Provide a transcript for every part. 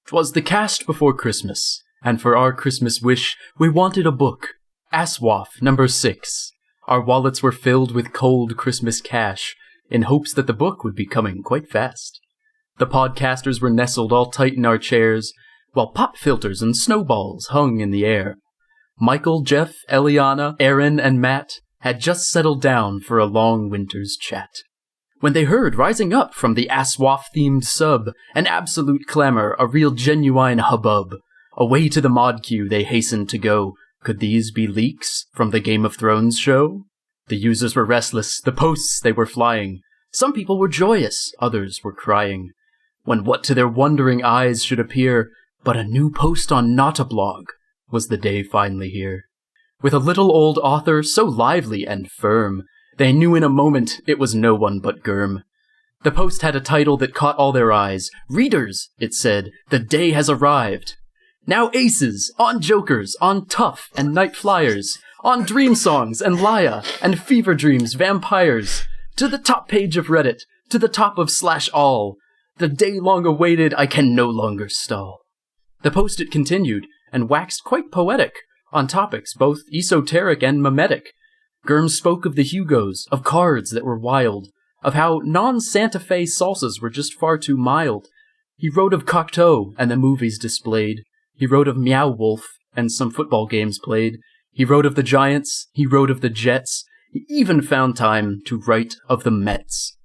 'Twas the cast before Christmas, and for our Christmas wish, we wanted a book. ASOIAF number 6. Our wallets were filled with cold Christmas cash, in hopes that the book would be coming quite fast. The podcasters were nestled all tight in our chairs, while pop filters and snowballs hung in the air. Michael, Jeff, Eliana, Aaron, and Matt had just settled down for a long winter's chat, when they heard rising up from the ASOIAF-themed sub an absolute clamor, a real genuine hubbub. Away to the mod queue they hastened to go. Could these be leaks from the Game of Thrones show? The users were restless, the posts they were flying. Some people were joyous, others were crying. When what to their wondering eyes should appear but a new post on Notablog, was the day finally here. With a little old author so lively and firm, they knew in a moment it was no one but GRRM. The post had a title that caught all their eyes. Readers, it said, the day has arrived. Now aces, on jokers, on tough and night flyers, on dream songs and Laya and fever dreams vampires. To the top page of Reddit, to the top of /all. The day long awaited, I can no longer stall. The post it continued, and waxed quite poetic, on topics both esoteric and mimetic. GRRM spoke of the Hugos, of cards that were wild, of how non-Santa Fe salsas were just far too mild. He wrote of Cocteau and the movies displayed. He wrote of Meow Wolf and some football games played. He wrote of the Giants. He wrote of the Jets. He even found time to write of the Mets.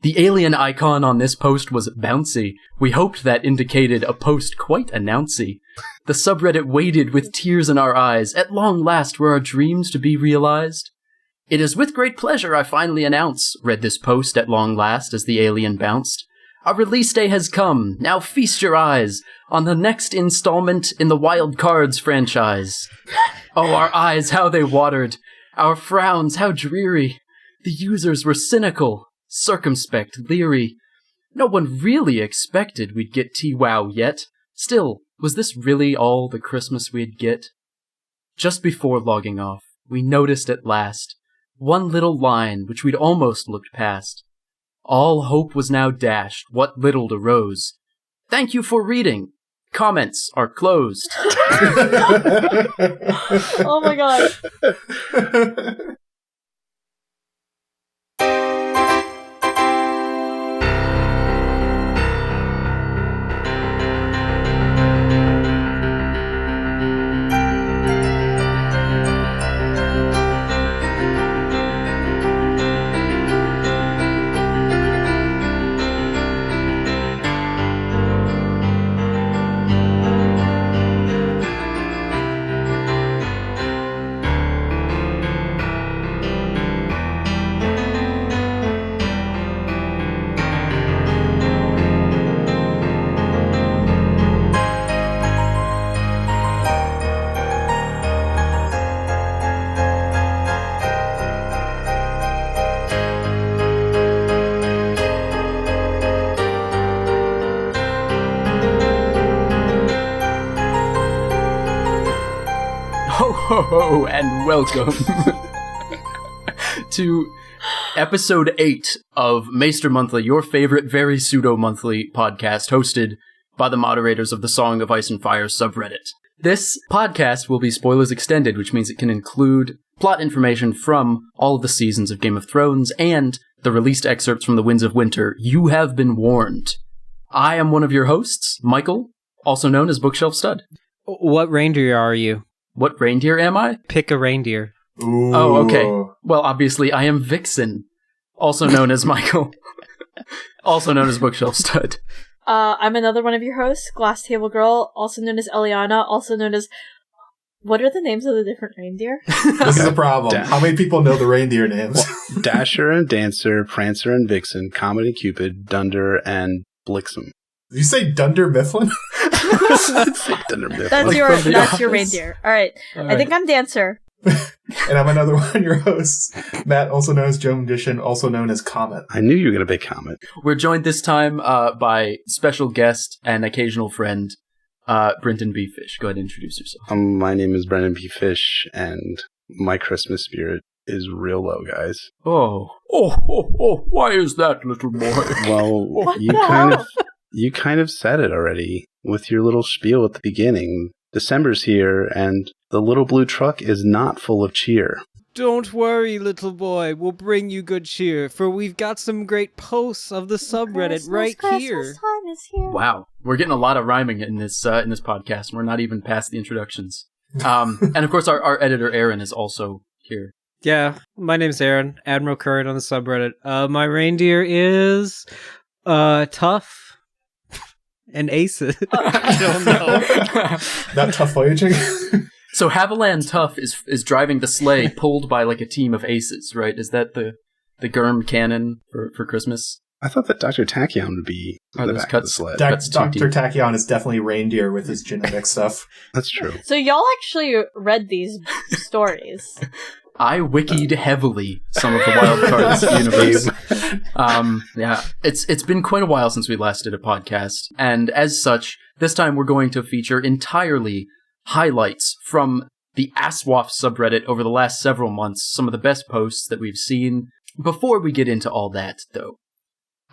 The alien icon on this post was bouncy. We hoped that indicated a post quite announcy. The subreddit waited with tears in our eyes. At long last were our dreams to be realized. It is with great pleasure I finally announce, read this post at long last as the alien bounced. Our release day has come. Now feast your eyes on the next installment in the Wild Cards franchise. Oh, our eyes, how they watered. Our frowns, how dreary. The users were cynical, circumspect, leery. No one really expected we'd get TWOW yet. Still, was this really all the Christmas we'd get? Just before logging off, we noticed at last one little line which we'd almost looked past. All hope was now dashed, what little arose. Thank you for reading. Comments are closed. Oh my god. Ho, and welcome to episode 8 of Maester Monthly, your favorite very pseudo-monthly podcast hosted by the moderators of the Song of Ice and Fire subreddit. This podcast will be spoilers extended, which means it can include plot information from all of the seasons of Game of Thrones and the released excerpts from the Winds of Winter. You have been warned. I am one of your hosts, Michael, also known as Bookshelfstud. What reindeer are you? What reindeer am I? Pick a reindeer. Ooh. Oh, okay. Well, obviously, I am Vixen, also known as Michael, also known as Bookshelfstud. I'm another one of your hosts, Glass Table Girl, also known as Eliana, also known as... What are the names of the different reindeer? This is a problem. How many people know the reindeer names? Dasher and Dancer, Prancer and Vixen, Comet and Cupid, Dunder and Blixen. Did you say Dunder Mifflin? Dunder Mifflin. That's your reindeer. All right. I think I'm Dancer. And I'm another one of your hosts, Matt, also known as JoeMagician, also known as Comet. I knew you were going to pick Comet. We're joined this time by special guest and occasional friend, BryndenBfish. Go ahead and introduce yourself. My name is BryndenBfish, and my Christmas spirit is real low, guys. Oh, why is that, little boy? Well, What you the kind hell? of You kind of said it already with your little spiel at the beginning. December's here, and the little blue truck is not full of cheer. Don't worry, little boy. We'll bring you good cheer, for we've got some great posts of the subreddit right here. Christmas time is here. Wow, we're getting a lot of rhyming in this podcast. We're not even past the introductions. And of course, our editor Aaron is also here. Yeah, my name's Aaron, AdmiralKird on the subreddit. My reindeer is tough and aces. I don't know. Not tough voyaging. So Haviland Tough is driving the sleigh pulled by like a team of aces, right? Is that the GRRM canon for Christmas? I thought that Dr. Tachyon would be in the back of the sled. Dr. Tachyon is definitely reindeer with his genetic stuff. That's true. So y'all actually read these stories. I wikied heavily some of the Wild Cards universe. Yeah, it's been quite a while since we last did a podcast, and as such, this time we're going to feature entirely highlights from the ASOIAF subreddit over the last several months, some of the best posts that we've seen. Before we get into all that, though,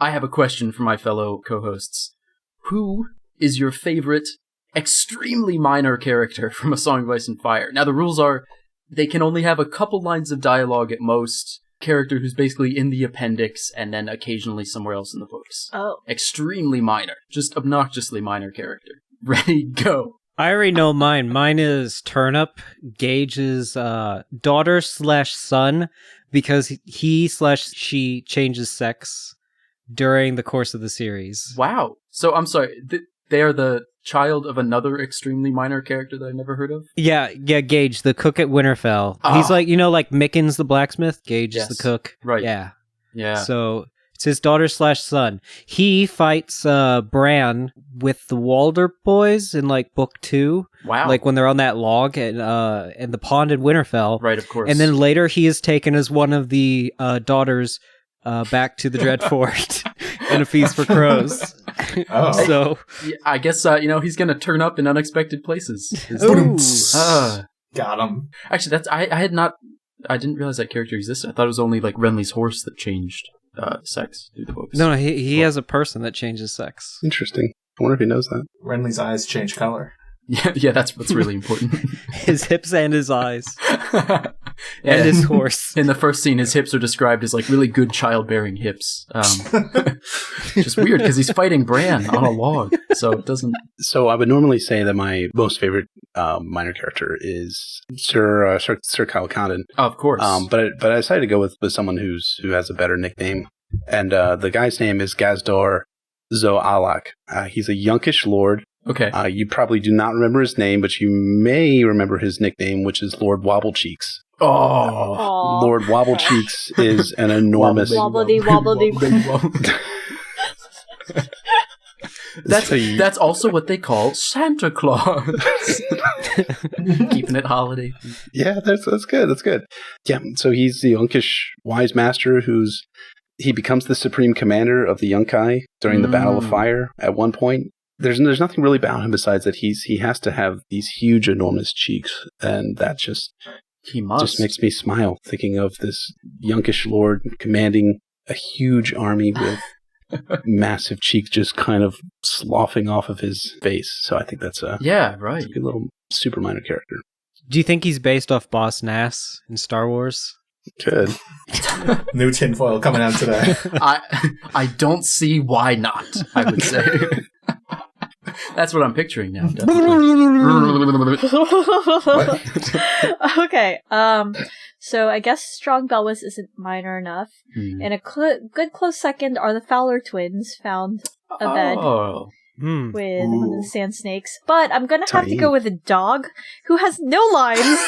I have a question for my fellow co-hosts. Who is your favorite, extremely minor character from A Song of Ice and Fire? Now, the rules are they can only have a couple lines of dialogue at most, character who's basically in the appendix, and then occasionally somewhere else in the books. Oh. Extremely minor. Just obnoxiously minor character. Ready, go. I already know mine. Mine is Turnip, Gage's daughter/son, because he/she changes sex during the course of the series. Wow. So, I'm sorry, they are the child of another extremely minor character that I've never heard of? Yeah, Gage, the cook at Winterfell. He's like, like Mickens the blacksmith? Gage is the cook. Right. Yeah. Yeah. So it's his daughter/son. He fights Bran with the Walder boys in like book 2. Wow. Like when they're on that log and the pond in Winterfell. Right, of course. And then later he is taken as one of the daughters back to the Dreadfort in A Feast for Crows. Oh. So I guess he's gonna turn up in unexpected places. Got him. Actually, I didn't realize that character existed. I thought it was only like Renly's horse that changed sex through the books. No, he has a person that changes sex. Interesting. I wonder if he knows that. Renly's eyes change color. Yeah, that's what's really important. His hips and his eyes. And his horse. In the first scene, his hips are described as like really good childbearing hips. Just weird because he's fighting Bran on a log, so it doesn't. So I would normally say that my most favorite minor character is Sir Kyle Condon. Oh, of course. But I decided to go with someone who has a better nickname, and the guy's name is Gazdor Zoalak. He's a Yunkish lord. Okay. You probably do not remember his name, but you may remember his nickname, which is Lord Wobblecheeks. Oh, Lord Wobblecheeks is an enormous... Wobbledy. That's also what they call Santa Claus. Keeping it holiday. Yeah, that's good. That's good. Yeah, so he's the Yunkish wise master he becomes the supreme commander of the Yunkai during the Battle of Fire at one point. There's nothing really about him besides that he has to have these huge, enormous cheeks, and that just makes me smile thinking of this Yunkish lord commanding a huge army with massive cheeks just kind of sloughing off of his face. So I think that's a good little super minor character. Do you think he's based off Boss Nass in Star Wars? Good. New tinfoil coming out today. I don't see why not, I would say. That's what I'm picturing now. Okay. So I guess Strong Belwys isn't minor enough. And a good close second are the Fowler twins found a bed with one of the sand snakes. But I'm gonna have to go with a dog who has no lines.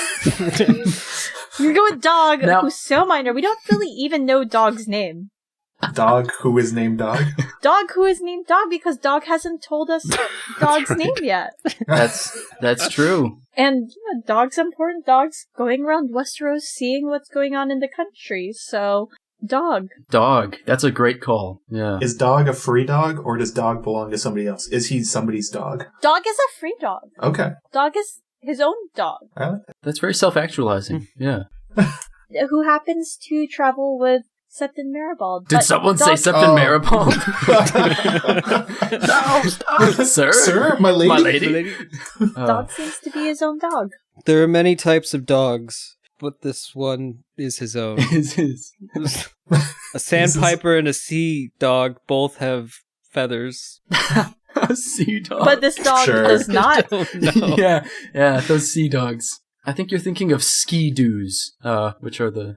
You go with Dog, who's so minor. We don't really even know Dog's name. Dog who is named Dog? Dog who is named Dog because Dog hasn't told us Dog's name yet. That's true. And Dog's important. Dog's going around Westeros seeing what's going on in the country. So, Dog. That's a great call. Yeah. Is Dog a free dog or does Dog belong to somebody else? Is he somebody's dog? Dog is a free dog. Okay. Dog is his own dog. That's very self-actualizing. Yeah. Who happens to travel with Septon Maribald. Did someone say Septon Maribald? No, stop. Sir, my lady. My lady. Dog seems to be his own dog. There are many types of dogs, but this one is his own. Is his. A sandpiper and a sea dog both have feathers. A sea dog. But this dog does not. No. yeah, those sea dogs. I think you're thinking of ski-doos, which are the,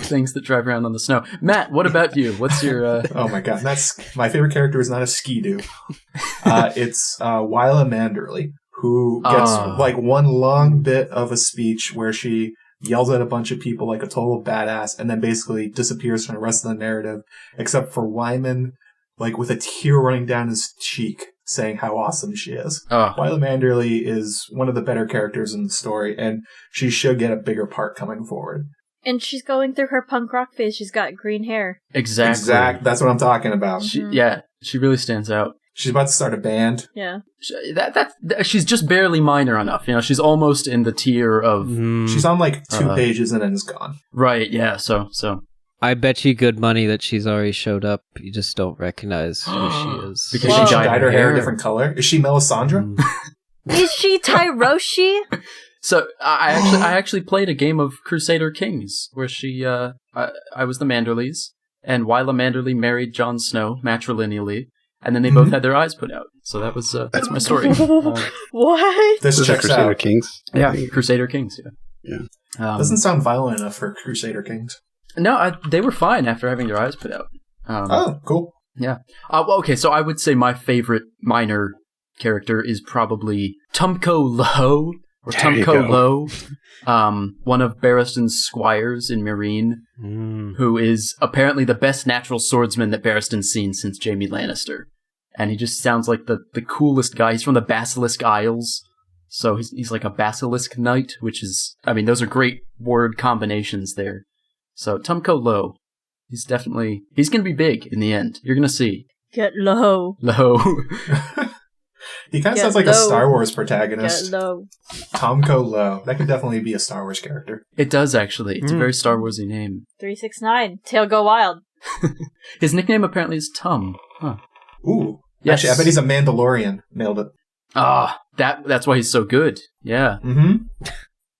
things that drive around on the snow. Matt, what about you? What's your... Oh my god, that's my favorite character is not a ski-doo. It's Wyla Manderly, who gets one long bit of a speech where she yells at a bunch of people like a total badass, and then basically disappears from the rest of the narrative, except for Wyman, with a tear running down his cheek, saying how awesome she is. Wyla Manderly is one of the better characters in the story, and she should get a bigger part coming forward. And she's going through her punk rock phase. She's got green hair. Exactly. That's what I'm talking about. She really stands out. She's about to start a band. Yeah. She's just barely minor enough. She's almost in the tier of... She's on 2 pages and then is gone. Right, yeah, so... I bet you good money that she's already showed up. You just don't recognize who she is. Because she dyed her hair a different color. Is she Melisandre? Is she Tyroshi? So I actually played a game of Crusader Kings where I was the Manderlys, and Wyla Manderly married Jon Snow matrilineally, and then they both had their eyes put out. So that's my story. What? This checks Crusader out. Kings. Yeah, Crusader Kings. Yeah. Doesn't sound violent enough for Crusader Kings. No, they were fine after having their eyes put out. Cool. Yeah. Okay, so I would say my favorite minor character is probably Tumco Low, or Tumco Low, one of Barristan's squires in Meereen, who is apparently the best natural swordsman that Barristan's seen since Jaime Lannister. And he just sounds like the coolest guy. He's from the Basilisk Isles, so he's like a Basilisk Knight, which is, those are great word combinations there. So, Tumco Low, he's going to be big in the end. You're going to see. Get low. Low. He kind of sounds like a Star Wars protagonist. Get low. Tomco Low. That could definitely be a Star Wars character. It does, actually. It's a very Star Warsy name. 369. Tail go wild. His nickname apparently is Tum. Huh. Ooh. Yes. Actually, I bet he's a Mandalorian. Nailed it. That's why he's so good. Yeah. Mm-hmm.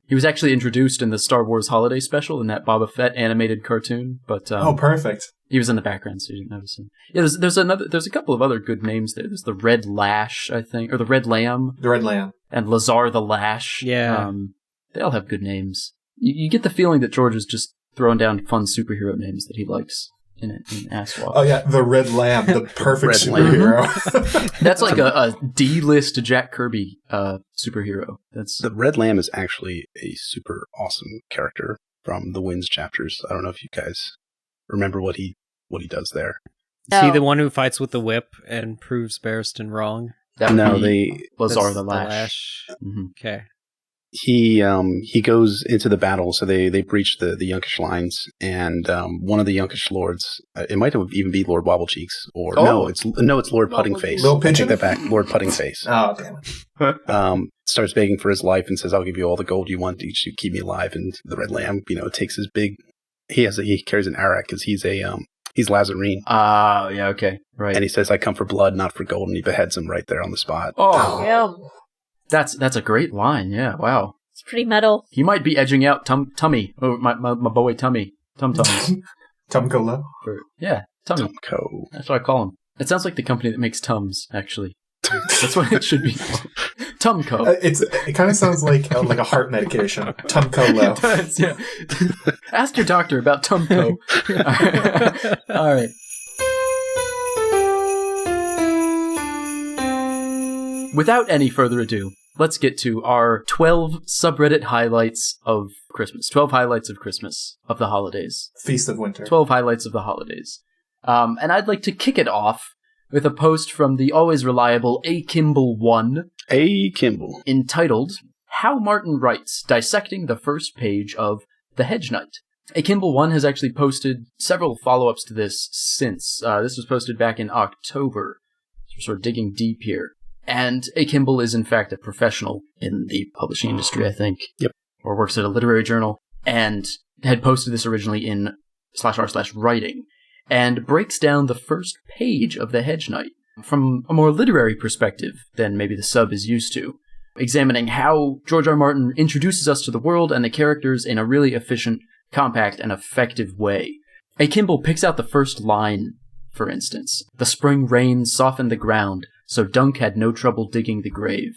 He was actually introduced in the Star Wars Holiday Special in that Boba Fett animated cartoon, but perfect. He was in the background, so you didn't notice him. Yeah, there's a couple of other good names there. There's the Red Lash, I think, or the Red Lamb. The Red Lamb. And Lazar the Lash. Yeah. They all have good names. You get the feeling that George is just throwing down fun superhero names that he likes in ASOIAF. Oh yeah, the Red Lamb, the perfect superhero. That's like a D-list Jack Kirby superhero. The Red Lamb is actually a super awesome character from the Winds chapters. I don't know if you guys remember what he does there. Is he the one who fights with the whip and proves Barristan wrong? Lazar the Lash. Mm-hmm. Okay. He goes into the battle, so they breach the Yunkish lines, and one of the Yunkish lords, it might even be Lord Wobblecheeks, or no, it's Lord Puddingface. Lil Pigeon? I take that back, Lord Puddingface. Oh, damn it. Starts begging for his life and says, "I'll give you all the gold you want to keep me alive." And the Red Lamb, takes his big. He carries an arak because he's Lazarine. Yeah, okay, right. And he says, "I come for blood, not for gold," and he beheads him right there on the spot. Oh, yeah. That's a great line. Yeah, wow. It's pretty metal. He might be edging out Tummy. Oh, my boy Tummy. Tum-Tums. Tumco Low? Yeah, Tummy. Tumco. That's what I call him. It sounds like the company that makes Tums, actually. That's what it should be called. Tumco. It kind of sounds like a heart medication. Tumco Low. It does, yeah. Ask your doctor about Tumco. All right. Without any further ado, let's get to our 12 subreddit highlights of Christmas. 12 highlights of Christmas, of the holidays. Feast of Winter. 12 highlights of the holidays. And I'd like to kick it off with a post from the always reliable A.Kimball1. A.Kimball. Entitled, How Martin Writes, Dissecting the First Page of The Hedge Knight. A.Kimball1 has actually posted several follow-ups to this since. This was posted back in October. So we're sort of digging deep here. And A.Kimball is, in fact, a professional in the publishing industry, I think. Yep. Or works at a literary journal. And had posted this originally in /r/writing, and breaks down the first page of the Hedge Knight from a more literary perspective than maybe the sub is used to, examining how George R. Martin introduces us to the world and the characters in a really efficient, compact, and effective way. A. Kimball picks out the first line, for instance. The spring rain softened the ground, so Dunk had no trouble digging the grave.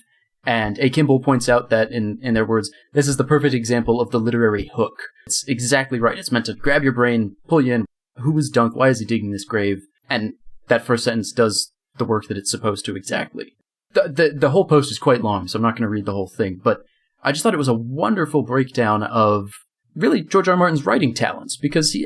And A. Kimball points out that, in their words, this is the perfect example of the literary hook. It's exactly right. It's meant to grab your brain, pull you in. Who was Dunk? Why is he digging this grave? And that first sentence does the work that it's supposed to exactly. The whole post is quite long, so I'm not going to read the whole thing, but I just thought it was a wonderful breakdown of really George R. R. Martin's writing talents, because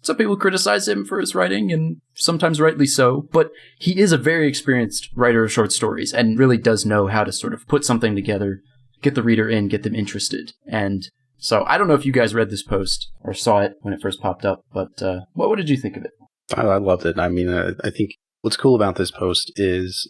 some people criticize him for his writing, and sometimes rightly so, but he is a very experienced writer of short stories and really does know how to sort of put something together, get the reader in, get them interested. And so I don't know if you guys read this post or saw it when it first popped up, but what did you think of it? I loved it. I mean, I think what's cool about this post is,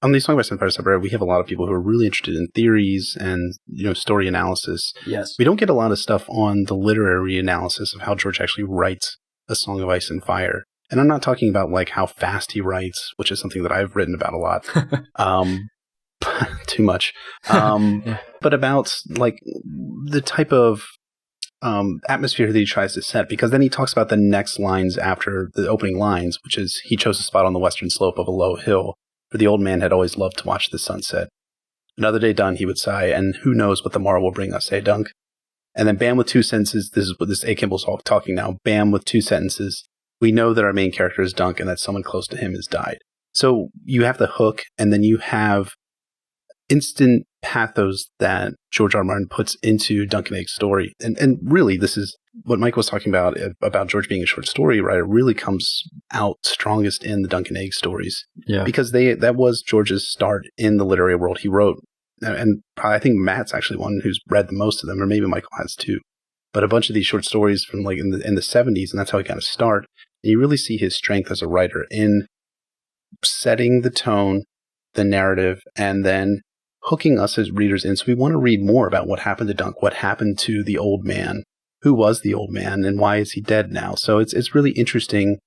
on the Song by Sunfire subreddit, we have a lot of people who are really interested in theories and, story analysis. Yes. We don't get a lot of stuff on the literary analysis of how George actually writes A Song of Ice and Fire. And I'm not talking about like how fast he writes, which is something that I've written about a lot. Too much. Yeah. But about like the type of atmosphere that he tries to set, because then he talks about the next lines after the opening lines, which is, he chose a spot on the western slope of a low hill, for the old man had always loved to watch the sunset. Another day done, he would sigh, and who knows what the morrow will bring us, eh, Dunk? And then bam with two sentences, this is what this A. Kimball's talking now, bam with two sentences, we know that our main character is Dunk and that someone close to him has died. So you have the hook, and then you have instant pathos that George R. R. Martin puts into Dunk and Egg's story. And really, this is what Mike was talking about George being a short story writer, really comes out strongest in the Dunk and Egg stories. Yeah. Because that was George's start in the literary world. He wrote, and I think Matt's actually one who's read the most of them, or maybe Michael has too, but a bunch of these short stories from like in the 70s, and that's how he got to start. And you really see his strength as a writer in setting the tone, the narrative, and then hooking us as readers in. So we want to read more about what happened to Dunk, what happened to the old man, who was the old man, and why is he dead now? So it's really interesting.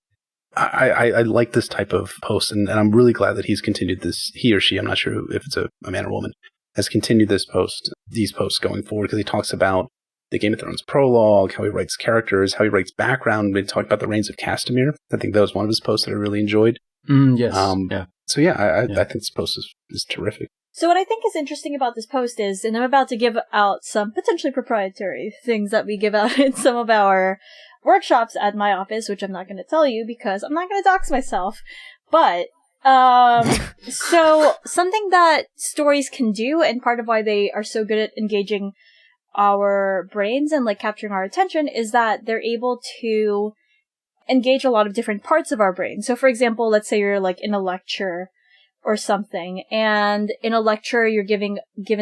I like this type of post, and I'm really glad that he's continued this, he or she, I'm not sure if it's a man or woman, has continued these posts going forward, because he talks about the Game of Thrones prologue, how he writes characters, how he writes background. We talked about the Reigns of Castamere. I think that was one of his posts that I really enjoyed. Yes. Yeah. So I think this post is terrific. So what I think is interesting about this post is, and I'm about to give out some potentially proprietary things that we give out in some of our workshops at my office, which I'm not going to tell you because I'm not going to dox myself. But, so something that stories can do, and part of why they are so good at engaging our brains and like capturing our attention, is that they're able to engage a lot of different parts of our brain. So for example, let's say you're like in a lecture or something, and in a lecture you're given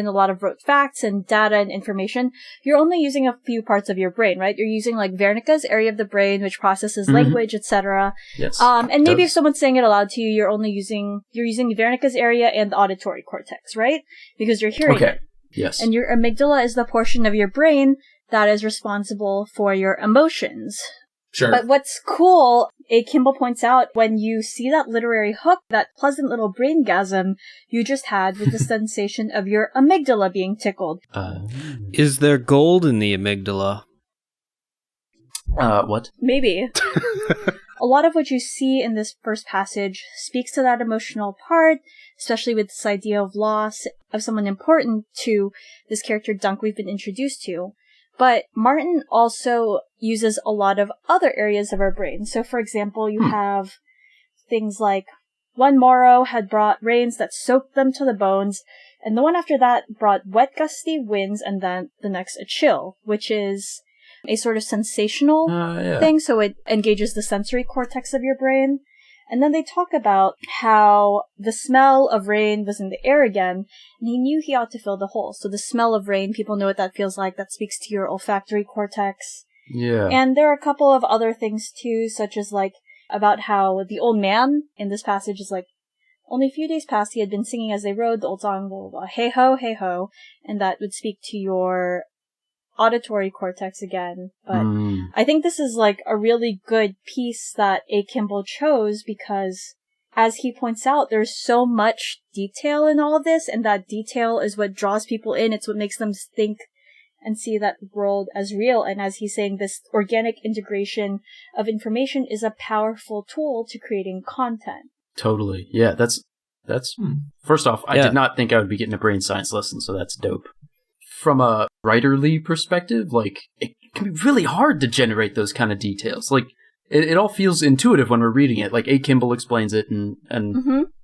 a lot of rote facts and data and information. You're only using a few parts of your brain, right? You're using like Wernicke's area of the brain, which processes language, etc. Yes. And maybe if someone's saying it aloud to you, you're using Wernicke's area and the auditory cortex, right? Because you're hearing it. Yes. And your amygdala is the portion of your brain that is responsible for your emotions. Sure. But what's cool, A. Kimball points out, when you see that literary hook, that pleasant little braingasm you just had with the sensation of your amygdala being tickled. Is there gold in the amygdala? What? Maybe. A lot of what you see in this first passage speaks to that emotional part, especially with this idea of loss of someone important to this character Dunk we've been introduced to. But Martin also uses a lot of other areas of our brain. So, for example, you have things like one morrow had brought rains that soaked them to the bones, and the one after that brought wet gusty winds, and then the next a chill, which is a sort of sensational thing. So it engages the sensory cortex of your brain. And then they talk about how the smell of rain was in the air again, and he knew he ought to fill the hole. So the smell of rain, people know what that feels like. That speaks to your olfactory cortex. Yeah. And there are a couple of other things too, such as like about how the old man in this passage is like, only a few days past he had been singing as they rode the old song, blah, blah, blah, hey ho, and that would speak to your auditory cortex again, but I think this is like a really good piece that A. Kimball chose because, as he points out, there's so much detail in all of this, and that detail is what draws people in. It's what makes them think and see that world as real. And as he's saying, this organic integration of information is a powerful tool to creating content. Totally. Yeah, that's first off, I did not think I would be getting a brain science lesson, so that's dope. From a writerly perspective, like, it can be really hard to generate those kind of details. Like, it all feels intuitive when we're reading it. Like, A. Kimball explains it, and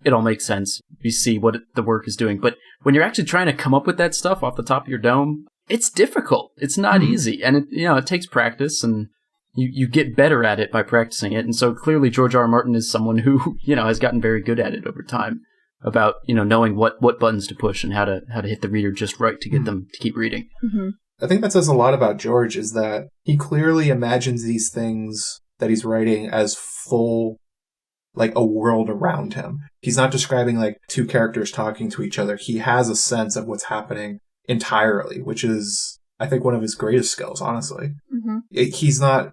it all makes sense. You see what the work is doing. But when you're actually trying to come up with that stuff off the top of your dome, it's difficult. It's not easy. And, it takes practice, and you get better at it by practicing it. And so clearly George R. R. Martin is someone who, has gotten very good at it over time. About, knowing what buttons to push and how to hit the reader just right to get them to keep reading. I think that says a lot about George, is that he clearly imagines these things that he's writing as full, like, a world around him. He's not describing, like, two characters talking to each other. He has a sense of what's happening entirely, which is, I think, one of his greatest skills, honestly. It's not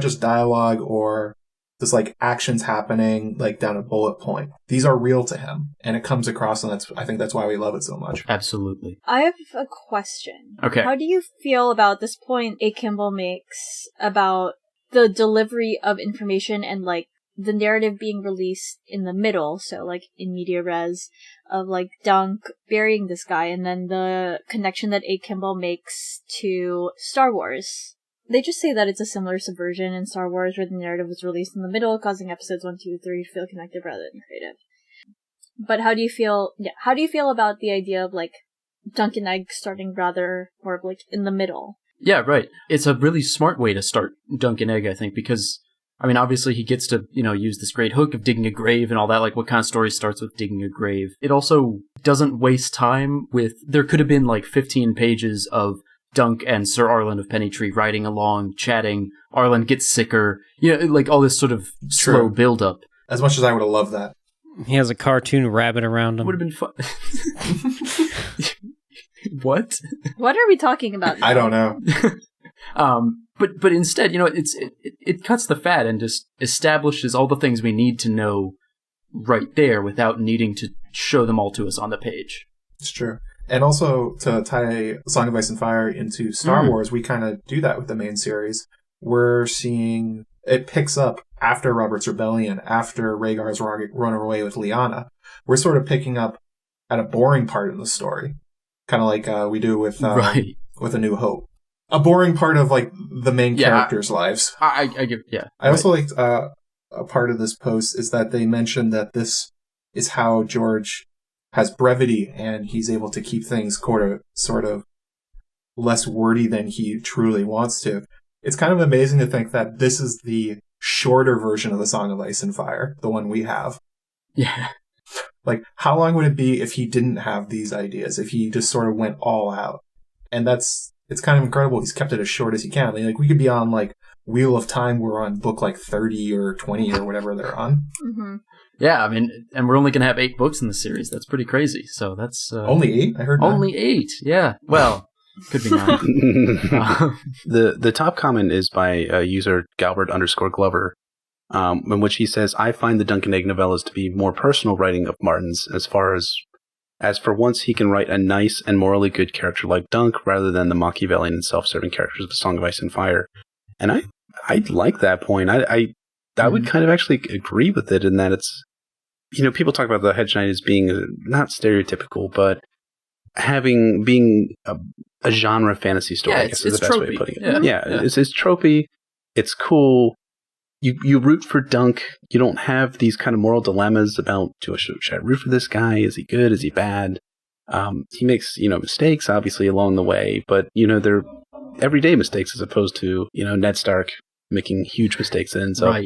just dialogue or just, like, actions happening, like, down a bullet point. These are real to him, and it comes across, and I think that's why we love it so much. Absolutely. I have a question. Okay. How do you feel about this point A. Kimball makes about the delivery of information and, like, the narrative being released in the middle, so, like, in media res, of, like, Dunk burying this guy, and then the connection that A. Kimball makes to Star Wars? They just say that it's a similar subversion in Star Wars, where the narrative was released in the middle, causing episodes 1, 2, 3 to feel connected rather than creative. But how do you feel? Yeah, how do you feel about the idea of, like, Dunk and Egg starting rather more of, like, in the middle? Yeah, right. It's a really smart way to start Dunk and Egg, I think, because, I mean, obviously he gets to, use this great hook of digging a grave and all that. Like, what kind of story starts with digging a grave? It also doesn't waste time with. There could have been like 15 pages of Dunk and Sir Arlen of Pennytree riding along, chatting. Arlen gets sicker. Like all this sort of slow build-up. As much as I would have loved that. He has a cartoon rabbit around him. Would have been fun. What? What are we talking about now? I don't know. But instead, it cuts the fat and just establishes all the things we need to know right there without needing to show them all to us on the page. It's true. And also, to tie Song of Ice and Fire into Star Wars, we kind of do that with the main series. We're seeing it picks up after Robert's Rebellion, after Rhaegar's run away with Lyanna. We're sort of picking up at a boring part in the story, kind of like we do with A New Hope. A boring part of, like, the main characters' lives. I give, I also liked a part of this post is that they mentioned that this is how George has brevity, and he's able to keep things sort of less wordy than he truly wants to. It's kind of amazing to think that this is the shorter version of the Song of Ice and Fire, the one we have. Yeah. Like, how long would it be if he didn't have these ideas, if he just sort of went all out? And it's kind of incredible. He's kept it as short as he can. I mean, like, we could be on, like, Wheel of Time. We're on book, like, 30 or 20 or whatever they're on. Yeah, I mean, and we're only going to have 8 books in the series. That's pretty crazy. So that's... only 8? I heard 9. Only 8, yeah. Well, could be 9. The top comment is by user Galbert_Glover, in which he says, I find the Dunk and Egg novellas to be more personal writing of Martin's, as for once he can write a nice and morally good character like Dunk, rather than the Machiavellian and self-serving characters of A Song of Ice and Fire. And I like that point. I would kind of actually agree with it, in that it's, people talk about the Hedge Knight as being not stereotypical, but being a genre fantasy story, I guess is the best way of putting it. Yeah. It's tropey. It's cool. You root for Dunk. You don't have these kind of moral dilemmas about, should I root for this guy? Is he good? Is he bad? He makes, mistakes, obviously, along the way, but, they're everyday mistakes, as opposed to, Ned Stark making huge mistakes that ends up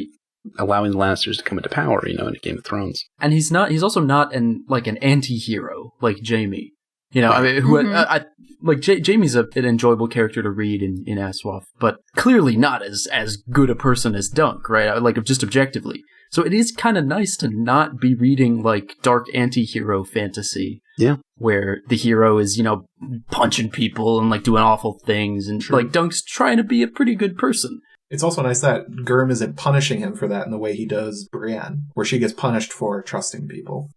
allowing the Lannisters to come into power, in a Game of Thrones. And he's also not an anti-hero like Jaime. I mean, Jaime's an enjoyable character to read in ASOIAF, but clearly not as good a person as Dunk, right? Like, just objectively. So it is kind of nice to not be reading, like, dark anti-hero fantasy Yeah. Where the hero is, you know, punching people and like doing awful things, and like Dunk's trying to be a pretty good person. It's also nice that GRRM isn't punishing him for that in the way he does Brienne, where she gets punished for trusting people.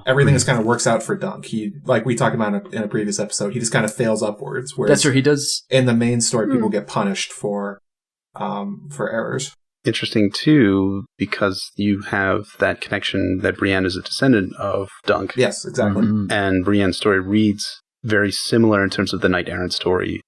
Everything just kind of works out for Dunk. He, like we talked about in a previous episode, he just kind of fails upwards. That's true. He does. In the main story, people get punished for errors. Interesting too, because you have that connection that Brienne is a descendant of Dunk. Yes, exactly. Mm-hmm. And Brienne's story reads very similar in terms of the knight errant story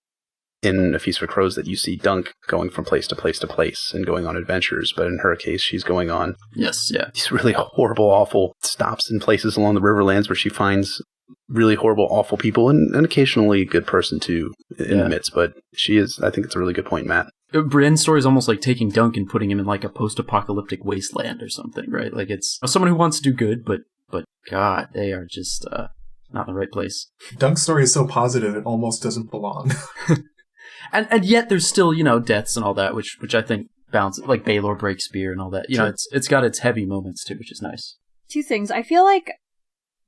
in A Feast for Crows, that you see Dunk going from place to place to place and going on adventures, but in her case, she's going on these really horrible, awful stops in places along the Riverlands where she finds really horrible, awful people, and occasionally a good person too in the midst. But she is, I think it's a really good point, Matt. Brienne's story is almost like taking Dunk and putting him in like a post-apocalyptic wasteland or something, right? Like it's someone who wants to do good, but God, they are just not in the right place. Dunk's story is so positive it almost doesn't belong. And yet there's still, you know, deaths and all that, which I think balances, like Baelor breaks spear and all that. You know, it's got its heavy moments too, which is nice. Two things. I feel like,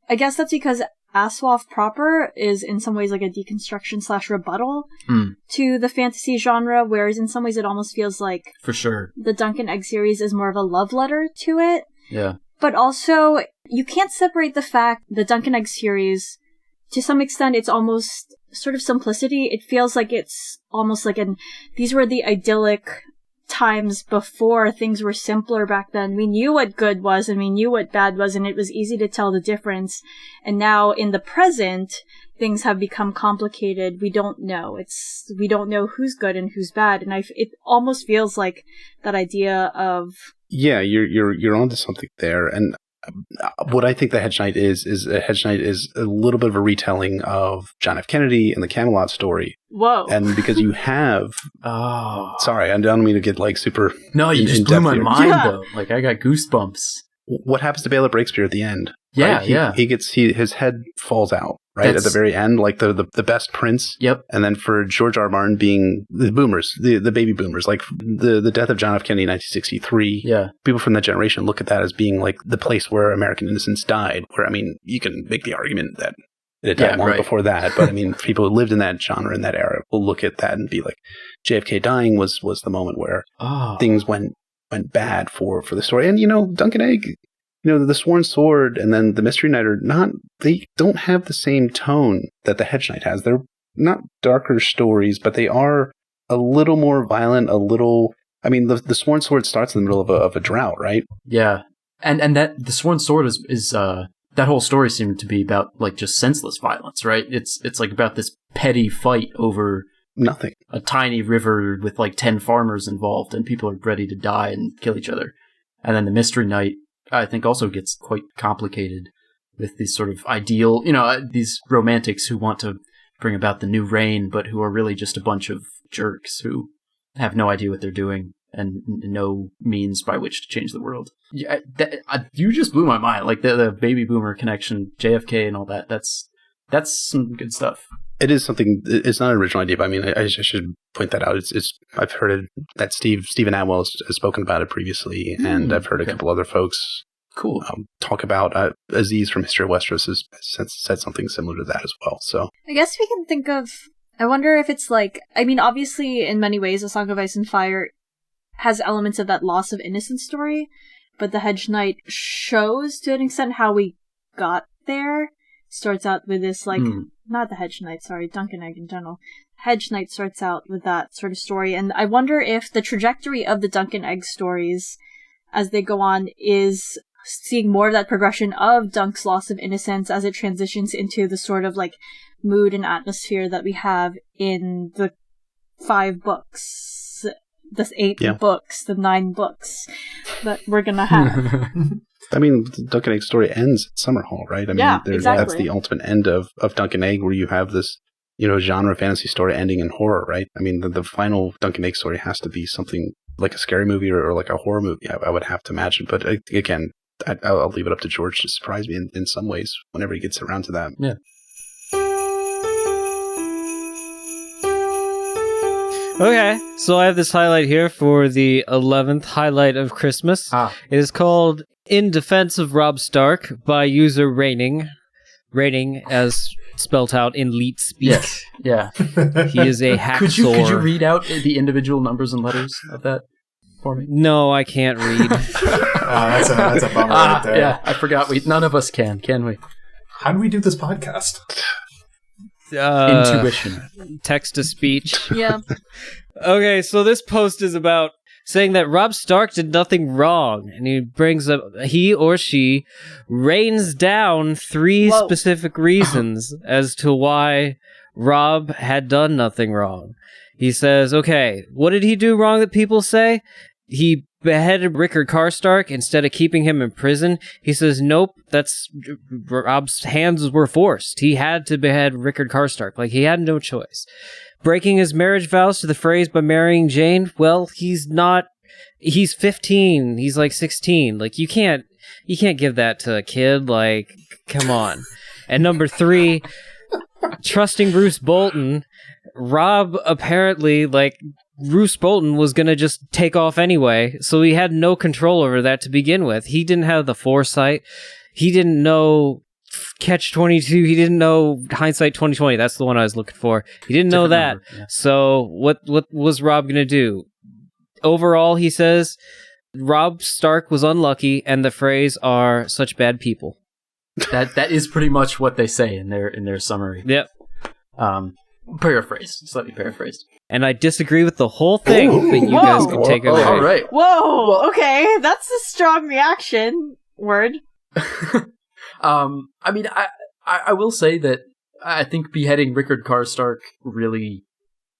I guess that's because ASOIAF proper is in some ways like a deconstruction / rebuttal to the fantasy genre, whereas in some ways it almost feels like, for sure, the Dunk and Egg series is more of a love letter to it. Yeah. But also, you can't separate the fact the Dunk and Egg series, to some extent, it's almost sort of simplicity. It feels like it's almost like these were the idyllic times before things were simpler back then. We knew what good was and we knew what bad was, and it was easy to tell the difference. And now in the present, things have become complicated. We don't know. We don't know who's good and who's bad. And it almost feels like that idea of... Yeah, you're onto something there. And what I think the Hedge Knight is a Hedge Knight is a little bit of a retelling of John F. Kennedy and the Camelot story. Whoa. And because you have... Sorry, I don't mean to get like super... No, you just blew my mind, though. Like, I got goosebumps. What happens to Baelor Breakspear at the end? Yeah, right? yeah. His head falls out, right? At the very end, like the best prince. Yep. And then for George R. R. Martin being the boomers, the baby boomers, like the death of John F. Kennedy in 1963. Yeah. People from that generation look at that as being like the place where American innocence died. Where, I mean, you can make the argument that it died long before that, but I mean, people who lived in that genre in that era will look at that and be like, JFK dying was the moment where things went bad for the story. And, you know, Dunk and Egg, you know, the Sworn Sword and then the Mystery Knight they don't have the same tone that the Hedge Knight has. They're not darker stories, but they are a little more violent, I mean, the Sworn Sword starts in the middle of a drought, right? Yeah. And that the Sworn Sword is that whole story seemed to be about like just senseless violence, right? It's like about this petty fight over nothing. A tiny river with like 10 farmers involved, and people are ready to die and kill each other. And then the Mystery Knight, I think, also gets quite complicated with these sort of ideal, you know, these romantics who want to bring about the new reign, but who are really just a bunch of jerks who have no idea what they're doing and no means by which to change the world. Yeah, you just blew my mind. Like the baby boomer connection, JFK and all that. That's some good stuff. It is something. It's not an original idea, but I mean, I should point that out. I've heard it, that Stephen Atwell has spoken about it previously, and I've heard a couple other folks talk about. Aziz from History of Westeros has said something similar to that as well. So I guess we can think of. I wonder if it's like. I mean, obviously, in many ways, A Song of Ice and Fire has elements of that loss of innocence story, but the Hedge Knight shows to an extent how we got there. Starts out with this, like, not the Hedge Knight, sorry, Dunk and Egg in general. Hedge Knight starts out with that sort of story, and I wonder if the trajectory of the Dunk and Egg stories as they go on is seeing more of that progression of Dunk's loss of innocence as it transitions into the sort of, like, mood and atmosphere that we have in the 5 books. The 8 books, the 9 books that we're gonna have. I mean, the Dunk and Egg story ends at Summerhall, right? I mean, exactly. That's the ultimate end of Dunk and Egg, where you have this, you know, genre fantasy story ending in horror, right? I mean, the final Dunk and Egg story has to be something like a scary movie or like a horror movie, I would have to imagine. But again, I'll leave it up to George to surprise me in some ways whenever he gets around to that. Yeah. Okay, so I have this highlight here for the 11th highlight of Christmas. It is called In Defense of Robb Stark by user Raining. Rating, as spelt out in leet speak. Yes. Yeah. He is a hacksaw. Could you read out the individual numbers and letters of that for me? No, I can't read. That's a bummer right there. Yeah, I forgot. None of us can we? How do we do this podcast? Intuition. Text to speech. Yeah. Okay, so this post is about saying that Robb Stark did nothing wrong, and he brings up he or she rains down 3 specific reasons as to why Robb had done nothing wrong. He says, okay, what did he do wrong that people say? He beheaded Rickard Karstark instead of keeping him in prison. He says, nope, Robb's hands were forced. He had to behead Rickard Karstark. Like, he had no choice. Breaking his marriage vows to the Freys by marrying Jane, well, he's 15. He's like 16. Like, you can't give that to a kid. Like, come on. And number 3, trusting Roose Bolton. Robb apparently, Roose Bolton was going to just take off anyway, so he had no control over that to begin with. He didn't have the foresight. He didn't know Catch-22. He didn't know Hindsight 2020. That's the one I was looking for. He didn't know that. Yeah. So what was Robb going to do? Overall, he says, Robb Stark was unlucky, and the Freys are such bad people. That is pretty much what they say in their summary. Yep. Slightly paraphrased. And I disagree with the whole thing, but you guys can take it away. All right. Whoa, okay, that's a strong reaction. Word. I mean, I will say that I think beheading Rickard Karstark really,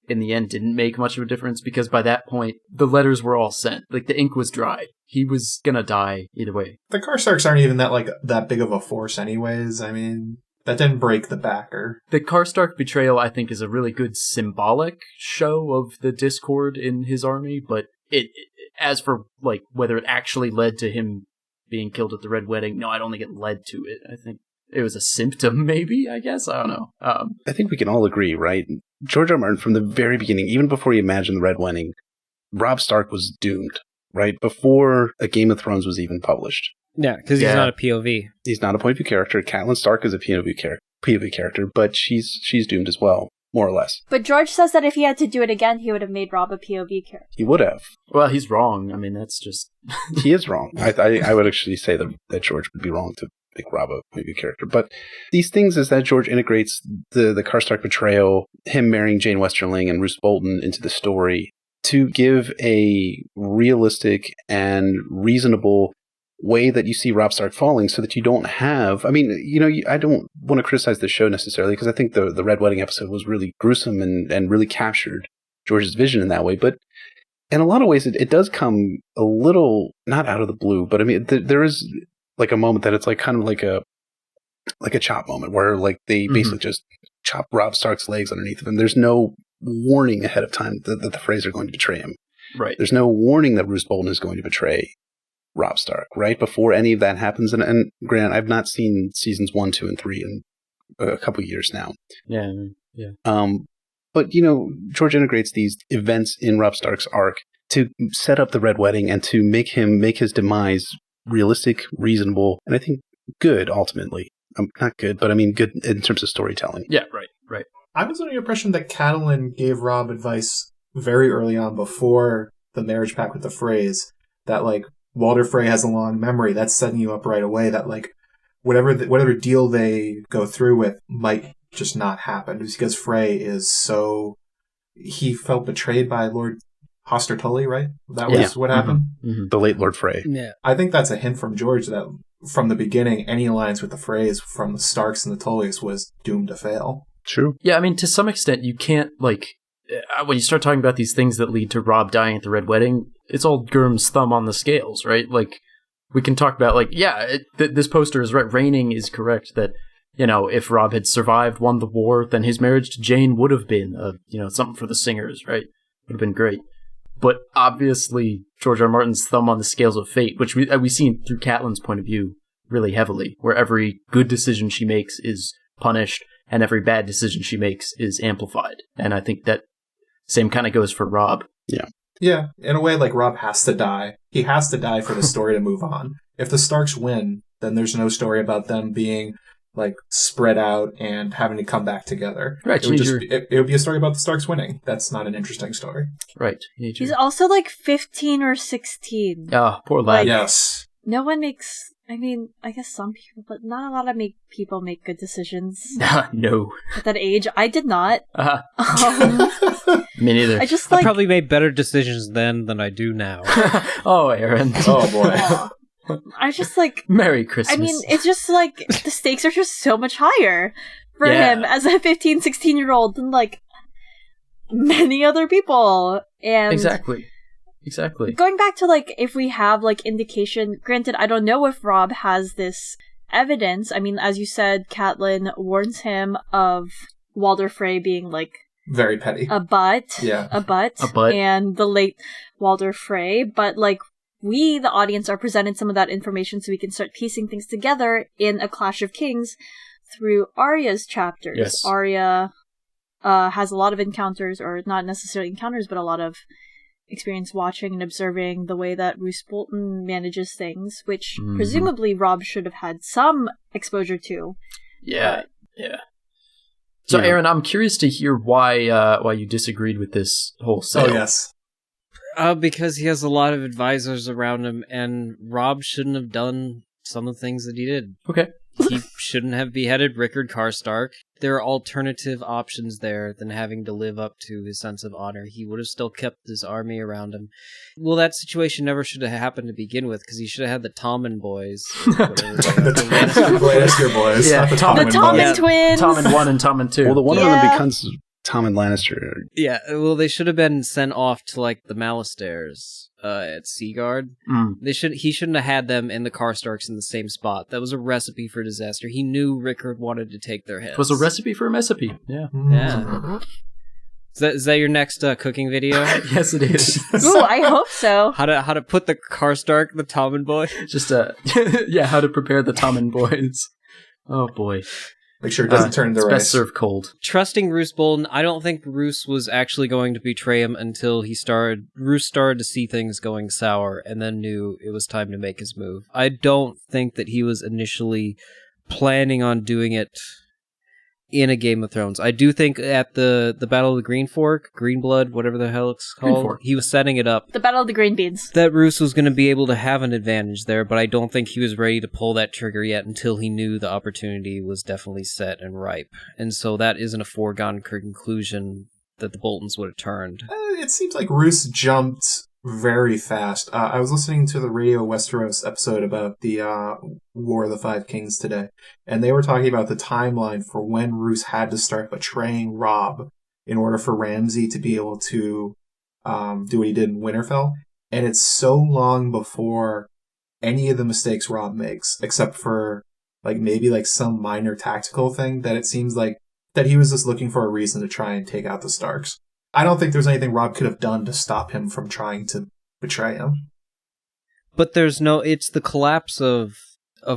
in the end, didn't make much of a difference, because by that point, the letters were all sent. Like, the ink was dry. He was gonna die either way. The Karstarks aren't even that big of a force anyways. I mean, that didn't break the backer. The Karstark betrayal, I think, is a really good symbolic show of the discord in his army, but as for, whether it actually led to him being killed at the Red Wedding, no, I don't think it led to it. I think it was a symptom, maybe, I guess. I don't know. I think we can all agree, right? George R. R. Martin, from the very beginning, even before he imagined the Red Wedding, Robb Stark was doomed, right? Before A Game of Thrones was even published. Yeah, because he's not a POV. He's not a point of view character. Catelyn Stark is a POV character, but she's doomed as well, more or less. But George says that if he had to do it again, he would have made Robb a POV character. He would have. Well, he's wrong. I mean, that's just... He is wrong. I would actually say that George would be wrong to make Robb a point of view character. But these things is that George integrates the Karstark betrayal, him marrying Jane Westerling and Roose Bolton into the story to give a realistic and reasonable way that you see Robb Stark falling, so that you don't have... I mean, I don't want to criticize the show necessarily, because I think the Red Wedding episode was really gruesome and really captured George's vision in that way. But in a lot of ways, it does come a little, not out of the blue, but I mean, there is a moment that it's kind of like a chop moment, where they basically just chop Robb Stark's legs underneath of him. There's no warning ahead of time that the Freys are going to betray him. Right. There's no warning that Roose Bolton is going to betray Robb Stark, right? Before any of that happens. And Grant, I've not seen seasons 1, 2, and 3 in a couple years now. Yeah. But, George integrates these events in Robb Stark's arc to set up the Red Wedding and to make his demise realistic, reasonable, and I think good, ultimately. Not good, but I mean good in terms of storytelling. Yeah, right. I was under the impression that Catelyn gave Robb advice very early on, before the marriage pact with the Freys, that, Walder Frey has a long memory. That's setting you up right away that, whatever deal they go through with might just not happen, because Frey is so... He felt betrayed by Lord Hoster Tully, right? That was what happened? Mm-hmm. The late Lord Frey. Yeah. I think that's a hint from George that from the beginning, any alliance with the Freys from the Starks and the Tullys was doomed to fail. True. Yeah, I mean, to some extent, you can't, when you start talking about these things that lead to Robb dying at the Red Wedding, it's all GRRM's thumb on the scales, right? We can talk about, this poster is right. Raining is correct that, if Robb had survived, won the war, then his marriage to Jane would have been, something for the singers, right? Would have been great. But obviously, George R. R. Martin's thumb on the scales of fate, which we see through Catelyn's point of view really heavily, where every good decision she makes is punished, and every bad decision she makes is amplified. And I think that same kind of goes for Robb. Yeah. Yeah, in a way, Robb has to die. He has to die for the story to move on. If the Starks win, then there's no story about them being like spread out and having to come back together. Right. It would be a story about the Starks winning. That's not an interesting story. Right. He's also like 15 or 16. Ah, poor lad. Yes. No one makes... I mean, I guess some people, but not a lot of people make good decisions. No. At that age. I did not. Me neither. I probably made better decisions then than I do now. Oh, Aaron. Oh, boy. I just like... Merry Christmas. I mean, it's just like, the stakes are just so much higher for him as a 15, 16-year-old than like many other people. And Exactly. Going back to like, if we have like indication, granted, I don't know if Robb has this evidence. I mean, as you said, Catelyn warns him of Walder Frey being like very petty. A butt. A And the late Walder Frey. But like, we, the audience, are presented some of that information so we can start piecing things together in A Clash of Kings through Arya's chapters. Yes. Arya has a lot of encounters, or not necessarily encounters, but a lot of experience watching and observing the way that Roose Bolton manages things, which presumably Robb should have had some exposure to. Yeah. So, Aaron, I'm curious to hear why you disagreed with this whole sale. Oh, yes. Because he has a lot of advisors around him, and Robb shouldn't have done some of the things that he did. Okay. He shouldn't have beheaded Rickard Karstark. There are alternative options there than having to live up to his sense of honor. He would have still kept his army around him. Well, that situation never should have happened to begin with, because he should have had the Tommen boys. The Lannister boys. Yeah, not the The Tommen twins! Tommen 1 and Tommen 2. Well, the one of them becomes Tommen Lannister. Yeah, well, they should have been sent off to, like, the Malastairs at Seaguard. He shouldn't have had them and the Karstarks in the same spot. That was a recipe for disaster. He knew Rickard wanted to take their heads. It was a recipe for a recipe. Yeah. Is that your next cooking video? Yes, it is. Ooh, I hope so. How to put the Karstark, the Tommen boy? Just how to prepare the Tommen boys. Oh boy. Make sure it doesn't turn into rice. Best served cold. Trusting Roose Bolton, I don't think Roose was actually going to betray him until Roose started to see things going sour and then knew it was time to make his move. I don't think that he was initially planning on doing it in a Game of Thrones. I do think at the Battle of the Green Fork, Greenblood, whatever the hell it's called, he was setting it up. The Battle of the Green Beans. That Roose was going to be able to have an advantage there, but I don't think he was ready to pull that trigger yet until he knew the opportunity was definitely set and ripe. And so that isn't a foregone conclusion that the Boltons would have turned. It seems like Roose jumped very fast. I was listening to the Radio Westeros episode about the War of the Five Kings today, and they were talking about the timeline for when Roose had to start betraying Robb in order for Ramsay to be able to do what he did in Winterfell. And it's so long before any of the mistakes Robb makes, except for maybe some minor tactical thing, that it seems like that he was just looking for a reason to try and take out the Starks. I don't think there's anything Robb could have done to stop him from trying to betray him. But it's the collapse of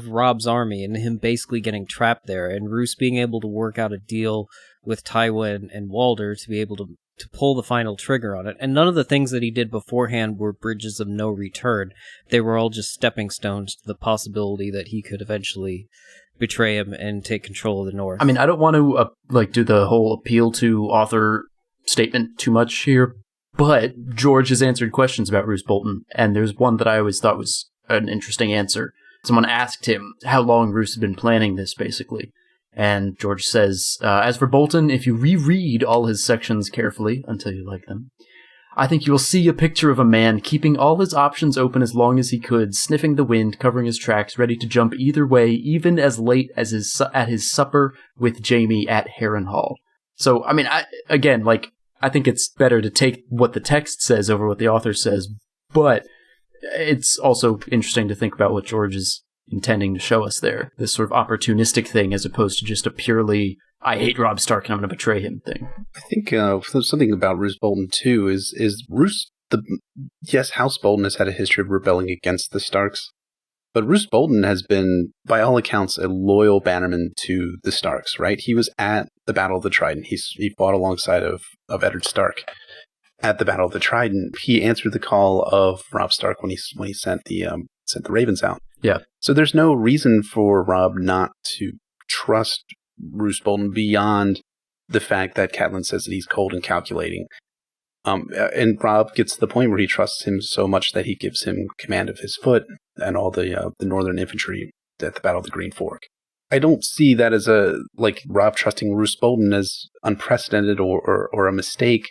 Robb's army and him basically getting trapped there, and Roose being able to work out a deal with Tywin and Walder to be able to pull the final trigger on it. And none of the things that he did beforehand were bridges of no return. They were all just stepping stones to the possibility that he could eventually betray him and take control of the North. I mean, I don't want to do the whole appeal to author statement too much here, but George has answered questions about Roose Bolton, and there's one that I always thought was an interesting answer. Someone asked him how long Roose had been planning this, basically, and George says, as for Bolton, if you reread all his sections carefully until you like them, I think you will see a picture of a man keeping all his options open as long as he could, sniffing the wind, covering his tracks, ready to jump either way, even as late as at his supper with Jaime at Harrenhal. So, I mean, I think it's better to take what the text says over what the author says, but it's also interesting to think about what George is intending to show us there. This sort of opportunistic thing as opposed to just a purely, I hate Robb Stark and I'm going to betray him thing. I think something about Roose Bolton, too, is Roose, yes, House Bolton has had a history of rebelling against the Starks, but Roose Bolton has been, by all accounts, a loyal bannerman to the Starks, right? He was at the Battle of the Trident. He fought alongside of Eddard Stark at the Battle of the Trident. He answered the call of Robb Stark when he sent the Ravens out. Yeah. So there's no reason for Robb not to trust Roose Bolton beyond the fact that Catelyn says that he's cold and calculating. And Robb gets to the point where he trusts him so much that he gives him command of his foot and all the northern infantry at the Battle of the Green Fork. I don't see that as Robb trusting Roose Bolton as unprecedented or a mistake.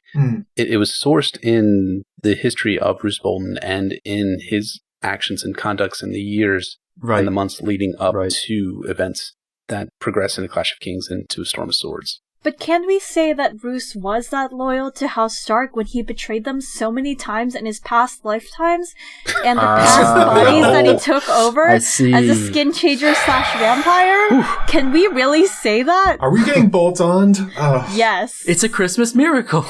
It was sourced in the history of Roose Bolton and in his actions and conducts in the years and the months leading up to events that progress into Clash of Kings and to a Storm of Swords. But can we say that Roose was that loyal to House Stark when he betrayed them so many times in his past lifetimes? And the past bodies that he took over as a skin changer / vampire? Can we really say that? Are we getting bolt-oned? Yes. It's a Christmas miracle.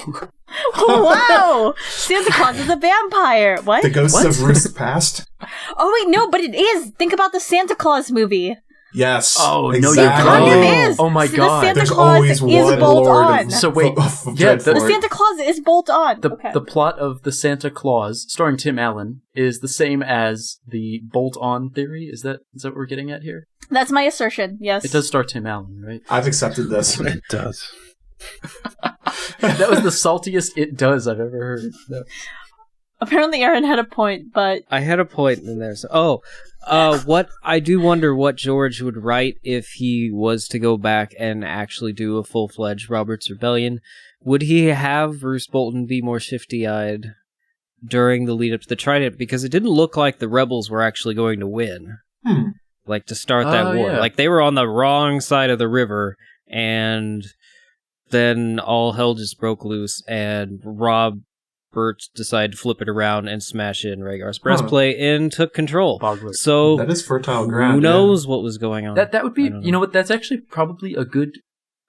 Wow! Santa Claus is a vampire. What? The ghosts of Roose's past? Oh wait, no, but it is. Think about the Santa Claus movie. Yes. Oh, exactly. No, you It is. Oh my God. The Santa There's Claus always is one bolt Lord on. of- So wait, yeah, The Santa Claus is bolt on. The plot of the Santa Claus, starring Tim Allen, is the same as the bolt-on theory. Is that what we're getting at here? That's my assertion. Yes. It does star Tim Allen, right? I've accepted this. It does. That was the saltiest "it does" I've ever heard. No. Apparently, Aaron had a point, but I had a point in there. So, what I do wonder what George would write if he was to go back and actually do a full-fledged Robert's Rebellion. Would he have Roose Bolton be more shifty-eyed during the lead-up to the Trident? Because it didn't look like the rebels were actually going to win. Like, to start that war. Yeah. Like, they were on the wrong side of the river, and then all hell just broke loose, and Robb decided to flip it around and smash in Rhaegar's breastplate and took control. Bogler. So That is fertile ground. who knows what was going on? That would be, I don't know. you know what, that's actually probably a good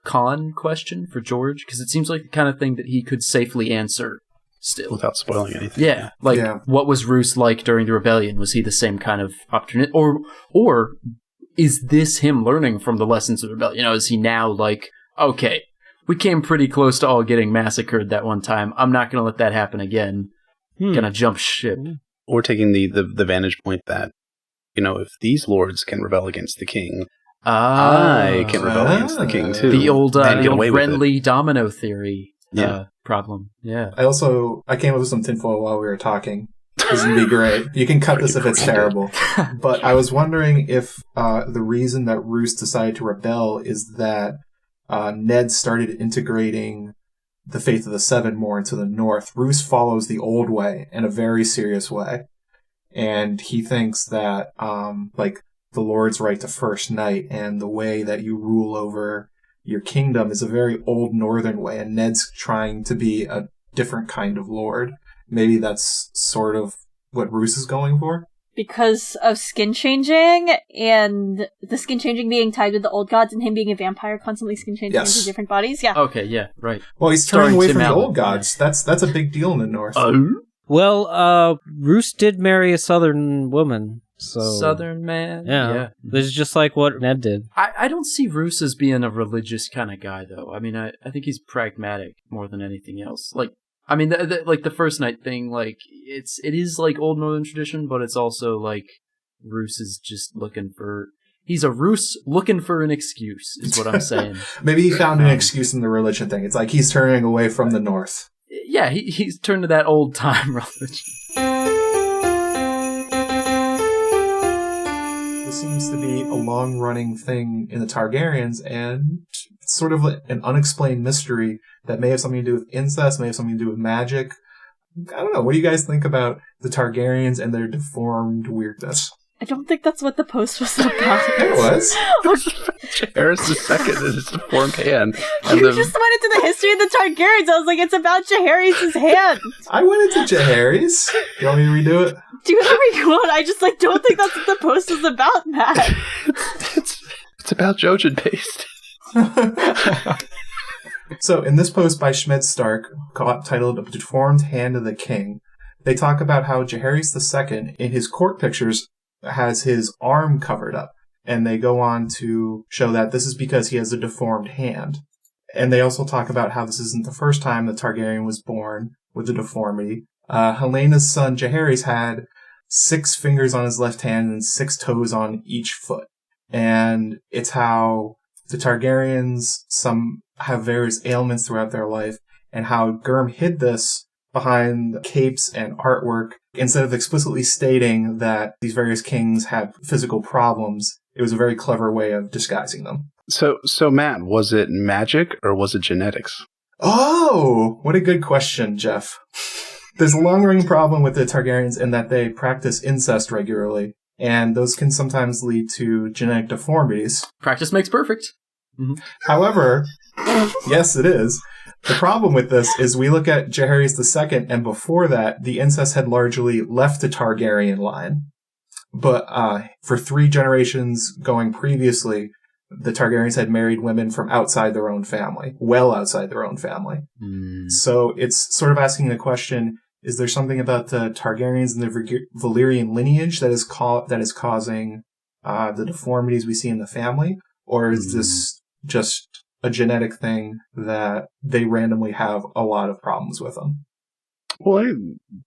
con question for George, because it seems like the kind of thing that he could safely answer still. Without spoiling anything. Yeah, what was Roose like during the rebellion? Was he the same kind of opportunist? Or is this him learning from the lessons of the rebellion? You know, is he now like, okay, we came pretty close to all getting massacred that one time. I'm not going to let that happen again. Gonna jump ship. Or taking the vantage point that, you know, if these lords can rebel against the king, I can rebel against the king too. The old with Renly domino theory Yeah. problem. Yeah. I came up with some tinfoil while we were talking. This would be great. You can cut this if it's terrible. But I was wondering if the reason that Roose decided to rebel is that Ned started integrating the Faith of the Seven more into the North. Roose follows the old way in a very serious way. And he thinks that, the Lord's right to first knight and the way that you rule over your kingdom is a very old northern way, and Ned's trying to be a different kind of lord. Maybe that's sort of what Roose is going for? because of skin changing and the skin changing being tied with the old gods and him being a vampire constantly skin changing into different bodies. Yeah. Okay, yeah, right. Well, he's turning away from the old gods. That's a big deal in the North. Well, Roose did marry a southern woman. So Southern man. Yeah. This is just like what Ned did. I don't see Roose as being a religious kind of guy, though. I mean, I think he's pragmatic more than anything else. Like, I mean, like the first night thing, like it is like old Northern tradition, but it's also like Roose is just he's a Roose looking for an excuse, is what I'm saying. Maybe he found an excuse in the religion thing. It's like he's turning away from the North. Yeah, he's turned to that old time religion. This seems to be a long-running thing in the Targaryens, and it's sort of an unexplained mystery that may have something to do with incest, may have something to do with magic. I don't know. What do you guys think about the Targaryens and their deformed weirdness? I don't think that's what the post was about. It was. Jaehaerys the second is his deformed hand. You just went into the history of the Targaryens. I was like, it's about Jaehaerys' hand. I went into Jaehaerys. You want me to redo it? Do whatever you want. I just don't think that's what the post was about, Matt. It's about Jojen paste. So, in this post by ShmedStark, titled "The Deformed Hand of the King," they talk about how Jaehaerys II, in his court pictures, has his arm covered up. And they go on to show that this is because he has a deformed hand. And they also talk about how this isn't the first time the Targaryen was born with a deformity. Helena's son Jaehaerys had 6 fingers on his left hand and 6 toes on each foot. And it's how the Targaryens, some have various ailments throughout their life, and how GRRM hid this behind capes and artwork. Instead of explicitly stating that these various kings had physical problems, it was a very clever way of disguising them. So Matt, was it magic or was it genetics? Oh, what a good question, Jeff. There's a long-running problem with the Targaryens in that they practice incest regularly, and those can sometimes lead to genetic deformities. Practice makes perfect. Mm-hmm. However, yes, it is. The problem with this is we look at Jaehaerys II, and before that, the incest had largely left the Targaryen line. But for 3 generations going previously, the Targaryens had married women from outside their own family, well outside their own family. So it's sort of asking the question, is there something about the Targaryens and the Valyrian lineage that is causing the deformities we see in the family? Or is this just a genetic thing that they randomly have a lot of problems with them? Well,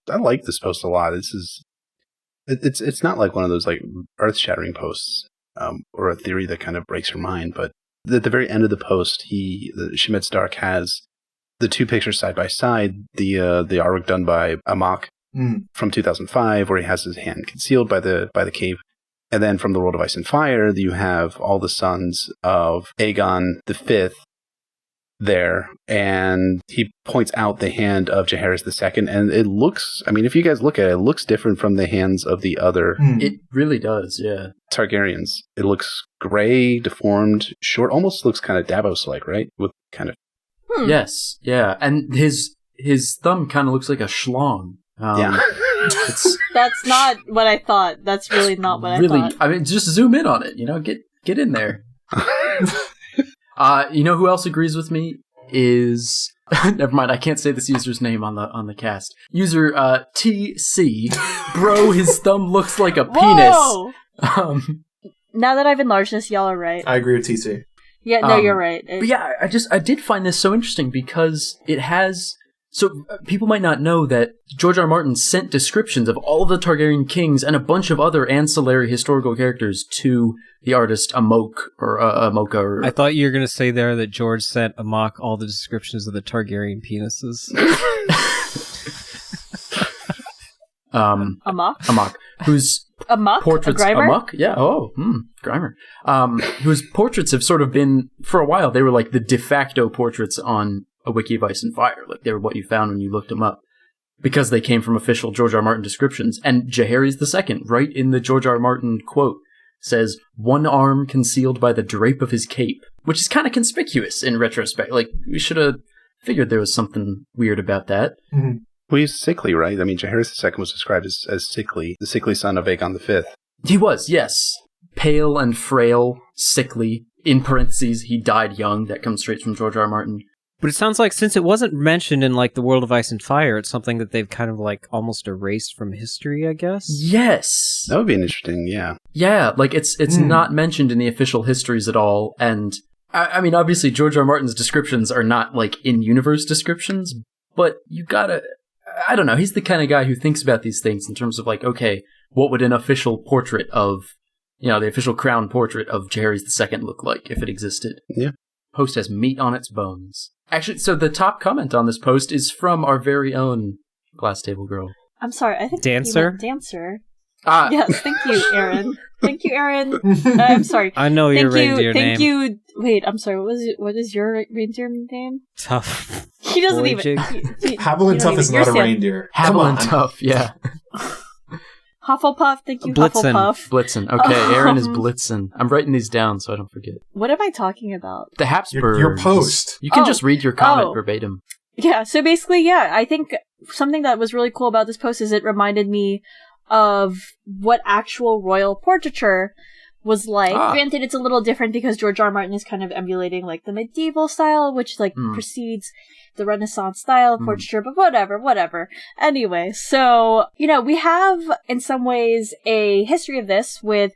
I like this post a lot. It's not like one of those like earth-shattering posts or a theory that kind of breaks your mind, but at the very end of the post, ShmedStark has the 2 pictures side by side, the artwork done by Amok from 2005, where he has his hand concealed by the cape. And then from the World of Ice and Fire, you have all the sons of Aegon V there, and he points out the hand of Jaehaerys II, and it looks, I mean, if you guys look at it, it looks different from the hands of the other It really does, yeah. Targaryens. It looks gray, deformed, short, almost looks kind of Davos-like, right? With kind of... Yes, yeah, and his thumb kind of looks like a schlong. Yeah. That's not what I thought. That's really not what I thought. I mean, just zoom in on it, get in there. You know who else agrees with me is never mind, I can't say this user's name on the cast. User TC. Bro, his thumb looks like a penis. Now that I've enlarged this, y'all are right. I agree with TC. Yeah, no, you're right. But yeah, I did find this so interesting because it has... So people might not know that George R. R. Martin sent descriptions of all of the Targaryen kings and a bunch of other ancillary historical characters to the artist Amok or Amoka. Or... I thought you were going to say there that George sent Amok all the descriptions of the Targaryen penises. Amok, whose Amok, portraits Amok, yeah, Grimer, whose portraits have sort of been for a while. They were like the de facto portraits on a wiki of Ice and Fire, like they were what you found when you looked them up, because they came from official George R. R. Martin descriptions. And Jaehaerys II, right in the George R. R. Martin quote, says, "One arm concealed by the drape of his cape," which is kind of conspicuous in retrospect. Like, we should have figured there was something weird about that. Mm-hmm. Well, he's sickly, right? I mean, Jaehaerys II was described as sickly, the sickly son of Aegon V. He was, yes. Pale and frail, sickly. In parentheses, he died young. That comes straight from George R. R. Martin. But it sounds like, since it wasn't mentioned in like the World of Ice and Fire, it's something that they've kind of like almost erased from history, I guess. Yes, that would be interesting. Yeah, like it's not mentioned in the official histories at all. And I mean, obviously, George R. R. Martin's descriptions are not like in-universe descriptions, but you gotta, I don't know. He's the kind of guy who thinks about these things in terms of like, okay, what would an official portrait of, the official crown portrait of Jaehaerys II look like if it existed? Yeah. Post has meat on its bones. Actually, so the top comment on this post is from our very own Glass Table Girl. I'm sorry, I think Dancer? Dancer. Yes, thank you, Aaron. Thank you, Aaron. I'm sorry. I know your reindeer name. Thank you. Wait, I'm sorry. What is your reindeer name? Tough. He doesn't Voyaging. even. Havel and Tough is not a reindeer. Havel and Tough, yeah. Hufflepuff, thank you, Blitzen. Hufflepuff. Blitzen. Okay, Aaron is Blitzen. I'm writing these down so I don't forget. What am I talking about? The Habsburgs. Your post. You can just read your comment verbatim. Yeah, so basically, I think something that was really cool about this post is it reminded me of what actual royal portraiture was like. Granted, it's a little different because George R. R. Martin is kind of emulating like the medieval style, which precedes the Renaissance style of portraiture, but whatever. Anyway, so, we have in some ways a history of this with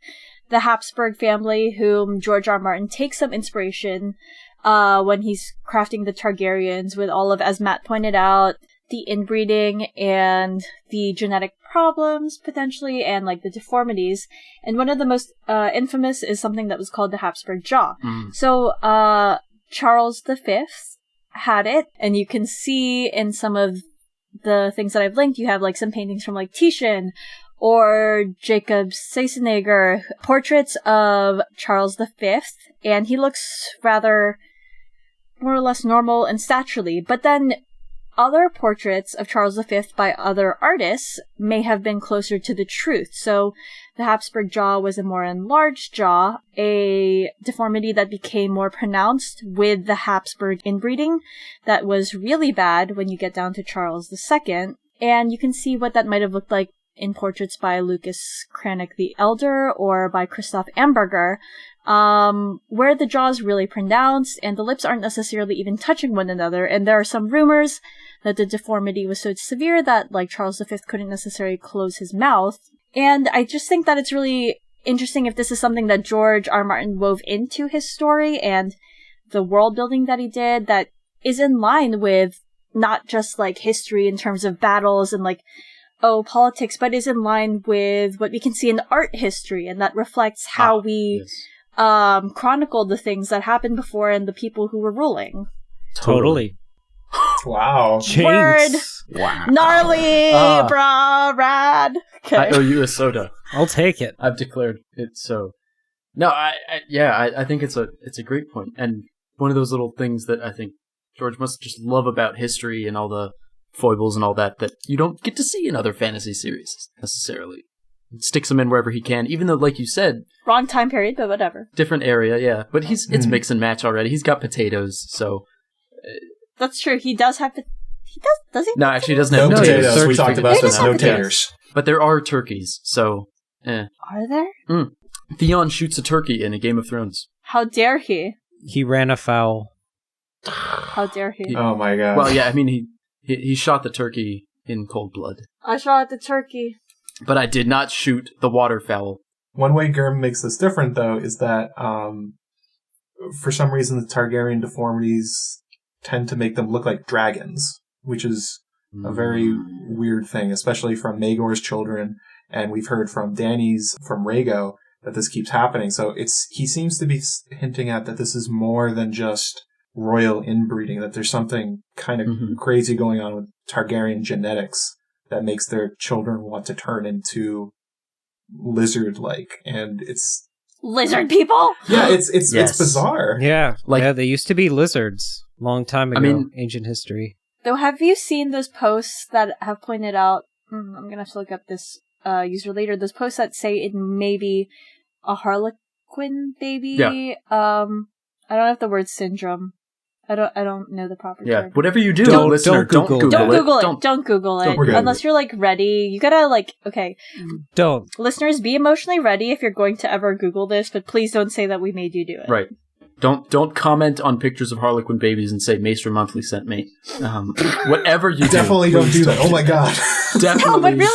the Habsburg family, whom George R. R. Martin takes some inspiration when he's crafting the Targaryens with all of, as Matt pointed out, the inbreeding and the genetic problems, potentially, and, like, the deformities. And one of the most infamous is something that was called the Habsburg jaw. So, Charles V had it, and you can see in some of the things that I've linked, you have, like, some paintings from, like, Titian or Jacob Seisenegger, portraits of Charles V, and he looks rather more or less normal and staturely. But then other portraits of Charles V by other artists may have been closer to the truth. So the Habsburg jaw was a more enlarged jaw, a deformity that became more pronounced with the Habsburg inbreeding that was really bad when you get down to Charles II. And you can see what that might have looked like in portraits by Lucas Cranach the Elder or by Christoph Amberger, where the jaw is really pronounced and the lips aren't necessarily even touching one another. And there are some rumors that the deformity was so severe that, like, Charles V couldn't necessarily close his mouth. And I just think that it's really interesting if this is something that George R. Martin wove into his story and the world building that he did that is in line with not just, like, history in terms of battles and, like, politics, but is in line with what we can see in art history, and that reflects how we chronicled the things that happened before and the people who were ruling. Totally. Wow. Word. Wow. Gnarly, brah, rad. Okay. I owe you a soda. I'll take it. I've declared it so. No, I think it's a great point, and one of those little things that I think George must just love about history and all the foibles and all that you don't get to see in other fantasy series necessarily. He sticks them in wherever he can, even though, like you said, wrong time period, but whatever. Different area, yeah. But it's mix and match already. He's got potatoes, so that's true. He does have. Does he? No, actually, he doesn't have potatoes. We talked about this. No taters. But there are turkeys, so. Are there? Theon shoots a turkey in a Game of Thrones. How dare he? He ran afoul. How dare he? Oh my god. Well, yeah, I mean, he shot the turkey in cold blood. I shot the turkey. But I did not shoot the waterfowl. One way GRRM makes this different, though, is that for some reason the Targaryen deformities tend to make them look like dragons, which is a very weird thing, especially from Maegor's children, and we've heard from Dany's, from Rhaego, that this keeps happening. So he seems to be hinting at that this is more than just royal inbreeding, that there's something kind of crazy going on with Targaryen genetics that makes their children want to turn into lizard-like, and it's lizard people. Yeah, it's bizarre. Yeah, they used to be lizards long time ago. Ancient history. Though, have you seen those posts that have pointed out? I'm gonna have to look up this user later. Those posts that say it may be a harlequin baby. Yeah. I don't have the word syndrome. I don't know the proper term. Whatever you do, listener, don't Google it. Don't Google it. Unless you're, like, ready. You gotta, like, okay. Don't. Listeners, be emotionally ready if you're going to ever Google this, but please don't say that we made you do it. Right. Don't comment on pictures of harlequin babies and say Maester Monthly sent me. Whatever you do. Definitely don't do that. Oh my god. Definitely. No,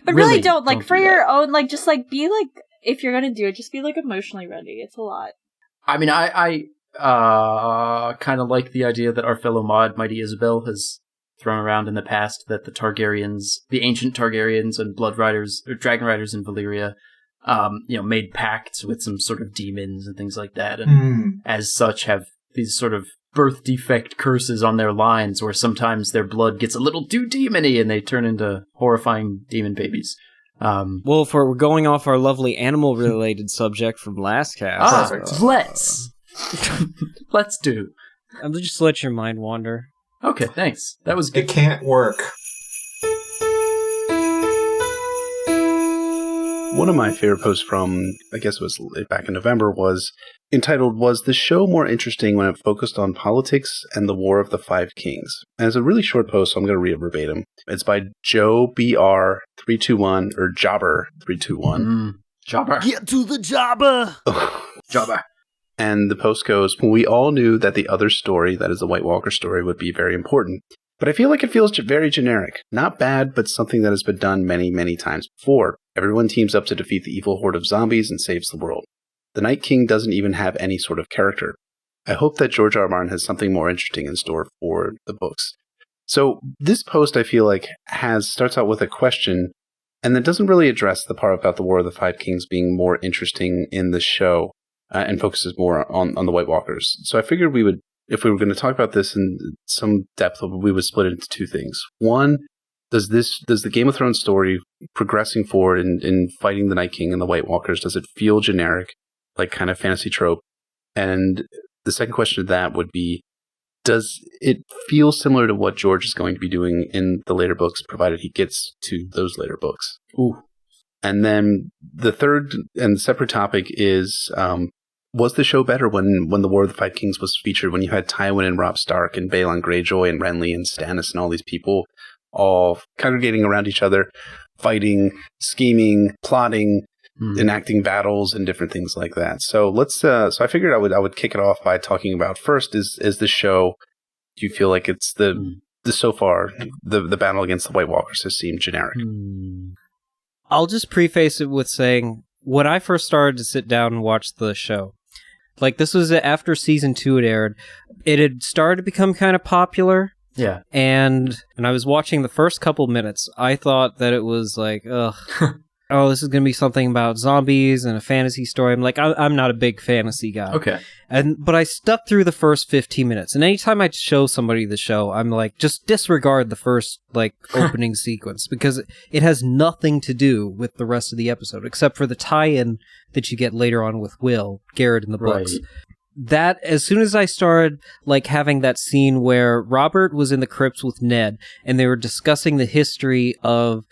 but really don't. Like, for your own, like, just, like, be, like, if you're gonna do it, just be, like, emotionally ready. It's a lot. I mean, I kind of like the idea that our fellow mod, Mighty Isabel, has thrown around in the past, that the Targaryens, the ancient Targaryens and Blood Riders, or Dragon Riders in Valyria, made pacts with some sort of demons and things like that, and as such have these sort of birth defect curses on their lines, where sometimes their blood gets a little too demony and they turn into horrifying demon babies. Well, if we're going off our lovely animal-related subject from last cast, let's do. I'll just let your mind wander. Okay, thanks. That was good. It can't work. One of my favorite posts from, I guess it was back in November, was entitled, "Was the show more interesting when it focused on politics and the War of the Five Kings?" And it's a really short post, so I'm going to read it verbatim. It's by JoeBR321, or Jobber321. Jobber. Get to the Jobber! Jobber. And the post goes, "We all knew that the other story, that is the White Walker story, would be very important. But I feel like it feels very generic. Not bad, but something that has been done many, many times before. Everyone teams up to defeat the evil horde of zombies and saves the world. The Night King doesn't even have any sort of character. I hope that George R. R. Martin has something more interesting in store for the books. So this post, I feel like, starts out with a question, and then doesn't really address the part about the War of the Five Kings being more interesting in the show, and focuses more on the White Walkers. So I figured we would, if we were going to talk about this in some depth, we would split it into two things. One, does the Game of Thrones story progressing forward in fighting the Night King and the White Walkers, does it feel generic, like kind of fantasy trope? And the second question to that would be, does it feel similar to what George is going to be doing in the later books, provided he gets to those later books? Ooh. And then the third and separate topic is, was the show better when the War of the Five Kings was featured, when you had Tywin and Robb Stark and Balon Greyjoy and Renly and Stannis and all these people all congregating around each other, fighting, scheming, plotting, enacting battles and different things like that. So so I figured I would kick it off by talking about, first, is the show, do you feel like it's so far the battle against the White Walkers has seemed generic? I'll just preface it with saying, when I first started to sit down and watch the show, like, this was after season 2 had aired, it had started to become kind of popular. Yeah. And I was watching the first couple minutes, I thought that it was like, ugh, oh, this is going to be something about zombies and a fantasy story. I'm like, I'm not a big fantasy guy. Okay. But I stuck through the first 15 minutes. And anytime I show somebody the show, I'm like, just disregard the first, like, opening sequence, because it has nothing to do with the rest of the episode, except for the tie-in that you get later on with Will Garrett in the books. Right. That, as soon as I started, like, having that scene where Robert was in the crypts with Ned, and they were discussing the history of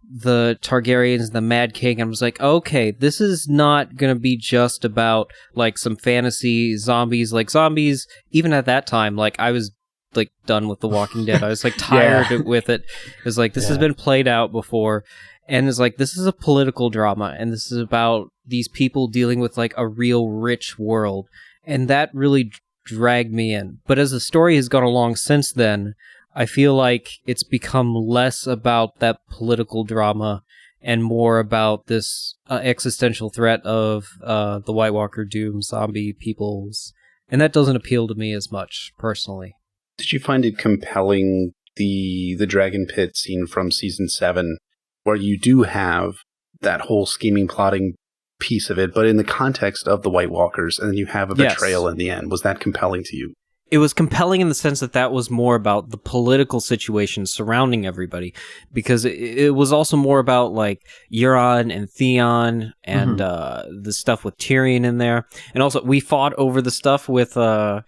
the Targaryens, the Mad King, I was like, okay, this is not going to be just about, like, some fantasy zombies. Like, zombies, even at that time, like, I was, like, done with The Walking Dead. I was, like, tired with it. It was like, this has been played out before. And it's like, this is a political drama, and this is about these people dealing with, like, a real rich world. And that really dragged me in. But as the story has gone along since then, I feel like it's become less about that political drama and more about this existential threat of the White Walker doom, zombie peoples. And that doesn't appeal to me as much, personally. Did you find it compelling, the Dragon Pit scene from season 7, where you do have that whole scheming, plotting piece of it, but in the context of the White Walkers, and then you have a betrayal in the end? Was that compelling to you? It was compelling in the sense that was more about the political situation surrounding everybody, because it was also more about, like, Euron and Theon and the stuff with Tyrion in there. And also, we fought over the stuff with Tyrion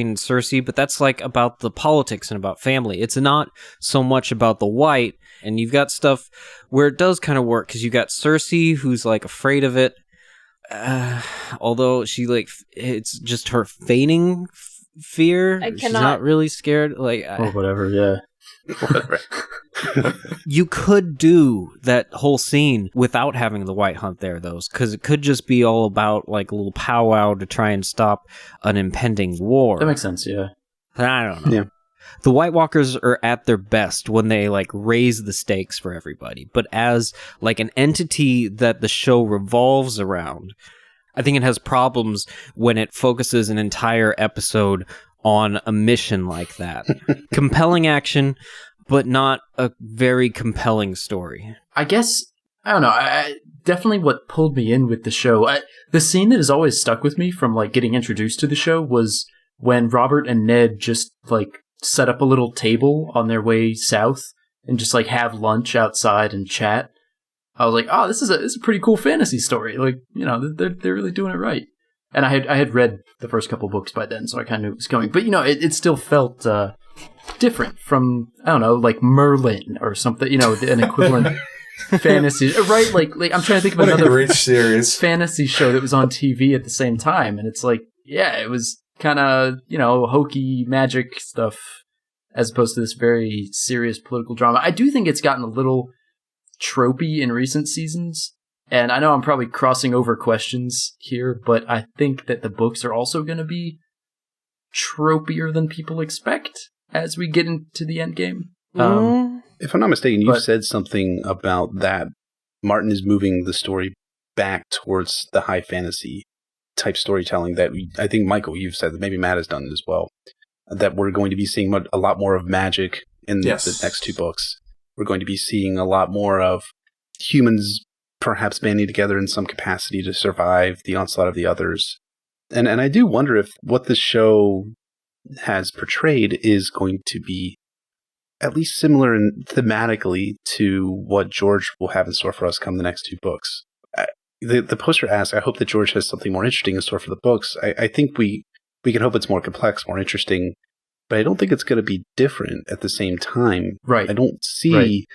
and Cersei, but that's, like, about the politics and about family. It's not so much about the White, and you've got stuff where it does kind of work, because you've got Cersei, who's, like, afraid of it, although she, like, it's just her feigning fear. She's not really scared. Like, whatever. Yeah. Whatever. You could do that whole scene without having the White Hunt there, though, because it could just be all about, like, a little powwow to try and stop an impending war. That makes sense. Yeah. I don't know. Yeah. The White Walkers are at their best when they, like, raise the stakes for everybody, but as, like, an entity that the show revolves around, I think it has problems when it focuses an entire episode on a mission like that. Compelling action, but not a very compelling story. I guess, I don't know, definitely what pulled me in with the show, the scene that has always stuck with me from, like, getting introduced to the show was when Robert and Ned just, like, set up a little table on their way south and just, like, have lunch outside and chat. I was like, oh, this is a pretty cool fantasy story. Like, you know, they're really doing it right. And I had read the first couple books by then, so I kind of knew it was coming. But, you know, it still felt different from, I don't know, like Merlin or something, you know, an equivalent fantasy, right? Like I'm trying to think of another great series fantasy show that was on TV at the same time. And it's like, yeah, it was kind of, you know, hokey magic stuff as opposed to this very serious political drama. I do think it's gotten a little tropey in recent seasons, and I know I'm probably crossing over questions here, but I think that the books are also going to be tropier than people expect as we get into the end game. If I'm not mistaken, you said something about that Martin is moving the story back towards the high fantasy type storytelling that I think, Michael, you've said that maybe Matt has done as well, that we're going to be seeing a lot more of magic in the next 2 books. We're going to be seeing a lot more of humans perhaps banding together in some capacity to survive the onslaught of the others. And I do wonder if what the show has portrayed is going to be at least similar thematically to what George will have in store for us come the next 2 books. The poster asks, I hope that George has something more interesting in store for the books. I think we can hope it's more complex, more interesting, but I don't think it's going to be different at the same time. Right. I don't see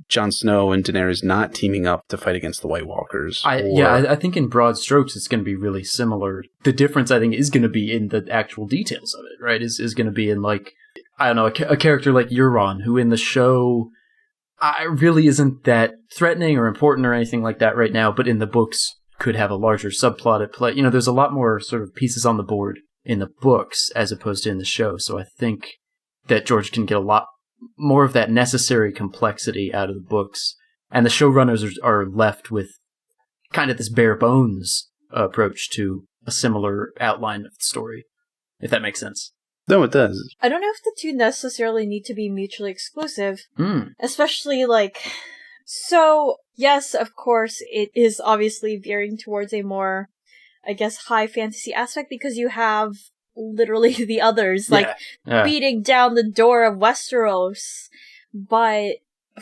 Jon Snow and Daenerys not teaming up to fight against the White Walkers. I think in broad strokes it's going to be really similar. The difference, I think, is going to be in the actual details of it, right? Is going to be in, like, I don't know, a character like Euron, who in the show really isn't that threatening or important or anything like that right now, but in the books could have a larger subplot at play. You know, there's a lot more sort of pieces on the board in the books as opposed to in the show, so I think that George can get a lot more of that necessary complexity out of the books, and the showrunners are left with kind of this bare bones approach to a similar outline of the story, if that makes sense. No, it does. I don't know if the 2 necessarily need to be mutually exclusive, especially, like, so, yes, of course, it is obviously veering towards a more, I guess, high fantasy aspect, because you have literally the others, beating down the door of Westeros. But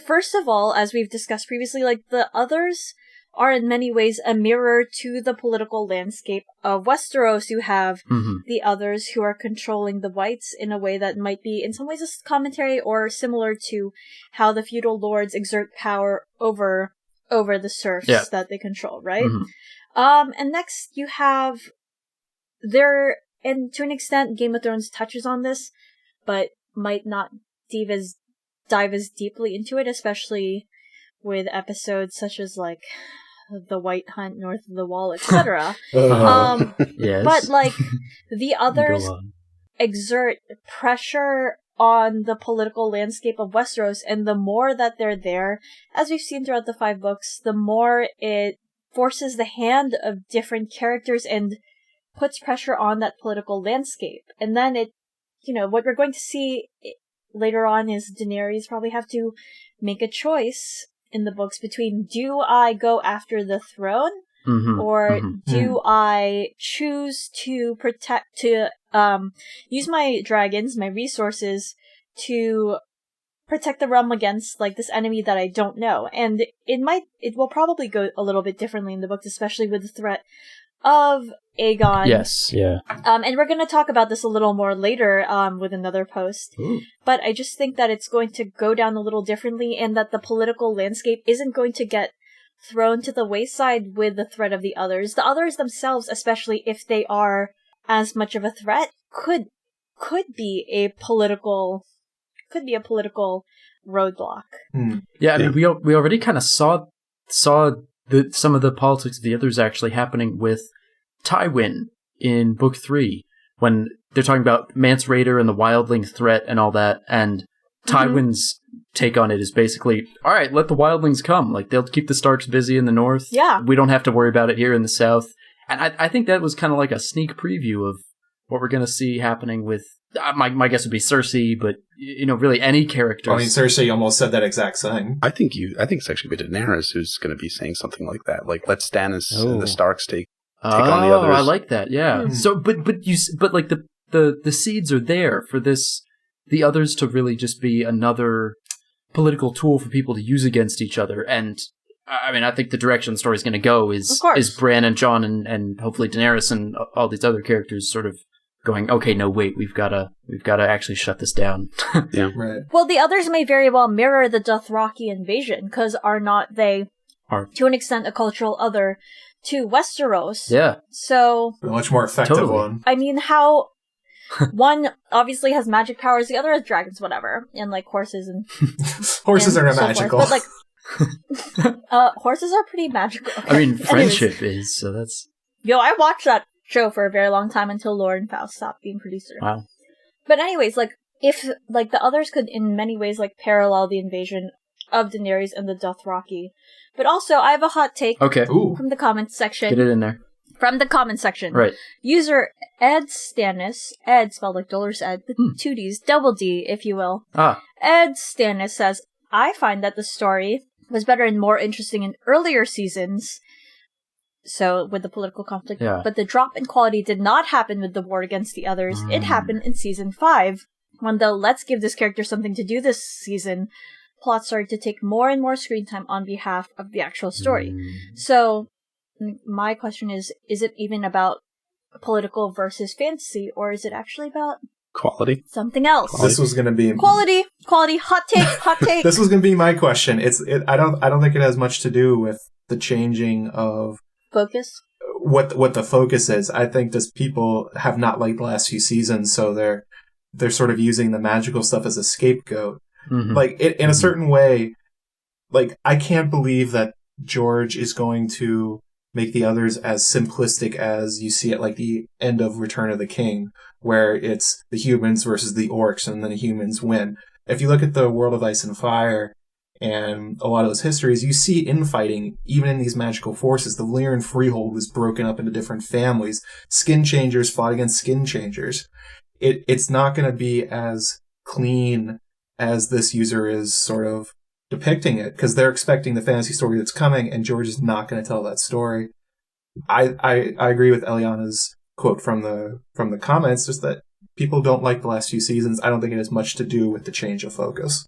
first of all, as we've discussed previously, like, the others are in many ways a mirror to the political landscape of Westeros. You have the others who are controlling the whites in a way that might be in some ways a commentary or similar to how the feudal lords exert power over the serfs that they control, right? And next you have and to an extent Game of Thrones touches on this, but might not dive as deeply into it, especially with episodes such as, like, the White Hunt north of the Wall, etc. Yes. But, like, the others exert pressure on the political landscape of Westeros, and the more that they're there, as we've seen throughout the 5 books, the more it forces the hand of different characters and puts pressure on that political landscape. And then what we're going to see later on is Daenerys probably have to make a choice in the books between, do I go after the throne, or do I choose to use my dragons, my resources, to protect the realm against, like, this enemy that I don't know? And it will probably go a little bit differently in the books, especially with the threat of Aegon. Yes, yeah. And we're going to talk about this a little more later with another post. Ooh. But I just think that it's going to go down a little differently, and that the political landscape isn't going to get thrown to the wayside with the threat of the others. The others themselves, especially if they are as much of a threat, could be a political roadblock. Yeah, I mean, we already kind of saw some of the politics of the others actually happening with Tywin in Book 3, when they're talking about Mance Rayder and the wildling threat and all that, and Tywin's take on it is basically, all right, let the wildlings come. Like, they'll keep the Starks busy in the north. Yeah. We don't have to worry about it here in the south. And I think that was kind of like a sneak preview of what we're going to see happening with, my guess would be Cersei, but, really any character. I mean, Cersei almost said that exact thing. I think it's actually Daenerys who's going to be saying something like that. Like, let Stannis and the Starks take on the others. I like that. Yeah. So, but like the seeds are there for the others to really just be another political tool for people to use against each other. And I mean, I think the direction the story is going to go is Bran and Jon and hopefully Daenerys and all these other characters sort of going, okay, no, wait, we've got to actually shut this down. Yeah. Right. Well, the others may very well mirror the Dothraki invasion, because are not they, to an extent, a cultural other to Westeros? Yeah. So a much more effective one. I mean, how one obviously has magic powers, the other has dragons, whatever, and, like, horses and horses and are so magical, forth. But, like, horses are pretty magical. Okay. I mean, friendship is, so that's. Yo, I watched that show for a very long time until Lauren Faust stopped being producer. Wow. But anyways, like, if, like, the others could in many ways, like, parallel the invasion of Daenerys and the Dothraki. But also, I have a hot take from the comments section. Get it in there. From the comment section. Right. User Ed Stannis, Ed spelled like Dolores Ed, with 2 Ds, double D, if you will. Ed Stannis says, I find that the story was better and more interesting in earlier seasons, so with the political conflict, but the drop in quality did not happen with the war against the others. It happened in season 5, when the let's give this character something to do this season plot started to take more and more screen time on behalf of the actual story. So, my question is it even about political versus fantasy, or is it actually about quality? Something else. This was going to be quality, hot take. This was going to be my question. I don't think it has much to do with the changing of focus. What the focus is. I think just people have not liked the last few seasons, so they're sort of using the magical stuff as a scapegoat. Like in a certain way, like I can't believe that George is going to make the others as simplistic as you see at like the end of Return of the King, where it's the humans versus the orcs and then the humans win. If you look at the World of Ice and Fire and a lot of those histories, you see infighting even in these magical forces. The Valyrian freehold was broken up into different families. Skin changers fought against skin changers. It's not going to be as clean as this user is sort of depicting it, because they're expecting the fantasy story that's coming, and George is not going to tell that story. I agree with Eliana's quote from the comments, just that people don't like the last few seasons. I don't think it has much to do with the change of focus.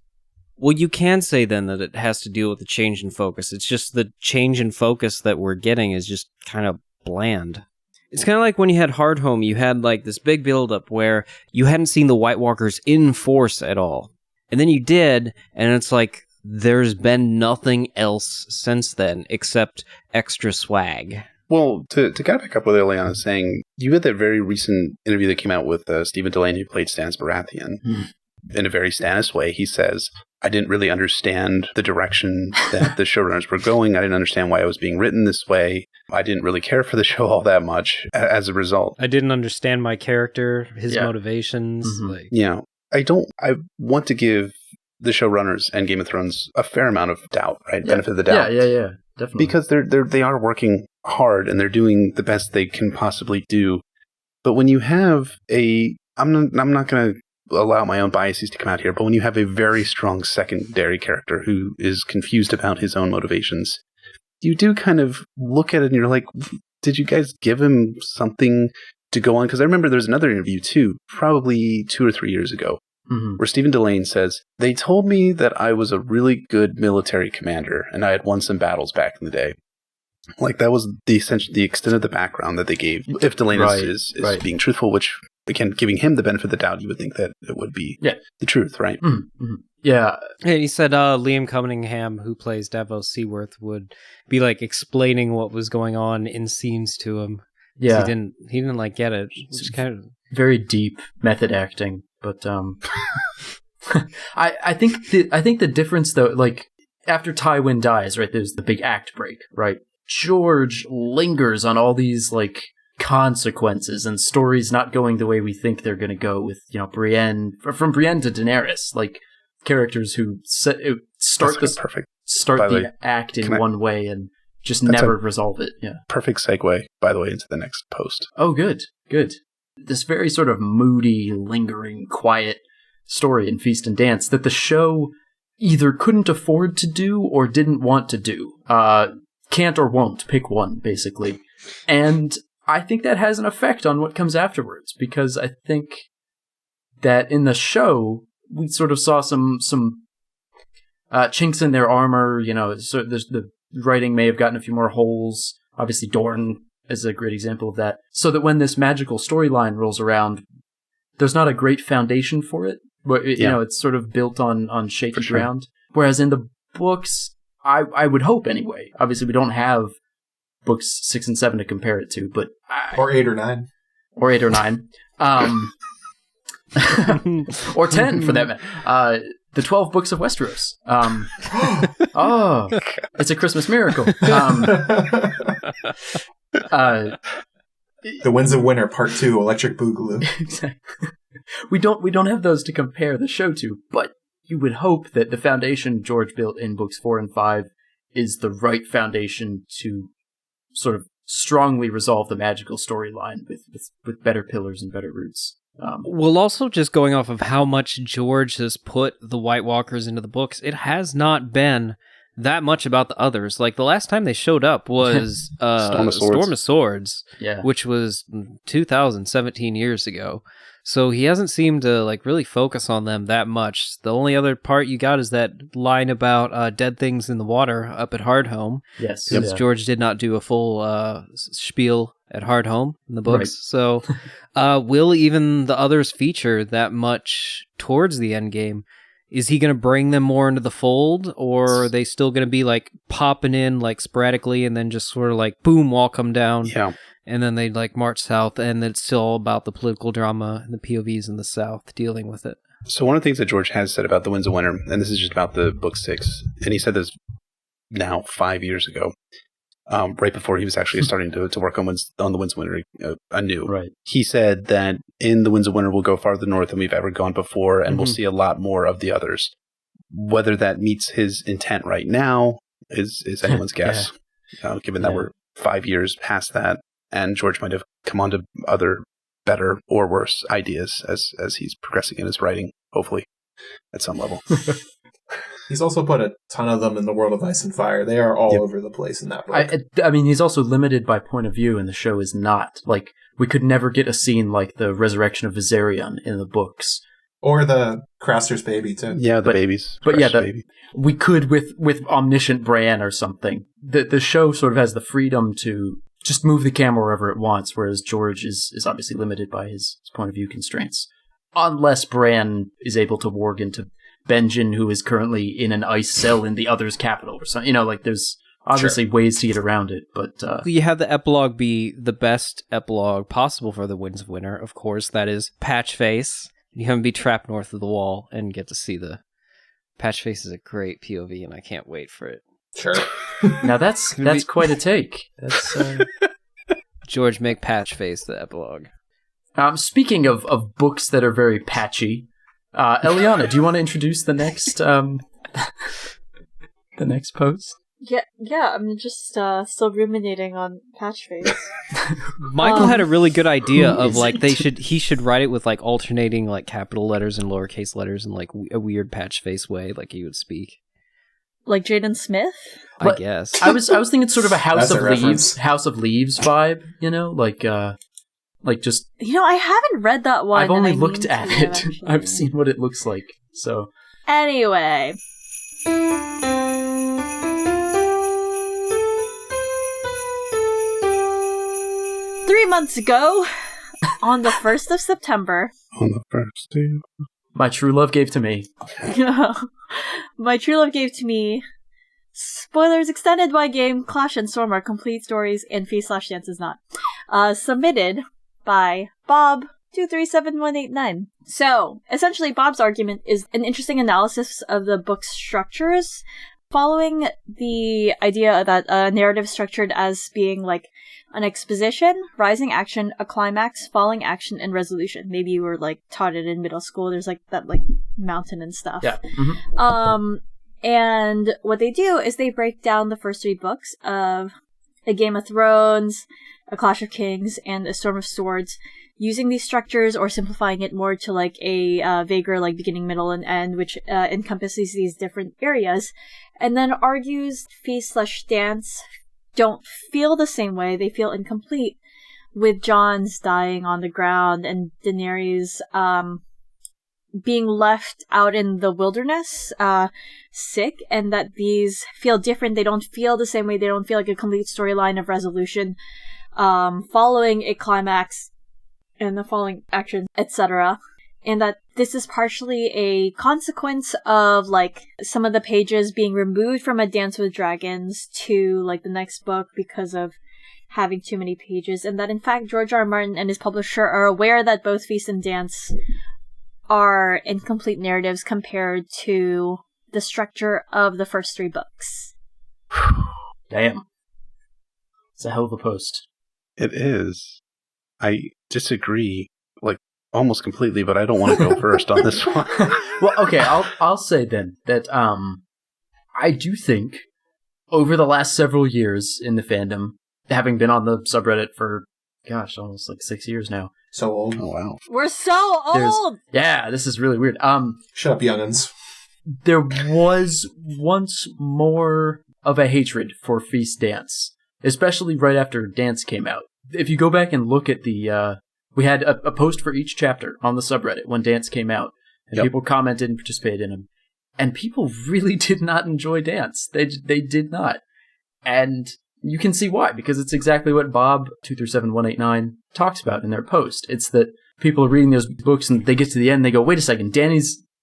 Well, you can say then that it has to do with the change in focus. It's just the change in focus that we're getting is just kind of bland. It's kind of like when you had Hardhome, you had like this big build-up where you hadn't seen the White Walkers in force at all. And then you did, and it's like, there's been nothing else since then except extra swag. Well, to kind of pick up what Eliana is saying, you had that very recent interview that came out with Stephen Delaney, who played Stannis Baratheon. In a very Stannis way, he says, I didn't really understand the direction that the showrunners were going. I didn't understand why it was being written this way. I didn't really care for the show all that much as a result. I didn't understand my character, his motivations. I want to give the showrunners and Game of Thrones a fair amount of doubt, right? Benefit of the doubt. Yeah, definitely. Because they are working hard and they're doing the best they can possibly do. But when you have I'm not going to allow my own biases to come out here, but when you have a very strong secondary character who is confused about his own motivations, you do kind of look at it and you're like, did you guys give him something to go on? Because I remember there's another interview too, probably 2 or 3 years ago, where Stephen Delane says, they told me that I was a really good military commander and I had won some battles back in the day. Like that was the extent of the background that they gave. If Delane is being truthful, which again, giving him the benefit of the doubt, you would think that it would be the truth, right? Yeah. And he said Liam Cunningham, who plays Davos Seaworth, would be like explaining what was going on in scenes to him. Yeah. He didn't like get it. It's just kind of very deep method acting. But I think the difference though, like after Tywin dies, right, there's the big act break, right? George lingers on all these like consequences and stories not going the way we think they're going to go with, Brienne, from Brienne to Daenerys, like characters who start the act in one way and just never resolve it. Yeah. Perfect segue, by the way, into the next post. Oh, good. This very sort of moody, lingering, quiet story in Feast and Dance that the show either couldn't afford to do or didn't want to do. Can't or won't, pick one, basically. And I think that has an effect on what comes afterwards, because I think that in the show, we sort of saw some chinks in their armor, so the writing may have gotten a few more holes. Obviously, Dorne is a great example of that. So that when this magical storyline rolls around, there's not a great foundation for it. But it's sort of built on shaky ground. Whereas in the books, I would hope anyway. Obviously, we don't have books 6 and 7 to compare it to, but or 8 or 9, or 8 or 9, or 10 for that matter. The 12 books of Westeros. It's a Christmas miracle. The Winds of Winter Part 2, Electric Boogaloo. Exactly. We don't have those to compare the show to, but you would hope that the foundation George built in books 4 and 5 is the right foundation to sort of strongly resolve the magical storyline with better pillars and better roots. Well, also just going off of how much George has put the White Walkers into the books, it has not been that much about the others. Like, the last time they showed up was Storm of Swords, which was 2017 years ago. So he hasn't seemed to like really focus on them that much. The only other part you got is that line about dead things in the water up at Hardhome. Yes, because George did not do a full spiel at Hardhome in the books. Right. So will even the others feature that much towards the end game? Is he going to bring them more into the fold, or are they still going to be like popping in like sporadically and then just sort of like boom, wall come down? Yeah. And then they like march south, and it's still all about the political drama and the POVs in the south dealing with it. So one of the things that George has said about the Winds of Winter, and this is just about the book 6, and he said this now 5 years ago, right before he was actually starting to work on the Winds of Winter anew. Right. He said that in the Winds of Winter we'll go farther north than we've ever gone before, and we'll see a lot more of the others. Whether that meets his intent right now is anyone's guess, given that we're 5 years past that. And George might have come on to other better or worse ideas as he's progressing in his writing, hopefully, at some level. He's also put a ton of them in the World of Ice and Fire. They are all over the place in that book. I mean, he's also limited by point of view, and the show is not. Like, we could never get a scene like the resurrection of Viserion in the books. Or the Craster's baby, too. Yeah, babies. But baby. We could with Omniscient Bran or something. The show sort of has the freedom to just move the camera wherever it wants, whereas George is obviously limited by his point of view constraints. Unless Bran is able to warg into Benjen, who is currently in an ice cell in the other's capital or something. You know, like, there's obviously ways to get around it, but... You have the epilogue be the best epilogue possible for the Winds of Winter, of course. That is Patchface. You have him be trapped north of the wall and get to see the... Patchface is a great POV, and I can't wait for it. Sure. Now that's quite a take. That's George, make Patchface the epilogue. Speaking of books that are very patchy, Eliana, do you want to introduce the next the next post? Yeah. I'm just still ruminating on Patchface. Michael had a really good idea of like he should write it with like alternating like capital letters and lowercase letters in like a weird Patchface way, like he would speak. Like Jaden Smith? I guess. I was thinking sort of a House of Leaves vibe, you know, like just. You know, I haven't read that one. I've only looked at it. I've seen what it looks like. So anyway, 3 months ago, on the 1st of September. On the 1st day. My true love gave to me. My true love gave to me. Spoilers, extended by game, Clash and Storm are complete stories, and Fee/Dance is not. Submitted by Bob237189. So, essentially, Bob's argument is an interesting analysis of the book's structures, following the idea that a narrative structured as being like an exposition, rising action, a climax, falling action, and resolution. Maybe you were like taught it in middle school. There's like that like mountain and stuff. Yeah. Mm-hmm. And what they do is they break down the first 3 books of A Game of Thrones, A Clash of Kings, and A Storm of Swords, using these structures or simplifying it more to like a vaguer like beginning, middle, and end, which encompasses these different areas, and then argues Fee/Dance don't feel the same way. They feel incomplete, with Jon's dying on the ground and Daenerys being left out in the wilderness, sick, and that these feel different. They don't feel the same way. They don't feel like a complete storyline of resolution following a climax and the following action, etc. And that this is partially a consequence of like some of the pages being removed from A Dance with Dragons to like the next book because of having too many pages, and that in fact George R. Martin and his publisher are aware that both Feast and Dance are incomplete narratives compared to the structure of the first 3 books. Damn. It's a hell of a post. It is. I disagree, like, almost completely, but I don't want to go first on this one. Well, okay, I'll say then that I do think over the last several years in the fandom, having been on the subreddit for, gosh, almost like 6 years now. So old. Oh, wow. We're so old! Yeah, this is really weird. Shut up, young'uns. There was once more of a hatred for Feast Dance, especially right after Dance came out. If you go back and look at we had a post for each chapter on the subreddit when Dance came out, and people commented and participated in them. And people really did not enjoy Dance. They did not. And you can see why, because it's exactly what Bob 237189 talks about in their post. It's that people are reading those books and they get to the end and they go, wait a second, Dany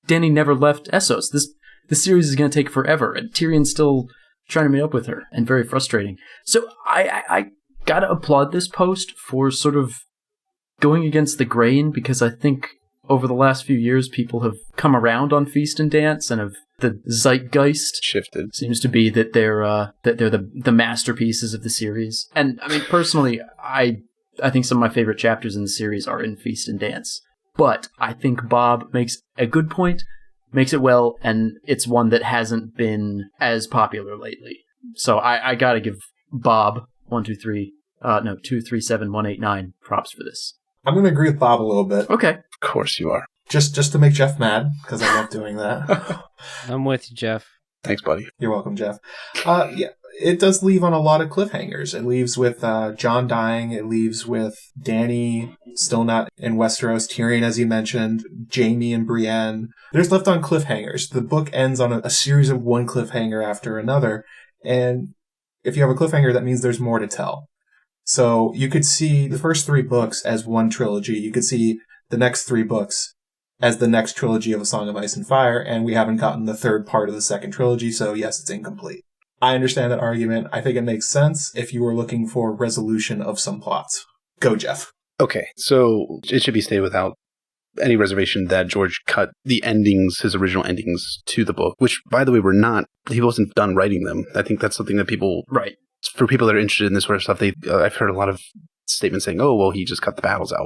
never left Essos. This series is going to take forever, and Tyrion's still trying to meet up with her, and very frustrating. So I gotta applaud this post for sort of going against the grain, because I think over the last few years people have come around on Feast and Dance, and the zeitgeist shifted. Seems to be that they're the masterpieces of the series. And I mean, personally, I think some of my favorite chapters in the series are in Feast and Dance. But I think Bob makes a good point, makes it well, and it's one that hasn't been as popular lately. So I gotta give Bob 237189 props for this. I'm gonna agree with Bob a little bit. Okay. Of course you are. Just to make Jeff mad, because I love doing that. I'm with you, Jeff. Thanks, buddy. You're welcome, Jeff. Yeah, it does leave on a lot of cliffhangers. It leaves with Jon dying. It leaves with Dany still not in Westeros. Tyrion, as you mentioned. Jaime and Brienne. There's left on cliffhangers. The book ends on a series of one cliffhanger after another. And if you have a cliffhanger, that means there's more to tell. So you could see the first 3 books as one trilogy. You could see the next 3 books as the next trilogy of A Song of Ice and Fire, and we haven't gotten the third part of the second trilogy, so yes, it's incomplete. I understand that argument. I think it makes sense if you were looking for resolution of some plots. Go, Jeff. Okay, so it should be stated without any reservation that George cut the endings, his original endings, to the book, which, by the way, he wasn't done writing them. I think that's something that people... Right. For people that are interested in this sort of stuff, I've heard a lot of statements saying, oh, well, he just cut the battles out.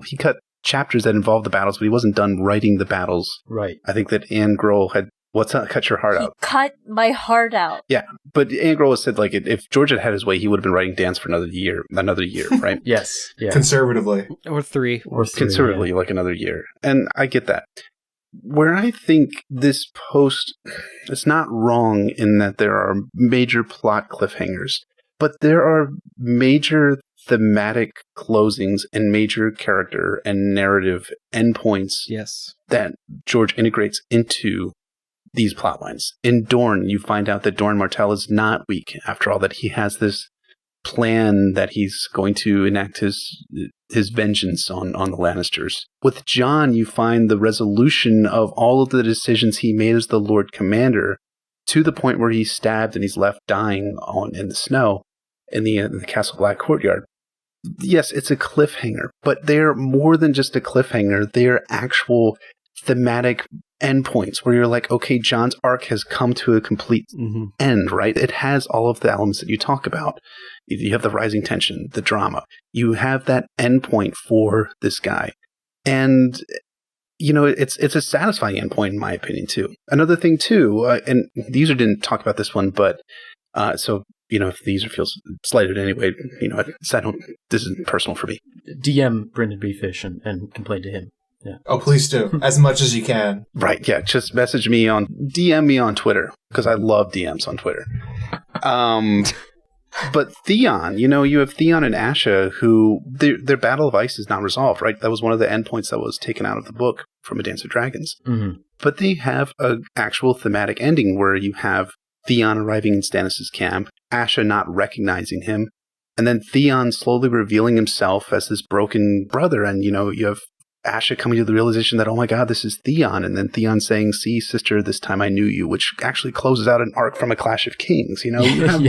He cut chapters that involved the battles, but he wasn't done writing the battles. Right. I think that Anne Grohl had... What's that? Cut your heart out. Cut my heart out. Yeah, but Anne Grohl said, like, if George had his way, he would have been writing Dance for another year, right? Yes. Yeah. Conservatively. Or 3. Conservatively, like another year. And I get that. Where I think this post is not wrong in that there are major plot cliffhangers, but there are major thematic closings and major character and narrative endpoints that George integrates into these plot lines. In Dorne, you find out that Doran Martell is not weak, after all, that he has this plan that he's going to enact his vengeance on the Lannisters. With Jon, you find the resolution of all of the decisions he made as the Lord Commander, to the point where he's stabbed and he's left dying in the snow in the Castle Black courtyard. Yes, it's a cliffhanger, but they're more than just a cliffhanger. They're actual thematic endpoints where you're like, okay, Jon's arc has come to a complete end, right? It has all of the elements that you talk about. You have the rising tension, the drama. You have that endpoint for this guy. And, you know, it's a satisfying endpoint, in my opinion, too. Another thing, too, and the user didn't talk about this one, but so, you know, if the user feels slighted anyway, you know, this is personal for me. DM BryndenBfish and complain to him. Yeah. Oh, please do. As much as you can. Right, yeah. Just DM me on Twitter, because I love DMs on Twitter. But Theon, you know, you have Theon and Asha, who their Battle of Ice is not resolved, right? That was one of the endpoints that was taken out of the book from A Dance of Dragons. Mm-hmm. But they have an actual thematic ending where you have Theon arriving in Stannis' camp, Asha not recognizing him, and then Theon slowly revealing himself as this broken brother, and, you know, you have Asha coming to the realization that, oh my god, this is Theon, and then Theon saying, see, sister, this time I knew you, which actually closes out an arc from A Clash of Kings, you know? You have,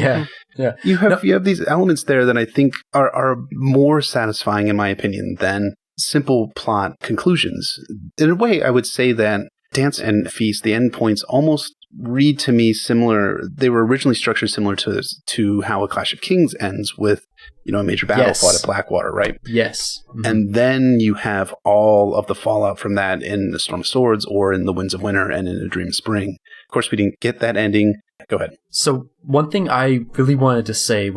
You have these elements there that I think are more satisfying, in my opinion, than simple plot conclusions. In a way, I would say that Dance and Feast, the endpoints, almost read to me similar. They were originally structured similar to how A Clash of Kings ends, with, you know, a major battle fought at Blackwater, right? Yes. Mm-hmm. And then you have all of the fallout from that in The Storm of Swords, or in The Winds of Winter, and in A Dream of Spring. Of course, we didn't get that ending. Go ahead. So one thing I really wanted to say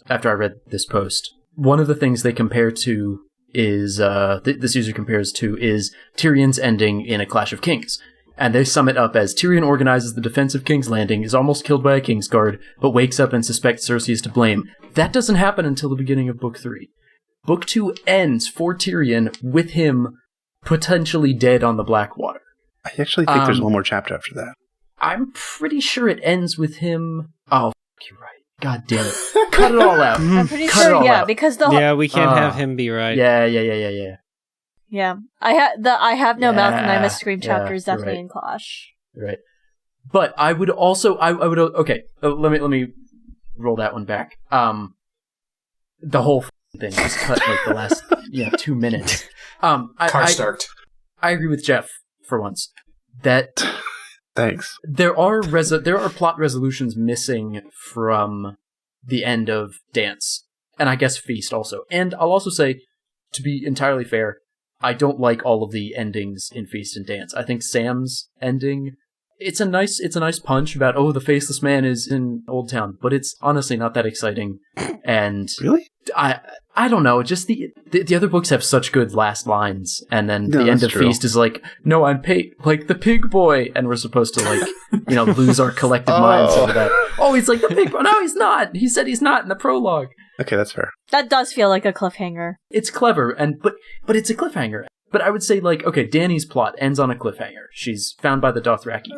after I read this post, one of the things they compare to is, this user compares to is Tyrion's ending in A Clash of Kings. And they sum it up as Tyrion organizes the defense of King's Landing, is almost killed by a Kingsguard, but wakes up and suspects Cersei is to blame. That doesn't happen until the beginning of Book 3. Book 2 ends for Tyrion with him potentially dead on the Blackwater. I actually think there's one more chapter after that. I'm pretty sure it ends with him... Oh, you're right. God damn it. Cut it all out. I'm pretty sure, yeah, because the whole... Yeah, we can't have him be right. Yeah. Yeah. I have no mouth and I must scream chapter is definitely in Clash. Right. But I would also... Okay, let me roll that one back. The whole thing was cut like the last 2 minutes. Karstarked. I agree with Jeff for once. That... Thanks. There are plot resolutions missing from the end of Dance, and I guess Feast also. And I'll also say, to be entirely fair, I don't like all of the endings in Feast and Dance. I think Sam's ending, it's a nice punch about the faceless man is in Old Town, but it's honestly not that exciting. And really, I don't know. Just the other books have such good last lines, and then the end of Feast is like, no, I'm like the pig boy, and we're supposed to lose our collective minds over that. Oh, he's like the pig boy. No, he's not. He said he's not in the prologue. Okay, that's fair. That does feel like a cliffhanger. It's clever, but it's a cliffhanger. But I would say Dany's plot ends on a cliffhanger. She's found by the Dothraki,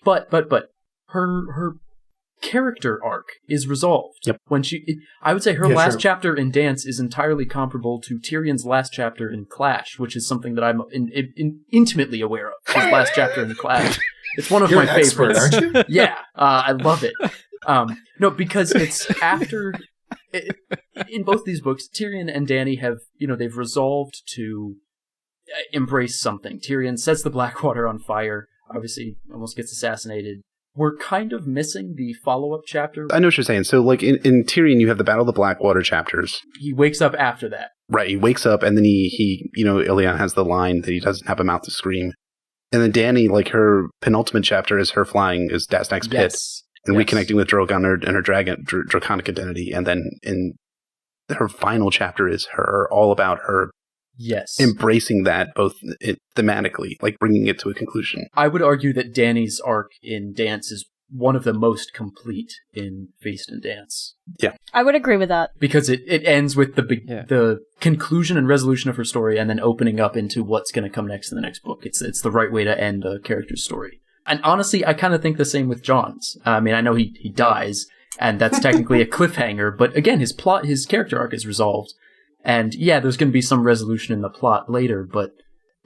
but her character arc is resolved. Yep. I would say her last chapter in Dance is entirely comparable to Tyrion's last chapter in Clash, which is something that I'm intimately aware of. His last chapter in Clash. It's one of my favorites. Aren't you? Yeah, I love it. No, because it's after. In both these books, Tyrion and Dany have, they've resolved to embrace something. Tyrion sets the Blackwater on fire. Obviously, almost gets assassinated. We're kind of missing the follow-up chapter. I know what you're saying. So, in Tyrion, you have the Battle of the Blackwater chapters. He wakes up after that. Right, he wakes up, and then he Eliana has the line that he doesn't have a mouth to scream. And then Dany, her penultimate chapter is her flying is Daznak's pit. And reconnecting with Drogon and her draconic identity. And then in her final chapter is her all about her embracing that both thematically, bringing it to a conclusion. I would argue that Dany's arc in Dance is one of the most complete in Feast and Dance. Yeah. I would agree with that. Because it ends with the conclusion and resolution of her story and then opening up into what's going to come next in the next book. It's the right way to end a character's story. And honestly, I kind of think the same with Jon's. I mean, I know he dies, and that's technically a cliffhanger, but again, his character arc is resolved. And yeah, there's going to be some resolution in the plot later, but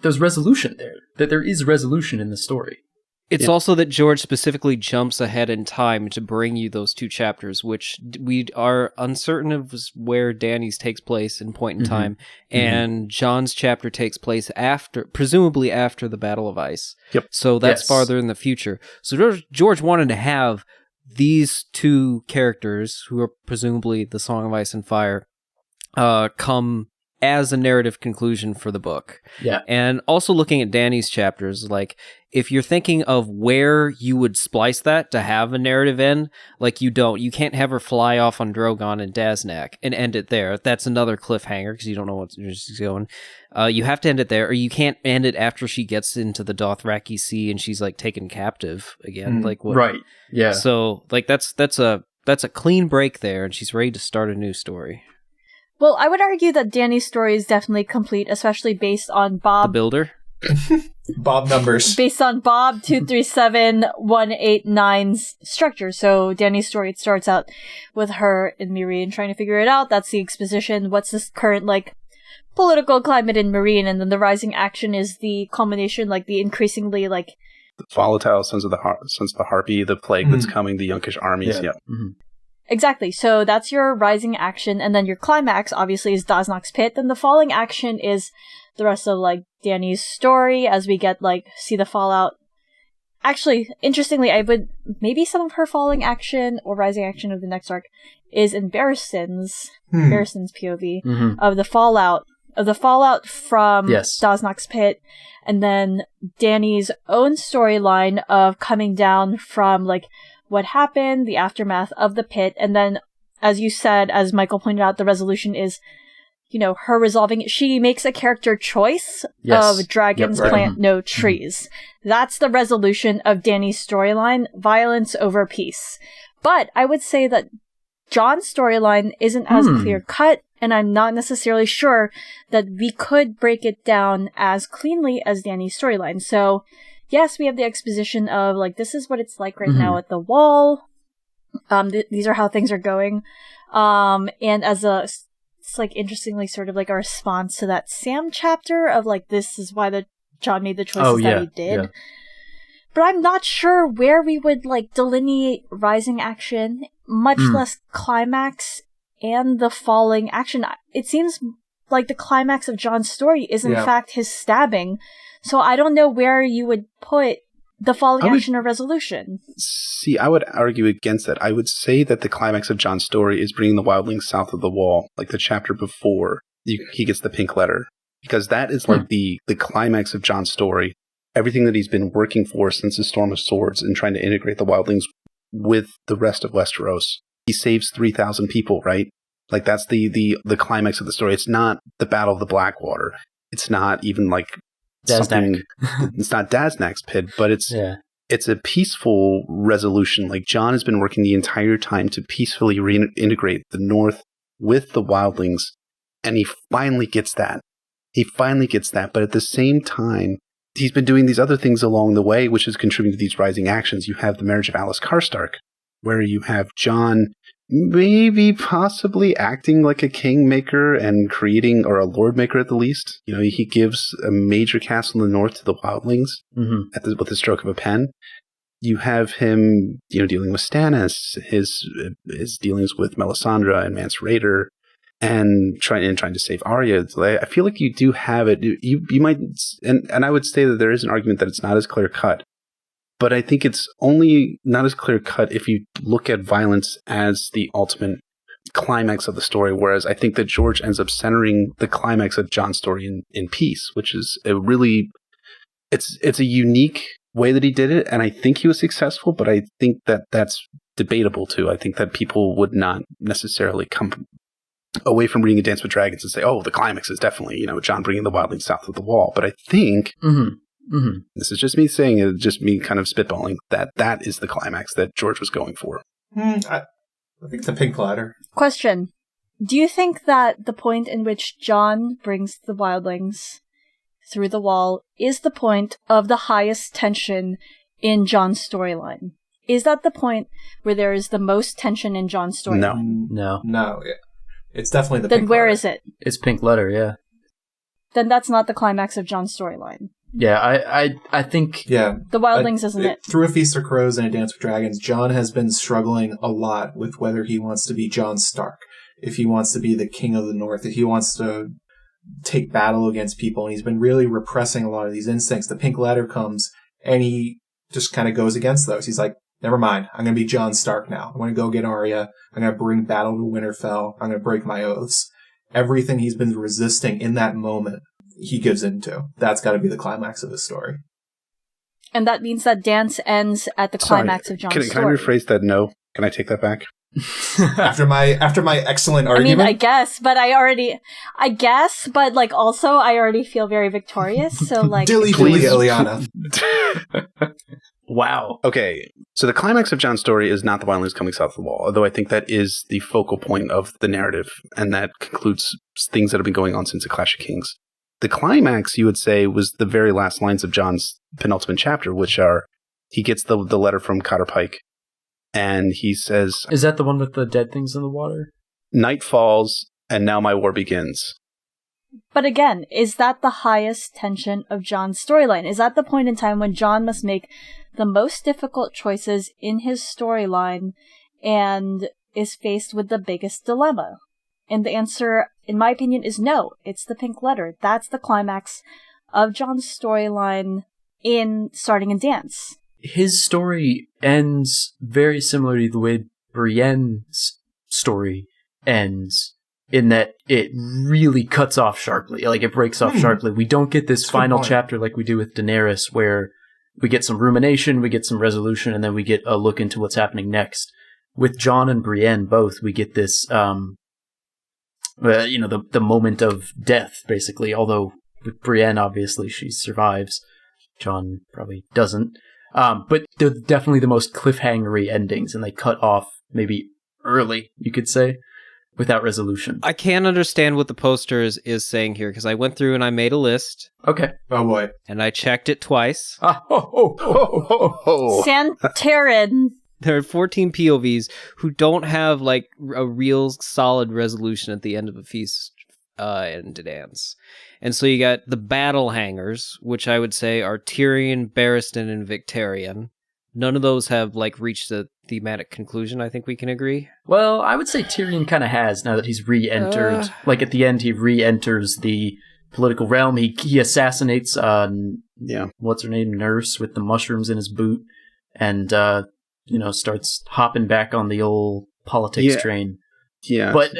there's resolution there. That there is resolution in the story. It's also that George specifically jumps ahead in time to bring you those two chapters, which we are uncertain of where Dany's takes place in point in time, and Jon's chapter takes place presumably after the Battle of Ice. Yep. So that's farther in the future. So George wanted to have these two characters, who are presumably the Song of Ice and Fire, come as a narrative conclusion for the book. Yeah. And also looking at Dany's chapters, if you're thinking of where you would splice that to have a narrative end, you can't have her fly off on Drogon and Daznak and end it there. That's another cliffhanger because you don't know where she's going. You have to end it there, or you can't end it after she gets into the Dothraki Sea and she's taken captive again. Right. Yeah. So that's a clean break there, and she's ready to start a new story. Well, I would argue that Dany's story is definitely complete, especially based on Bob... The Builder? Bob numbers. Based on Bob 237189's structure. So Dany's story, it starts out with her in Meereen trying to figure it out. That's the exposition. What's this current, political climate in Meereen? And then the rising action is the culmination, the increasingly, the volatile sons of the Harpy, the plague that's coming, the Yunkish armies. Yeah. Mm-hmm. Exactly. So that's your rising action, and then your climax, obviously, is Daznak's pit. Then the falling action is the rest of, Dany's story, as we get, see the fallout. Actually, interestingly, maybe some of her falling action or rising action of the next arc is in Barristan's POV of the fallout the fallout from Yes. Daznak's pit, and then Dany's own storyline of coming down from like what happened, the aftermath of the pit, and then, as you said, as Michael pointed out, the resolution is, you know, her resolving it. She makes a character choice of dragons plant no trees. That's the resolution of Dany's storyline, violence over peace. But I would say that Jon's storyline isn't as clear-cut, and I'm not necessarily sure that we could break it down as cleanly as Dany's storyline. So, yes, we have the exposition of, like, this is what it's like right now at the wall. These are how things are going. And as it's like interestingly sort of like a response to that Sam chapter of like, this is why Jon made the choices that he did. Yeah. But I'm not sure where we would like delineate rising action, much less climax and the falling action. It seems like the climax of Jon's story is in fact his stabbing. So I don't know where you would put the falling action or resolution. See, I would argue against that. I would say that the climax of Jon's story is bringing the wildlings south of the wall, like the chapter before he gets the pink letter. Because that is like the climax of Jon's story. Everything that he's been working for since the Storm of Swords and trying to integrate the wildlings with the rest of Westeros. He saves 3,000 people, right? Like that's the climax of the story. It's not the Battle of the Blackwater. It's not even like something. It's not Daznak's pit, but it's a peaceful resolution. Like Jon has been working the entire time to peacefully reintegrate the North with the wildlings, and he finally gets that. But at the same time, he's been doing these other things along the way, which is contributing to these rising actions. You have the marriage of Alice Karstark, where you have Jon maybe possibly acting like a kingmaker and creating, or a lord maker at the least. You know, he gives a major castle in the north to the wildlings with the stroke of a pen. You have him, you know, dealing with Stannis, his dealings with Melisandre and Mance Rayder, and trying to save Arya. I feel like you do have it. You might, and I would say that there is an argument that it's not as clear cut. But I think it's only not as clear-cut if you look at violence as the ultimate climax of the story, whereas I think that George ends up centering the climax of Jon's story in peace, which is a really... It's a unique way that he did it, and I think he was successful, but I think that that's debatable, too. I think that people would not necessarily come away from reading A Dance with Dragons and say, oh, the climax is definitely, you know, Jon bringing the wildlings south of the wall. But I think... This is just me saying it, just me kind of spitballing that is the climax that George was going for. I think the pink platter. Question. Do you think that the point in which Jon brings the wildlings through the wall is the point of the highest tension in Jon's storyline? Is that the point where there is the most tension in Jon's storyline? No. It's definitely the then pink where letter. Is it? It's pink letter, yeah. Then that's not the climax of Jon's storyline. Yeah, I think... Yeah. The wildlings isn't it. Through A Feast of Crows and A Dance with Dragons, Jon has been struggling a lot with whether he wants to be Jon Stark, if he wants to be the king of the North, if he wants to take battle against people, and he's been really repressing a lot of these instincts. The pink letter comes, and he just kind of goes against those. He's like, never mind, I'm going to be Jon Stark now. I'm going to go get Arya. I'm going to bring battle to Winterfell. I'm going to break my oaths. Everything he's been resisting in that moment, he gives into. That's got to be the climax of his story. And that means that Dance ends at the climax of Jon's story. Can I rephrase that? No. Can I take that back? after my excellent argument? I mean, I guess, but like also I already feel very victorious, so like... Dilly Eliana. Wow. Okay, so the climax of Jon's story is not the wildlings coming south of the wall, although I think that is the focal point of the narrative, and that concludes things that have been going on since the Clash of Kings. The climax, you would say, was the very last lines of Jon's penultimate chapter, which are, he gets the letter from Cotter Pike, and he says... Is that the one with the dead things in the water? Night falls, and now my war begins. But again, is that the highest tension of Jon's storyline? Is that the point in time when Jon must make the most difficult choices in his storyline and is faced with the biggest dilemma? And the answer, in my opinion, is no. It's the pink letter. That's the climax of Jon's storyline starting in Dance. His story ends very similarly to the way Brienne's story ends in that it really cuts off sharply. Like, it breaks off sharply. We don't get this final chapter like we do with Daenerys, where we get some rumination, we get some resolution, and then we get a look into what's happening next. With Jon and Brienne both, we get this, the moment of death, basically. Although with Brienne, obviously, she survives. Jon probably doesn't. But they're definitely the most cliffhangery endings, and they cut off maybe early, you could say, without resolution. I can't understand what the poster is saying here, because I went through and I made a list. Okay. Oh boy. And I checked it twice. Santarin. There are 14 POVs who don't have like a real solid resolution at the end of a feast and dance. And so you got the battle hangers, which I would say are Tyrion, Barristan, and Victarion. None of those have like reached a thematic conclusion, I think we can agree. Well, I would say Tyrion kind of has, now that he's re-entered. Like, at the end, he re-enters the political realm. He assassinates, what's her name, Nurse, with the mushrooms in his boot, and, starts hopping back on the old politics train. Yeah. But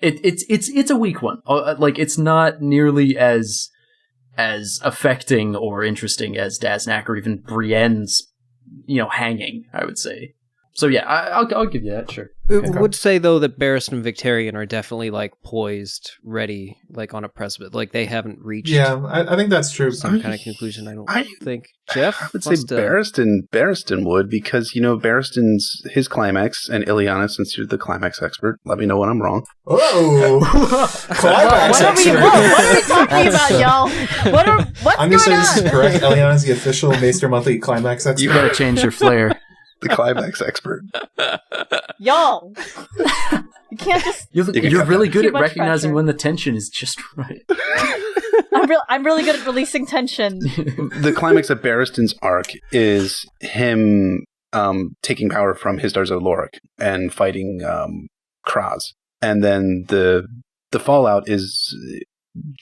it's a weak one. Like, it's not nearly as affecting or interesting as Daznak or even Brienne's, hanging, I would say. So yeah, I'll give you that, sure. I would say, though, that Barristan and Victarion are definitely, like, poised, ready, like, on a precipice. Like, they haven't reached... Yeah, I think that's true. Some kind of conclusion, I think. Jeff? I would say Barristan would, because, Barristan's his climax, and Eliana, since you're the climax expert, let me know when I'm wrong. Oh! Climax expert! What are we talking about, y'all? What's I'm going to say this is correct. Eliana's the official Maester Monthly climax expert. You gotta change your flair. The climax expert. Y'all! You can't just... You're really good at recognizing when the tension is just right. I'm really good at releasing tension. The climax of Barristan's arc is him taking power from Histar's Lorik and fighting Kraz. And then the fallout is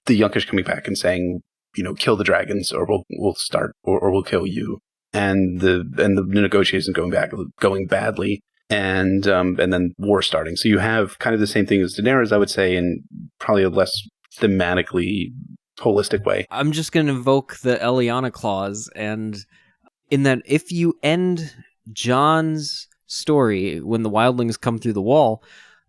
the Yunkish coming back and saying, kill the dragons, or we'll start, or we'll kill you. And the negotiations going badly, and then war starting. So you have kind of the same thing as Daenerys, I would say, in probably a less thematically holistic way. I'm just going to invoke the Eliana clause, and in that if you end Jon's story when the wildlings come through the wall,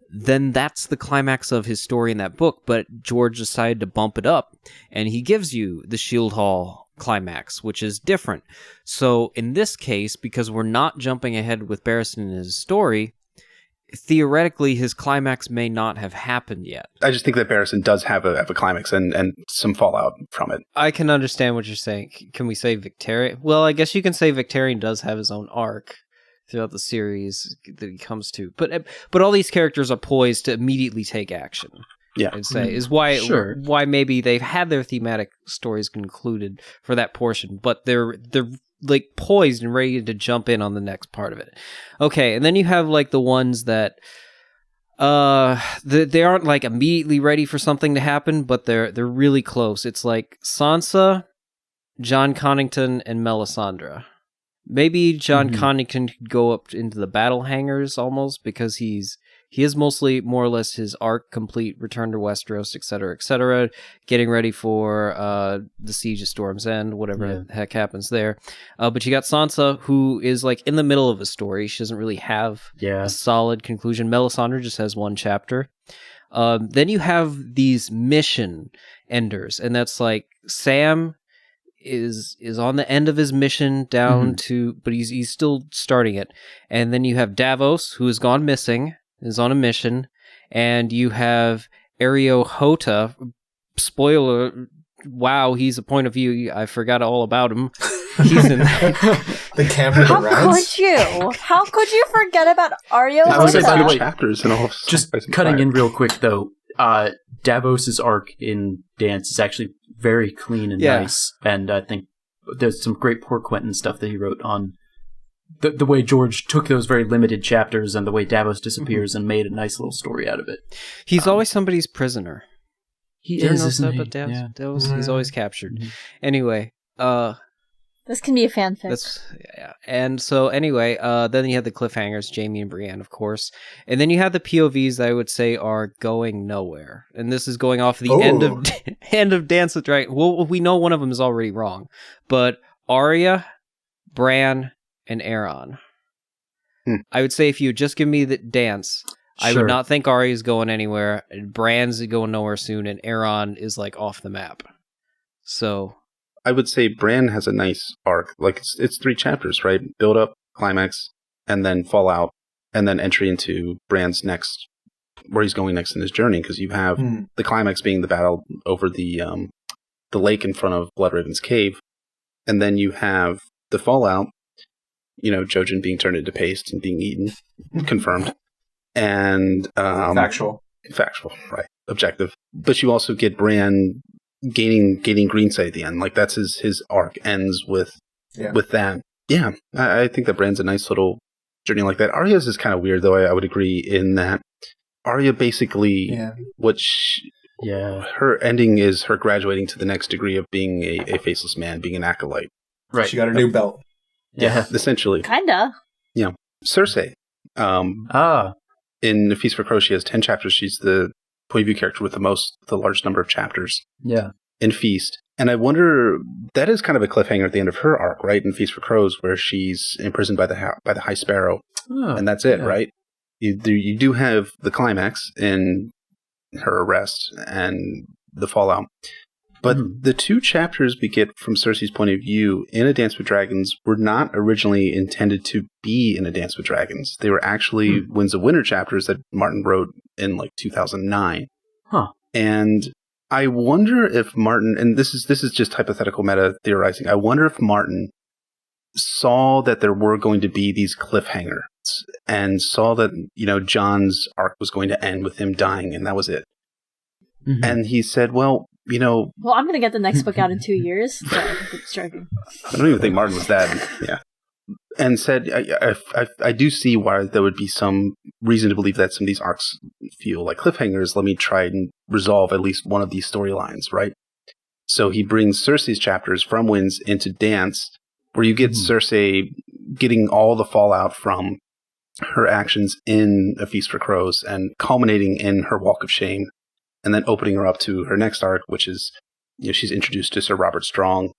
then that's the climax of his story in that book, but George decided to bump it up, and he gives you the Shield Hall climax, which is different. So in this case, because we're not jumping ahead with Barristan in his story, theoretically his climax may not have happened yet. I just think that Barristan does have a climax and some fallout from it. I can understand what you're saying. Can we say Victarion? Well, I guess you can say Victarion does have his own arc throughout the series that he comes to. But all these characters are poised to immediately take action. Yeah, I'd say is why maybe they've had their thematic stories concluded for that portion, but they're like poised and ready to jump in on the next part of it. Okay, and then you have like the ones that they aren't like immediately ready for something to happen, but they're really close. It's like Sansa, Jon Connington, and Melisandre. Maybe Jon Connington could go up into the battle hangers almost, because he is mostly more or less his arc complete, return to Westeros, etc., getting ready for the Siege of Storm's End, whatever the heck happens there. But you got Sansa, who is like in the middle of a story. She doesn't really have a solid conclusion. Melisandre just has one chapter. Then you have these mission enders, and that's like Sam is on the end of his mission down to, but he's still starting it. And then you have Davos, who has gone missing, is on a mission, and you have Ario Hota. Spoiler, wow, he's a point of view. I forgot all about him. He's in the camera. How could you forget about Ario Hota? I would say, by the way, chapters and all. Just cutting in real quick though. Davos's arc in Dance is actually very clean and nice, and I think there's some great Poor Quentin stuff that he wrote on the way George took those very limited chapters and the way Davos disappears and made a nice little story out of it. He's always somebody's prisoner. He is, isn't he? Davos, he's always captured. Anyway, This can be a fanfic. And so anyway, then you have the cliffhangers, Jaime and Brienne, of course. And then you have the POVs that I would say are going nowhere. And this is going off the end of Dance with Dragons. Well, we know one of them is already wrong. But Arya, Bran, and Aeron. I would say if you just give me the dance, I would not think Arya's going anywhere. Bran's going nowhere soon. And Aeron is like off the map. So... I would say Bran has a nice arc. Like, it's 3 chapters, right? Build up, climax, and then fallout, and then entry into Bran's next, where he's going next in his journey, because you have the climax being the battle over the lake in front of Bloodraven's cave, and then you have the fallout, Jojen being turned into paste and being eaten, confirmed, and... Factual, right. Objective. But you also get Bran... gaining greensight at the end. Like, that's his arc ends with that. Yeah, I think that Bran's a nice little journey like that. Arya's is kind of weird, though. I would agree in that Arya basically, her ending is her graduating to the next degree of being a faceless man, being an acolyte. Right. She got a new belt. Yeah, essentially. Kinda. Yeah. Cersei. In Feast for Crows, she has 10 chapters. She's the point of view character with the largest number of chapters. Yeah. In Feast. And I wonder, that is kind of a cliffhanger at the end of her arc, right? In Feast for Crows, where she's imprisoned by the High Sparrow. Oh, and that's it, right? You do have the climax in her arrest and the fallout. But the 2 chapters we get from Cersei's point of view in A Dance with Dragons were not originally intended to be in A Dance with Dragons. They were actually Winds of Winter chapters that Martin wrote in like 2009. Huh. And I wonder if Martin, and this is just hypothetical meta theorizing, I wonder if Martin saw that there were going to be these cliffhangers and saw that, Jon's arc was going to end with him dying, and that was it. And he said, well, I'm going to get the next book out in 2 years. So it's joking. I don't even think Martin was that. Yeah. And said, I do see why there would be some reason to believe that some of these arcs feel like cliffhangers. Let me try and resolve at least one of these storylines, right? So he brings Cersei's chapters from Winds into Dance, where you get Cersei getting all the fallout from her actions in A Feast for Crows and culminating in her Walk of Shame, and then opening her up to her next arc, which is, she's introduced to Sir Robert Strong,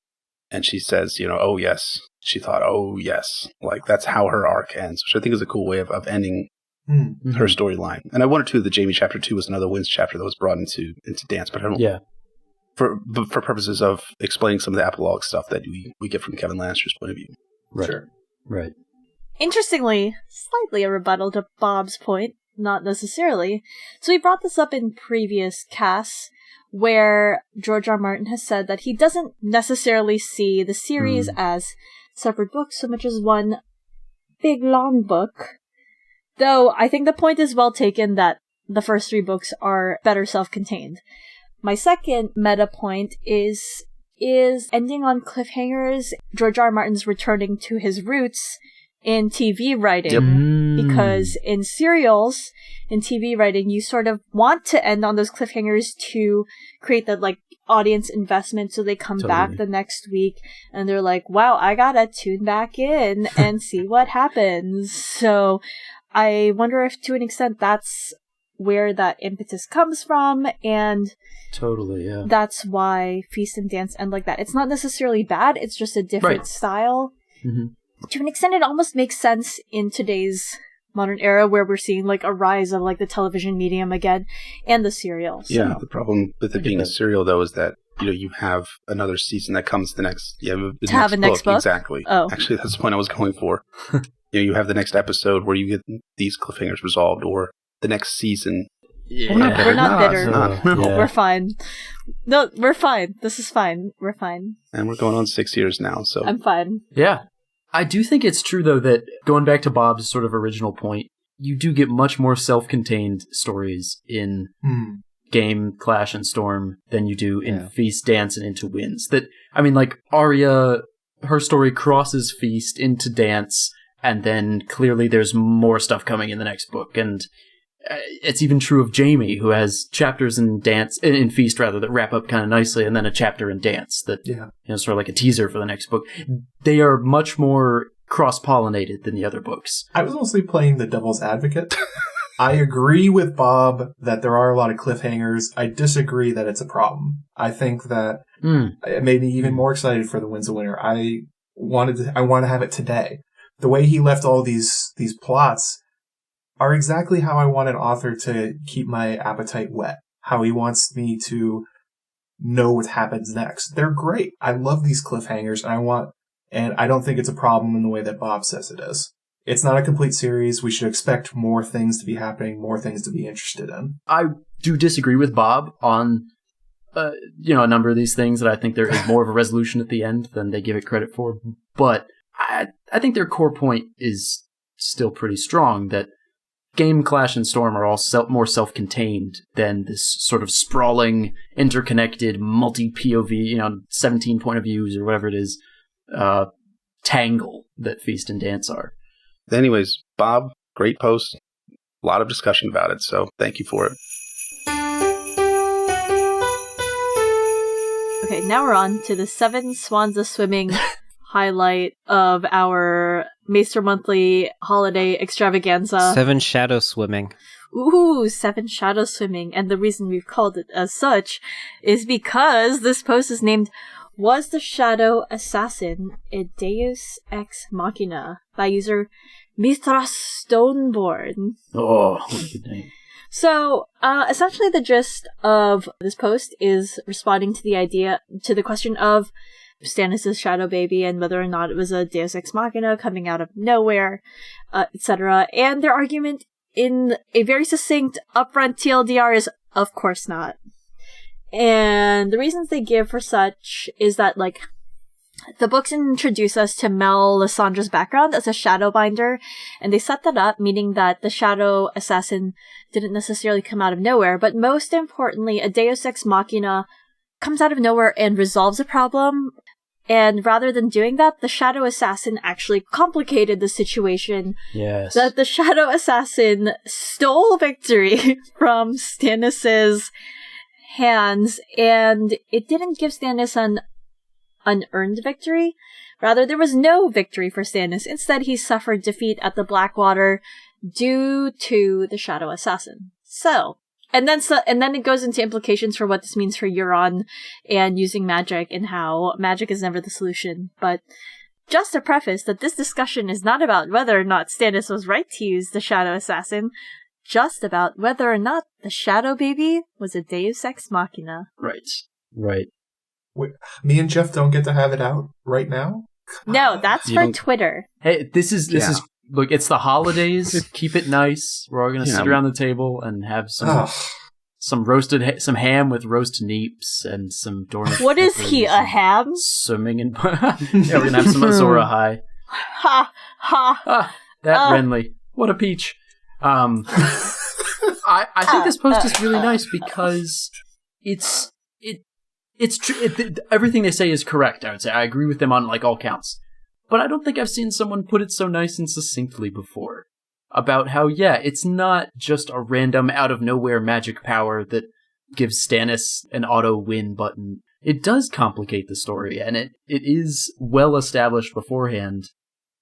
and she says, oh yes. She thought, oh yes. Like, that's how her arc ends, which I think is a cool way of ending her storyline. And I wondered too that Jaime chapter 2 was another Winds chapter that was brought into Dance, but I don't. Yeah. For purposes of explaining some of the epilogue stuff that we get from Kevin Lannister's point of view. Right. Sure. Right. Interestingly, slightly a rebuttal to Bob's point, not necessarily. So we brought this up in previous casts, where George R. Martin has said that he doesn't necessarily see the series as separate books so much as one big long book. Though I think the point is well taken that the first 3 books are better self-contained. My second meta point is ending on cliffhangers. George R. Martin's returning to his roots in TV writing, because in serials, in TV writing, you sort of want to end on those cliffhangers to create that audience investment, so they come back the next week and they're like, wow, I gotta tune back in and see what happens. So I wonder if to an extent that's where that impetus comes from, and that's why Feast and Dance end like that. It's not necessarily bad, it's just a different style. To an extent, it almost makes sense in today's modern era, where we're seeing a rise of the television medium again and the serial. So. Yeah, the problem with it being a serial, though, is that you have another season that comes the next. Have a next book. Exactly. Oh, actually, that's the point I was going for. You have the next episode where you get these cliffhangers resolved, or the next season. Yeah. We're not bitter. No. We're fine. No, we're fine. This is fine. We're fine. And we're going on 6 years now, so I'm fine. Yeah. I do think it's true, though, that going back to Bob's sort of original point, you do get much more self-contained stories in Game, Clash, and Storm than you do in Feast, Dance, and Into Winds. That, Arya, her story crosses Feast into Dance, and then clearly there's more stuff coming in the next book. And it's even true of Jaime, who has chapters in Feast rather, that wrap up kind of nicely, and then a chapter in Dance that sort of like a teaser for the next book. They are much more cross-pollinated than the other books. I was mostly playing the devil's advocate. I agree with Bob that there are a lot of cliffhangers. I disagree that it's a problem. I think that it made me even more excited for the Winds of Winter. I want to have it today. The way he left all these plots are exactly how I want an author to keep my appetite whet. How he wants me to know what happens next. They're great. I love these cliffhangers, and I don't think it's a problem in the way that Bob says it is. It's not a complete series. We should expect more things to be happening, more things to be interested in. I do disagree with Bob on, a number of these things, that I think there is more of a resolution at the end than they give it credit for. But I think their core point is still pretty strong, that Game, Clash, and Storm are all more self-contained than this sort of sprawling, interconnected, multi-POV, 17 point of views or whatever it is, tangle that Feast and Dance are. Anyways, Bob, great post. A lot of discussion about it, so thank you for it. Okay, now we're on to the 7 Swans of Swimming highlight of our Maester Monthly Holiday Extravaganza. 7 Shadow Swimming. Ooh, 7 Shadow Swimming. And the reason we've called it as such is because this post is named Was the Shadow Assassin a Deus Ex Machina by user Mithras Stoneborn. Oh, what a good name. So, essentially the gist of this post is responding to the question of Stannis' shadow baby and whether or not it was a Deus Ex Machina coming out of nowhere, etc. And their argument in a very succinct, upfront TLDR is, of course not. And the reasons they give for such is that, the books introduce us to Melisandre's background as a Shadowbinder, and they set that up, meaning that the Shadow Assassin didn't necessarily come out of nowhere, but most importantly, a Deus Ex Machina comes out of nowhere and resolves a problem. And rather than doing that, the Shadow Assassin actually complicated the situation. Yes. That the Shadow Assassin stole victory from Stannis' hands, and it didn't give Stannis an unearned victory. Rather, there was no victory for Stannis. Instead, he suffered defeat at the Blackwater due to the Shadow Assassin. And then it goes into implications for what this means for Euron and using magic, and how magic is never the solution. But just to preface that this discussion is not about whether or not Stannis was right to use the Shadow Assassin, just about whether or not the Shadow Baby was a Deus Ex Machina. Right. Wait, me and Jeff don't get to have it out right now? No, that's for Twitter. Hey, this is look, it's the holidays. Keep it nice. We're all going to sit around the table and have some ham with roasted neeps and some dormant. What is he, a ham? Swimming in. Yeah, we're going to have some Azor Ahai. Ha ha. That Renly. What a peach. I think this post is really nice because it's everything they say is correct. I would say I agree with them on all counts. But I don't think I've seen someone put it so nice and succinctly before. About how, it's not just a random out-of-nowhere magic power that gives Stannis an auto-win button. It does complicate the story, and it is well established beforehand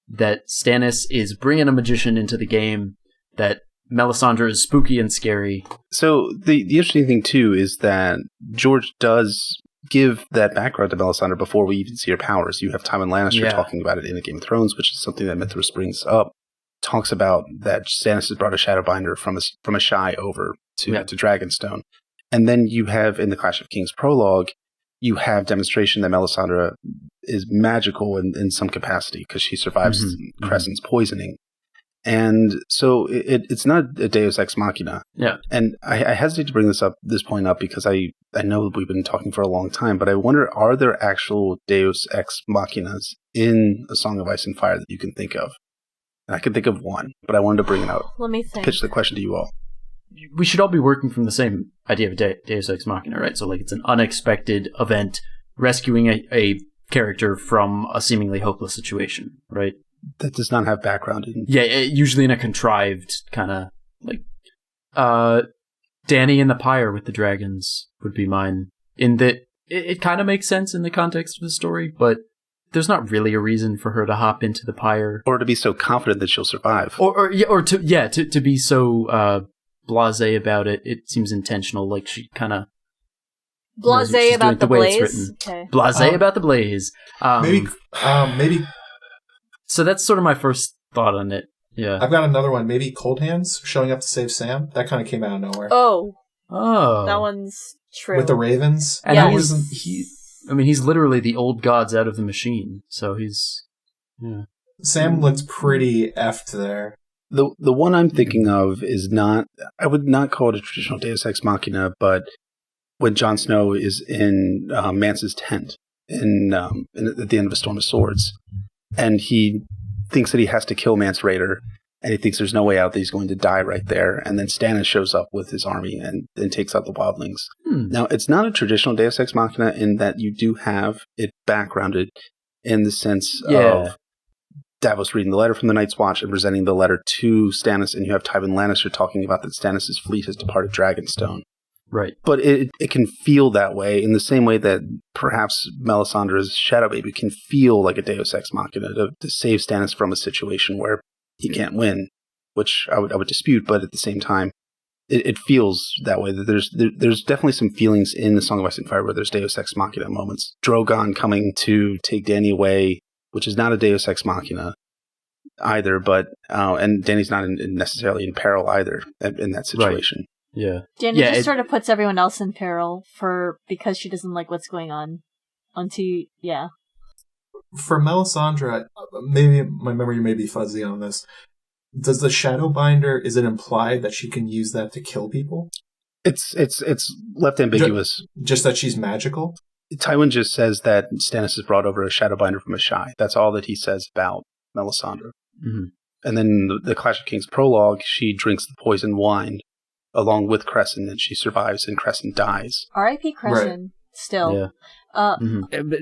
that Stannis is bringing a magician into the game, that Melisandre is spooky and scary. So the interesting thing, too, is that George does give that background to Melisandre before we even see her powers. You have Tywin Lannister talking about it in the Game of Thrones, which is something that Mithras brings up. Talks about that Stannis has brought a Shadowbinder from a Shy over to Dragonstone. And then you have, in the Clash of Kings prologue, you have demonstration that Melisandre is magical in some capacity because she survives Crescent's poisoning. And so it's not a Deus Ex Machina. Yeah. And I hesitate to bring this point up because I know we've been talking for a long time, but I wonder, are there actual Deus Ex Machinas in A Song of Ice and Fire that you can think of? And I can think of one, but I wanted to bring it out. Let me think. Pitch the question to you all. We should all be working from the same idea of Deus Ex Machina, right? So it's an unexpected event rescuing a character from a seemingly hopeless situation, right? That does not have background in. Yeah, usually in a contrived kind of Dany in the pyre with the dragons would be mine. In that it kind of makes sense in the context of the story, but there's not really a reason for her to hop into the pyre, or to be so confident that she'll survive, or to be so blasé about it. It seems intentional, like she kind of blasé about the blaze. Okay. Blasé about the blaze. Maybe. So that's sort of my first thought on it. Yeah, I've got another one. Maybe Cold Hands showing up to save Sam. That kind of came out of nowhere. Oh, that one's true. With the ravens, and he's literally the old gods out of the machine. So he's Sam looks pretty effed there. The one I'm thinking of is not. I would not call it a traditional Deus Ex Machina, but when Jon Snow is in Mance's tent at the end of A Storm of Swords, and he thinks that he has to kill Mance Rayder, and he thinks there's no way out, that he's going to die right there, and then Stannis shows up with his army and takes out the wildlings. Now, it's not a traditional Deus Ex Machina in that you do have it backgrounded in the sense of Davos reading the letter from the Night's Watch and presenting the letter to Stannis, and you have Tywin Lannister talking about that Stannis' fleet has departed Dragonstone. Right. But it can feel that way in the same way that perhaps Melisandre's Shadow Baby can feel like a Deus Ex Machina to save Stannis from a situation where he can't win, which I would dispute, but at the same time, it feels that way. That there's definitely some feelings in the Song of Ice and Fire where there's Deus Ex Machina moments. Drogon coming to take Dany away, which is not a Deus Ex Machina either, but and Dany's not necessarily in peril either in that situation. Right. Yeah. Dany just sort of puts everyone else in peril because she doesn't like what's going on. For Melisandre, maybe my memory may be fuzzy on this. Does the Shadowbinder, is it implied that she can use that to kill people? It's left ambiguous. Just that she's magical? Tywin just says that Stannis has brought over a Shadowbinder from Asshai. That's all that he says about Melisandre. Mm-hmm. And then the Clash of Kings prologue, she drinks the poison wine along with Crescent, and she survives, and Crescent dies. R.I.P. Crescent, still. Yeah. But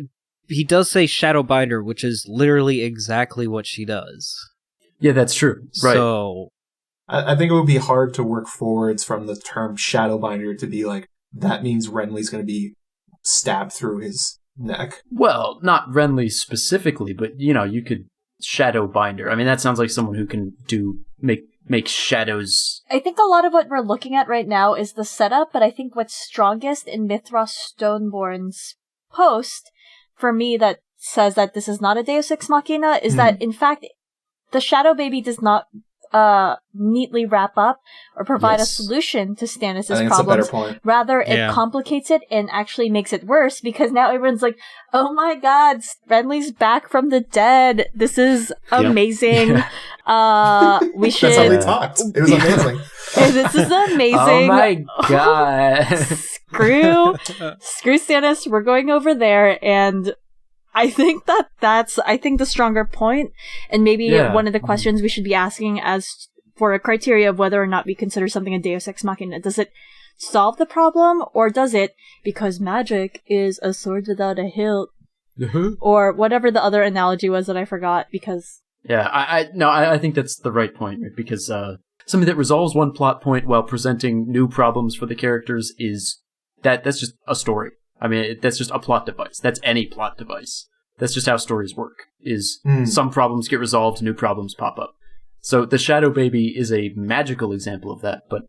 he does say Shadowbinder, which is literally exactly what she does. Yeah, that's true. Right. So I think it would be hard to work forwards from the term Shadowbinder to be like, that means Renly's going to be stabbed through his neck. Well, not Renly specifically, but, you could Shadowbinder. I mean, that sounds like someone who can make shadows. I think a lot of what we're looking at right now is the setup, but I think what's strongest in Mithras Stoneborn's post, for me, that says that this is not a Deus Ex Machina, is that, in fact, the Shadow Baby does not neatly wrap up or provide a solution to Stannis' problems. Rather, it complicates it and actually makes it worse, because now everyone's like, oh my god, Renly's back from the dead. This is amazing. We should... That's how they talked. It was amazing. This is amazing. Oh my god. Screw Stannis. We're going over there, and I think that's the stronger point, and maybe one of the questions we should be asking as for a criteria of whether or not we consider something a Deus Ex Machina. Does it solve the problem, or does it, because magic is a sword without a hilt, or whatever the other analogy was that I forgot, because... Yeah, I think that's the right point, right? Because something that resolves one plot point while presenting new problems for the characters that's just a story. I mean, that's just a plot device. That's any plot device. That's just how stories work, some problems get resolved, new problems pop up. So the Shadow Baby is a magical example of that, but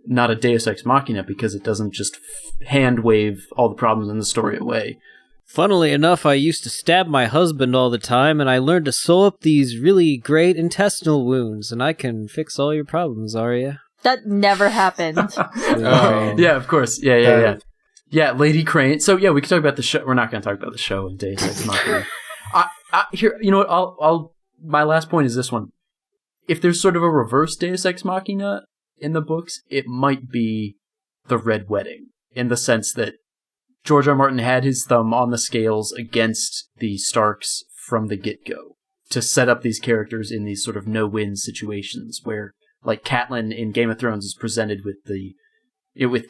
not a Deus Ex Machina, because it doesn't just hand-wave all the problems in the story away. Funnily enough, I used to stab my husband all the time, and I learned to sew up these really great intestinal wounds, and I can fix all your problems, Arya. That never happened. Yeah, of course. Yeah. Yeah, Lady Crane. So yeah, we can talk about the show. We're not going to talk about the show in Deus Ex Machina. Here, you know what? I'll. My last point is this one. If there's sort of a reverse Deus Ex Machina in the books, it might be the Red Wedding, in the sense that George R. Martin had his thumb on the scales against the Starks from the get-go to set up these characters in these sort of no-win situations where, like, Catelyn in Game of Thrones is presented with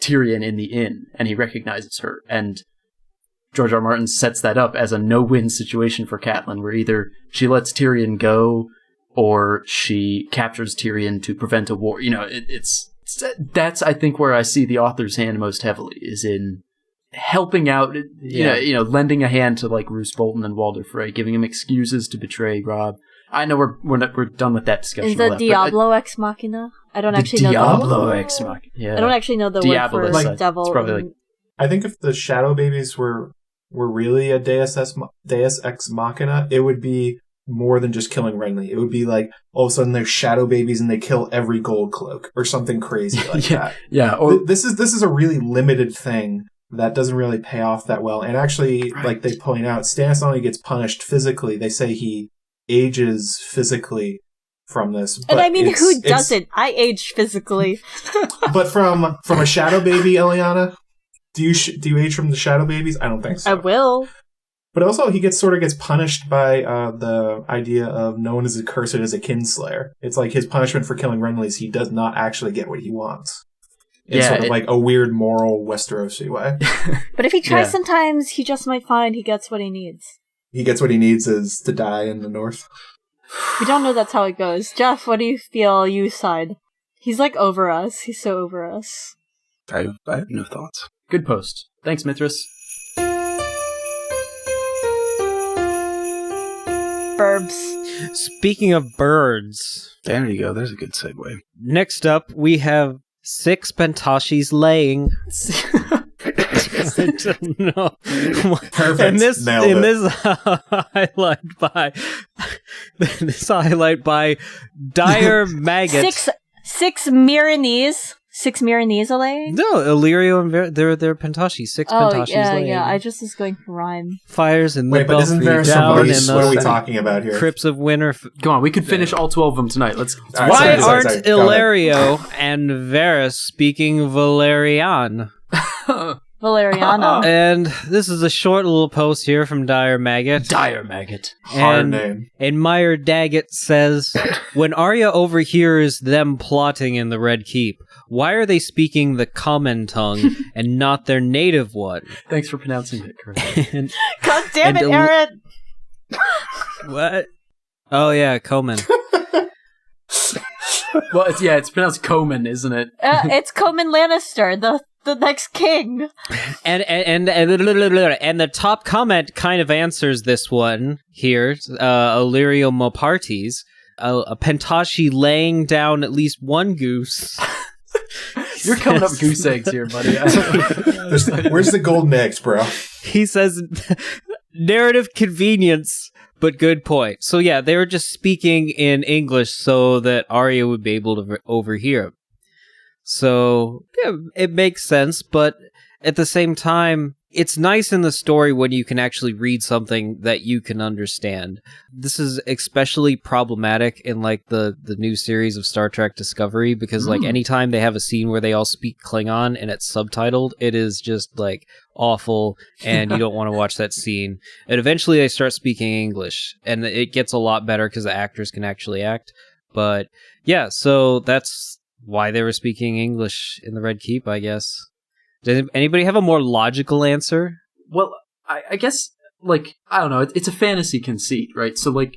Tyrion in the inn, and he recognizes her, and George R. Martin sets that up as a no-win situation for Catelyn, where either she lets Tyrion go, or she captures Tyrion to prevent a war. It's that's, I think, where I see the author's hand most heavily, is in helping out, you know, lending a hand to like Roose Bolton and Walder Frey, giving him excuses to betray Robb. I know we're done with that discussion. Is the Diablo Ex Machina? I don't actually know. Diablo Ex Machina. Yeah. I don't actually know the Diablo, word for devil. It's probably like, I think if the Shadow Babies were really a Deus Ex Machina, it would be more than just killing Renly. It would be like, all of a sudden they're Shadow Babies and they kill every Gold Cloak or something crazy like that. Yeah. Or this is a really limited thing that doesn't really pay off that well. And actually, like they point out, Stannis only gets punished physically. They say he ages physically from this. And I mean, who doesn't? I age physically. But from a Shadow Baby, Eliana, do you age from the Shadow Babies? I don't think so. I will. But also, he gets punished by the idea of no one is accursed as a kinslayer. It's like his punishment for killing Renly is he does not actually get what he wants. It's sort of like a weird moral Westerosi way. But if he tries sometimes, he just might find he gets what he needs. He gets what he needs is to die in the north. We don't know that's how it goes. Jeff, what do you feel you side? He's like over us. He's so over us. I have no thoughts. Good post. Thanks, Mithras. Burbs. Speaking of birds. There you go. There's a good segue. Next up, we have 6 Pentashis laying. I don't know. Perfect. And this Nailed it. this highlight by DireMaggot. Six Miranese. 6 Miranese are laying? No, Ilyro and Varys, they're Pentashis. 6 Pentashis laying. Yeah, I just was going for rhyme. Fires in the Wait, but isn't there down in what are we talking about here? Crypts of Winter. Come on, we could finish all 12 of them tonight. Let's Why aren't Ilyro and Varys speaking Valyrian? Valeriana. And this is a short little post here from DireMaggot. DireMaggot. Hard name. And Meyer Daggett says, when Arya overhears them plotting in the Red Keep, why are they speaking the common tongue and not their native one? Thanks for pronouncing it correctly. God damn it, Aaron! What? Oh yeah, Coman. Well, it's pronounced Coman, isn't it? It's Coman Lannister, the next king. And the top comment kind of answers this one here. Illyrio Mopartes, a Pentashi laying down at least one goose. You're coming up goose eggs here, buddy. Where's the golden eggs, bro? He says, narrative convenience, but good point. So yeah, they were just speaking in English so that Arya would be able to overhear. So yeah, it makes sense, but at the same time, it's nice in the story when you can actually read something that you can understand. This is especially problematic in like the new series of Star Trek Discovery, because like anytime they have a scene where they all speak Klingon and it's subtitled, it is just like awful and you don't want to watch that scene. And eventually they start speaking English and it gets a lot better because the actors can actually act. But yeah, so that's why they were speaking English in the Red Keep, I guess. Does anybody have a more logical answer? Well, I guess, like, I don't know, it's a fantasy conceit, right? So, like,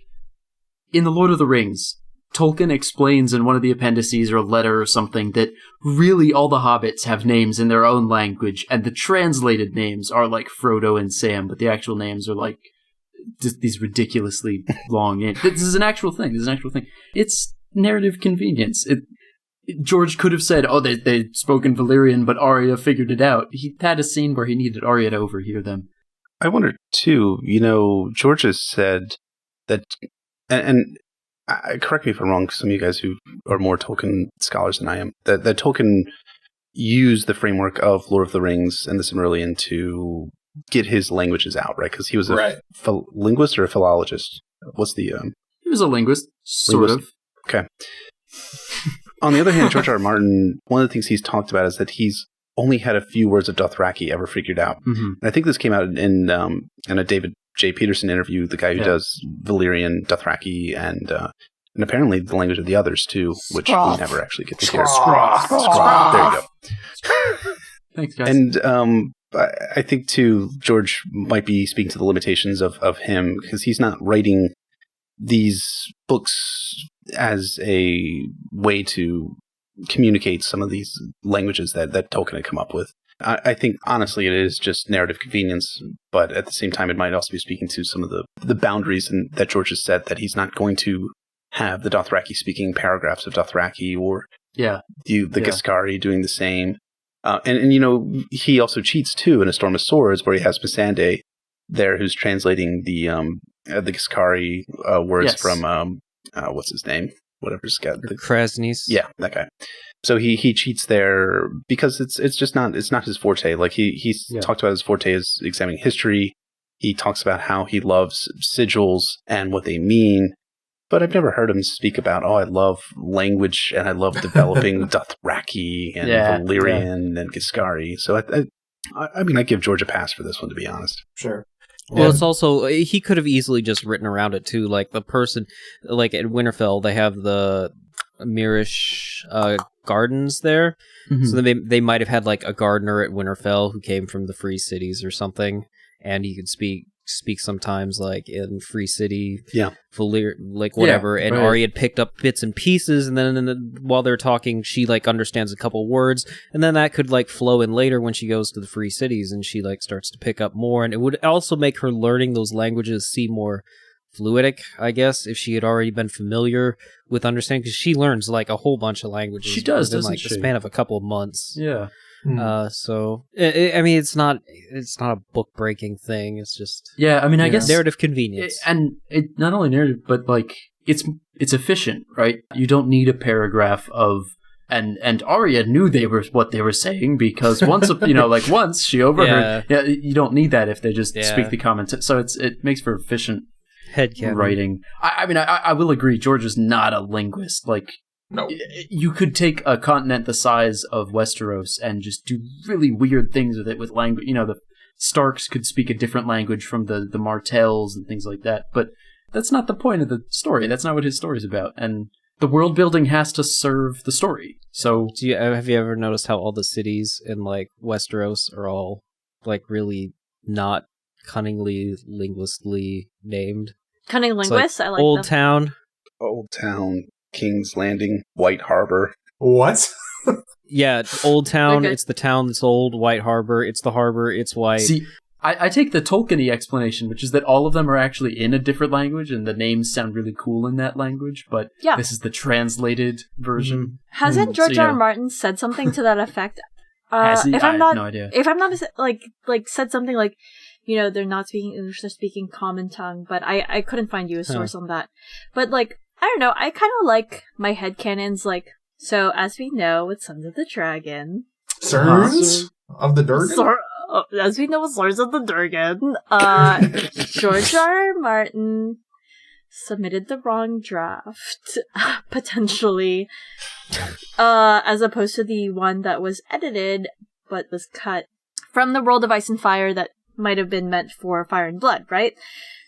in The Lord of the Rings, Tolkien explains in one of the appendices or a letter or something that really all the hobbits have names in their own language, and the translated names are like Frodo and Sam, but the actual names are like just these ridiculously long names. This is an actual thing. It's narrative convenience. George could have said, oh, they'd spoken Valyrian, but Arya figured it out. He had a scene where he needed Arya to overhear them. I wonder, too, George has said that, and correct me if I'm wrong, some of you guys who are more Tolkien scholars than I am, that Tolkien used the framework of Lord of the Rings and the Silmarillion to get his languages out, right? Because he was a linguist or a philologist. What's the... He was a linguist, sort of. Okay. On the other hand, George R. R. Martin, one of the things he's talked about is that he's only had a few words of Dothraki ever figured out. Mm-hmm. And I think this came out in a David J. Peterson interview, the guy who does Valyrian, Dothraki, and apparently the language of the others, too, which we never actually get to hear. Scraw. There you go. Thanks, guys. And I think, too, George might be speaking to the limitations of him, because he's not writing these books as a way to communicate some of these languages that Tolkien had come up with. I think, honestly, it is just narrative convenience, but at the same time, it might also be speaking to some of the boundaries that George has set, that he's not going to have the Dothraki speaking paragraphs of Dothraki, or the Giscari doing the same. And he also cheats, too, in A Storm of Swords, where he has Missandei there who's translating the Giscari words from, what's his name? Whatever's got the Krasny's. Yeah, that guy. So he cheats there because it's not his forte. Like he's talked about his forte as examining history. He talks about how he loves sigils and what they mean. But I've never heard him speak about, I love language and I love developing Dothraki and Valyrian and Giscari. So I give George a pass for this one, to be honest. Sure. Well, it's also, he could have easily just written around it too. Like the person, like at Winterfell, they have the Mirish gardens there. Mm-hmm. So they might have had like a gardener at Winterfell who came from the Free Cities or something, and he could speak sometimes like in Free City, Valyr, like whatever. And right. Arya had picked up bits and pieces, and then while they're talking, she like understands a couple words, and then that could like flow in later when she goes to the Free Cities, and she like starts to pick up more, and it would also make her learning those languages seem more fluidic, I guess, if she had already been familiar with understanding, because she learns like a whole bunch of languages. She does, in doesn't like she? The span of a couple of months. Yeah. So I mean, it's not a book breaking thing. It's just I guess narrative convenience, and it not only narrative, but like it's efficient, right? You don't need a paragraph of and Arya knew what they were saying, because once once she overheard. Yeah, you don't need that if they just speak the comments. So it makes for efficient headcanon writing. I will agree. George is not a linguist. Like. No. You could take a continent the size of Westeros and just do really weird things with it with language. The Starks could speak a different language from the Martells and things like that. But that's not the point of the story. That's not what his story's about. And the world building has to serve the story. So have you ever noticed how all the cities in like Westeros are all like really not cunningly linguistically named? Cunning linguists? I like Old them. Town. Old Town. King's Landing, White Harbor. What? Yeah, Old Town, Okay. It's the town that's old. White Harbor, it's the harbor, it's white. See, I take the Tolkien-y explanation, which is that all of them are actually in a different language, and the names sound really cool in that language, but this is the translated version. Hasn't George R. R. Martin said something to that effect? Has he? I have no idea. If I'm not like said something like, they're not speaking English, they're speaking common tongue, but I couldn't find you a source on that. But like, I don't know, I kind of like my headcanons, like, so as we know with Sons of the Dragon... Sons of the Dragon? As we know with Sons of the Dragon, George R. R. Martin submitted the wrong draft, potentially, as opposed to the one that was edited, but was cut from the World of Ice and Fire that might have been meant for Fire and Blood, right?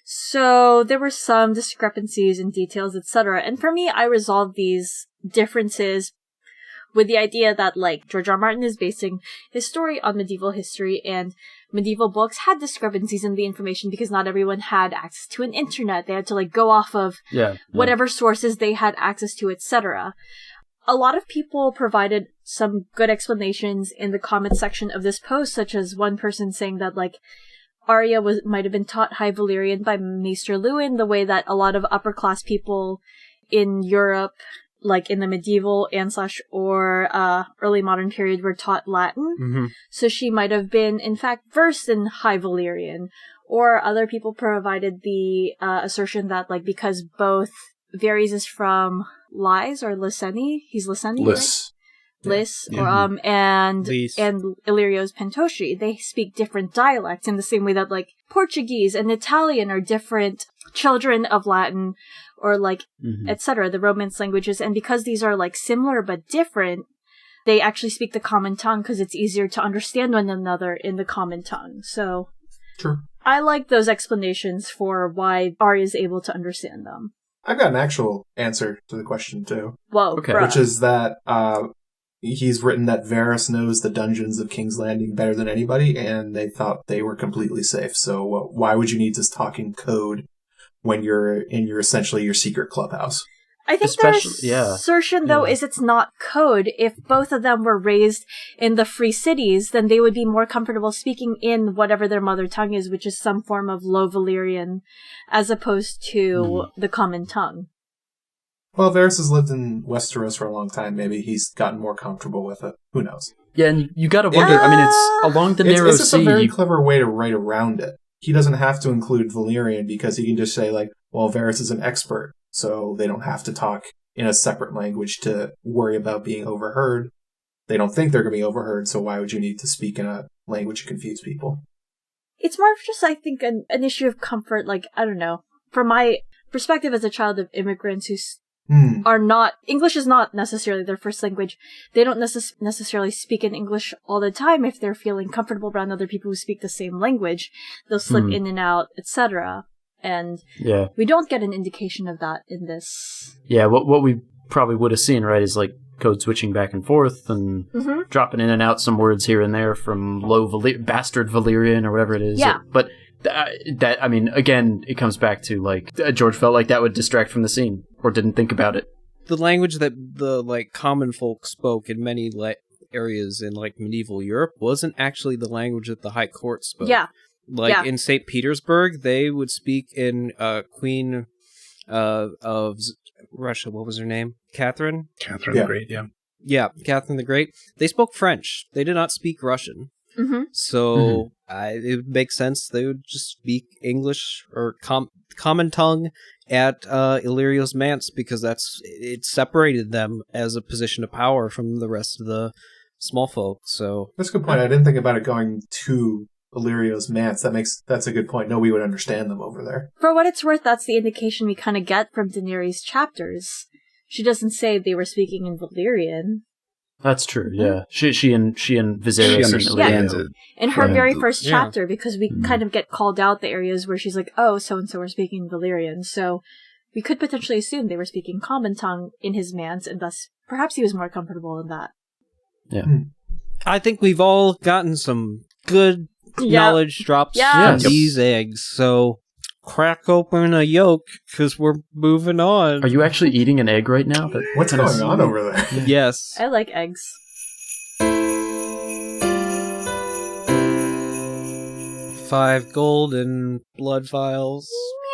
So there were some discrepancies in details, etc. And for me, I resolved these differences with the idea that, like, George R. R. Martin is basing his story on medieval history, and medieval books had discrepancies in the information because not everyone had access to an internet. They had to, like, go off of whatever sources they had access to, etc. A lot of people provided some good explanations in the comment section of this post, such as one person saying that, like, Arya might have been taught High Valyrian by Maester Luwin, the way that a lot of upper-class people in Europe, like in the medieval or early modern period, were taught Latin. Mm-hmm. So she might have been, in fact, versed in High Valyrian. Or other people provided the assertion that, like, because both Varys is from Lys or Lyseni, he's Lyseni, right? Lys, and Illyrio's Pentoshi, they speak different dialects in the same way that, like, Portuguese and Italian are different children of Latin, or, like, etc., the Romance languages. And because these are, like, similar but different, they actually speak the common tongue because it's easier to understand one another in the common tongue. So, True. I like those explanations for why Arya is able to understand them. I've got an actual answer to the question, too. Whoa, okay. Bruh. Which is that, he's written that Varys knows the dungeons of King's Landing better than anybody, and they thought they were completely safe. So why would you need to talk in code when you're in essentially your secret clubhouse? I think their assertion, though, is it's not code. If both of them were raised in the free cities, then they would be more comfortable speaking in whatever their mother tongue is, which is some form of Low Valyrian, as opposed to the common tongue. Well, Varys has lived in Westeros for a long time. Maybe he's gotten more comfortable with it. Who knows? Yeah, and you gotta wonder, I mean, it's along the narrow sea. It's just a very clever way to write around it. He doesn't have to include Valyrian because he can just say, like, well, Varys is an expert, so they don't have to talk in a separate language to worry about being overheard. They don't think they're going to be overheard, so why would you need to speak in a language to confuse people? It's more of just, I think, an issue of comfort. Like, I don't know. From my perspective as a child of immigrants who are not... English is not necessarily their first language. They don't necessarily speak in English all the time. If they're feeling comfortable around other people who speak the same language, they'll slip in and out, etc. And we don't get an indication of that in this. Yeah, what we probably would have seen, right, is like code switching back and forth and dropping in and out some words here and there from bastard Valyrian or whatever it is. Yeah. But that, I mean, again, it comes back to, like, George felt like that would distract from the scene or didn't think about it. The language that the, like, common folk spoke in many areas in, like, medieval Europe wasn't actually the language that the High Court spoke. Yeah. Like, in St. Petersburg, they would speak in Queen of Russia. What was her name? Catherine? Catherine the Great, yeah. Yeah, Catherine the Great. They spoke French. They did not speak Russian. So it would make sense they would just speak English or common tongue at Illyrio's manse because it separated them as a position of power from the rest of the small folk. So that's a good point. I didn't think about it going to Illyrio's manse. That's a good point. Nobody would understand them over there. For what it's worth, that's the indication we kind of get from Daenerys' chapters. She doesn't say they were speaking in Valyrian. That's true, yeah. She and Viserys and Illyrio. In her very first chapter, because we kind of get called out the areas where she's like, oh, so-and-so were speaking Valyrian. So we could potentially assume they were speaking common tongue in his manse, and thus perhaps he was more comfortable in that. Yeah. I think we've all gotten some good knowledge drops from these eggs, so crack open a yolk, because we're moving on. Are you actually eating an egg right now? What's going on over there? Yes. I like eggs. 5 golden blood vials.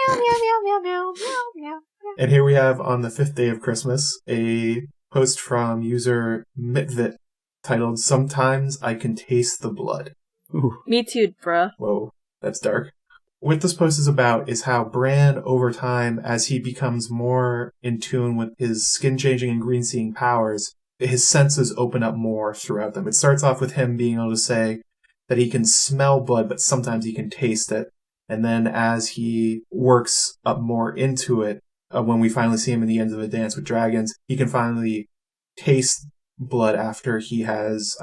Meow, meow, meow, meow, meow, meow, meow. And here we have, on the 5th day of Christmas, a post from user mitvit titled, "Sometimes I Can Taste the Blood." Ooh. Me too, bruh. Whoa, that's dark. What this post is about is how Bran, over time, as he becomes more in tune with his skin-changing and green-seeing powers, his senses open up more throughout them. It starts off with him being able to say that he can smell blood, but sometimes he can taste it. And then as he works up more into it, when we finally see him in the end of A Dance with Dragons, he can finally taste blood after he has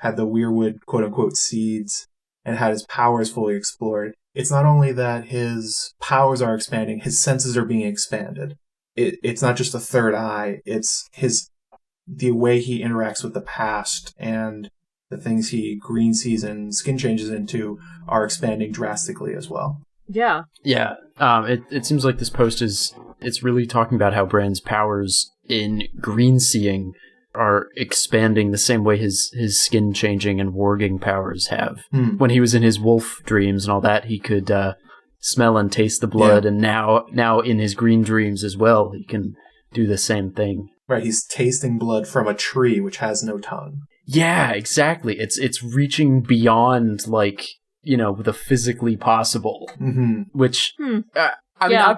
had the weirwood quote-unquote seeds and had his powers fully explored. It's not only that his powers are expanding, his senses are being expanded. It's not just a third eye, it's the way he interacts with the past and the things he green sees and skin changes into are expanding drastically as well. Yeah. Yeah. It seems like this post it's really talking about how Bran's powers in green seeing are expanding the same way his skin changing and warging powers have. When he was in his wolf dreams and all that, he could smell and taste the blood, and now in his green dreams as well, he can do the same thing. Right, he's tasting blood from a tree which has no tongue. Yeah, exactly. It's reaching beyond, like, you know, the physically possible, which I mean,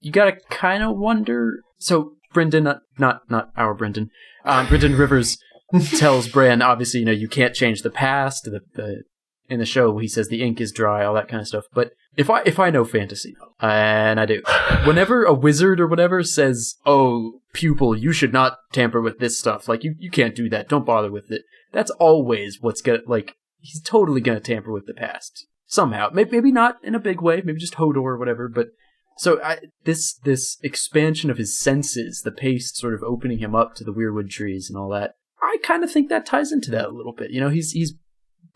you gotta kind of wonder. So Brynden, not our Brynden, Brynden Rivers tells Bran, obviously, you know, you can't change the past. In the show, he says the ink is dry, all that kind of stuff. But if I know fantasy, and I do, whenever a wizard or whatever says, "Oh, pupil, you should not tamper with this stuff. Like, you can't do that. Don't bother with it." That's always what's gonna, like, he's totally gonna tamper with the past somehow. Maybe not in a big way. Maybe just Hodor or whatever. But so this expansion of his senses, the paste sort of opening him up to the weirwood trees and all that, I kind of think that ties into that a little bit. You know, he's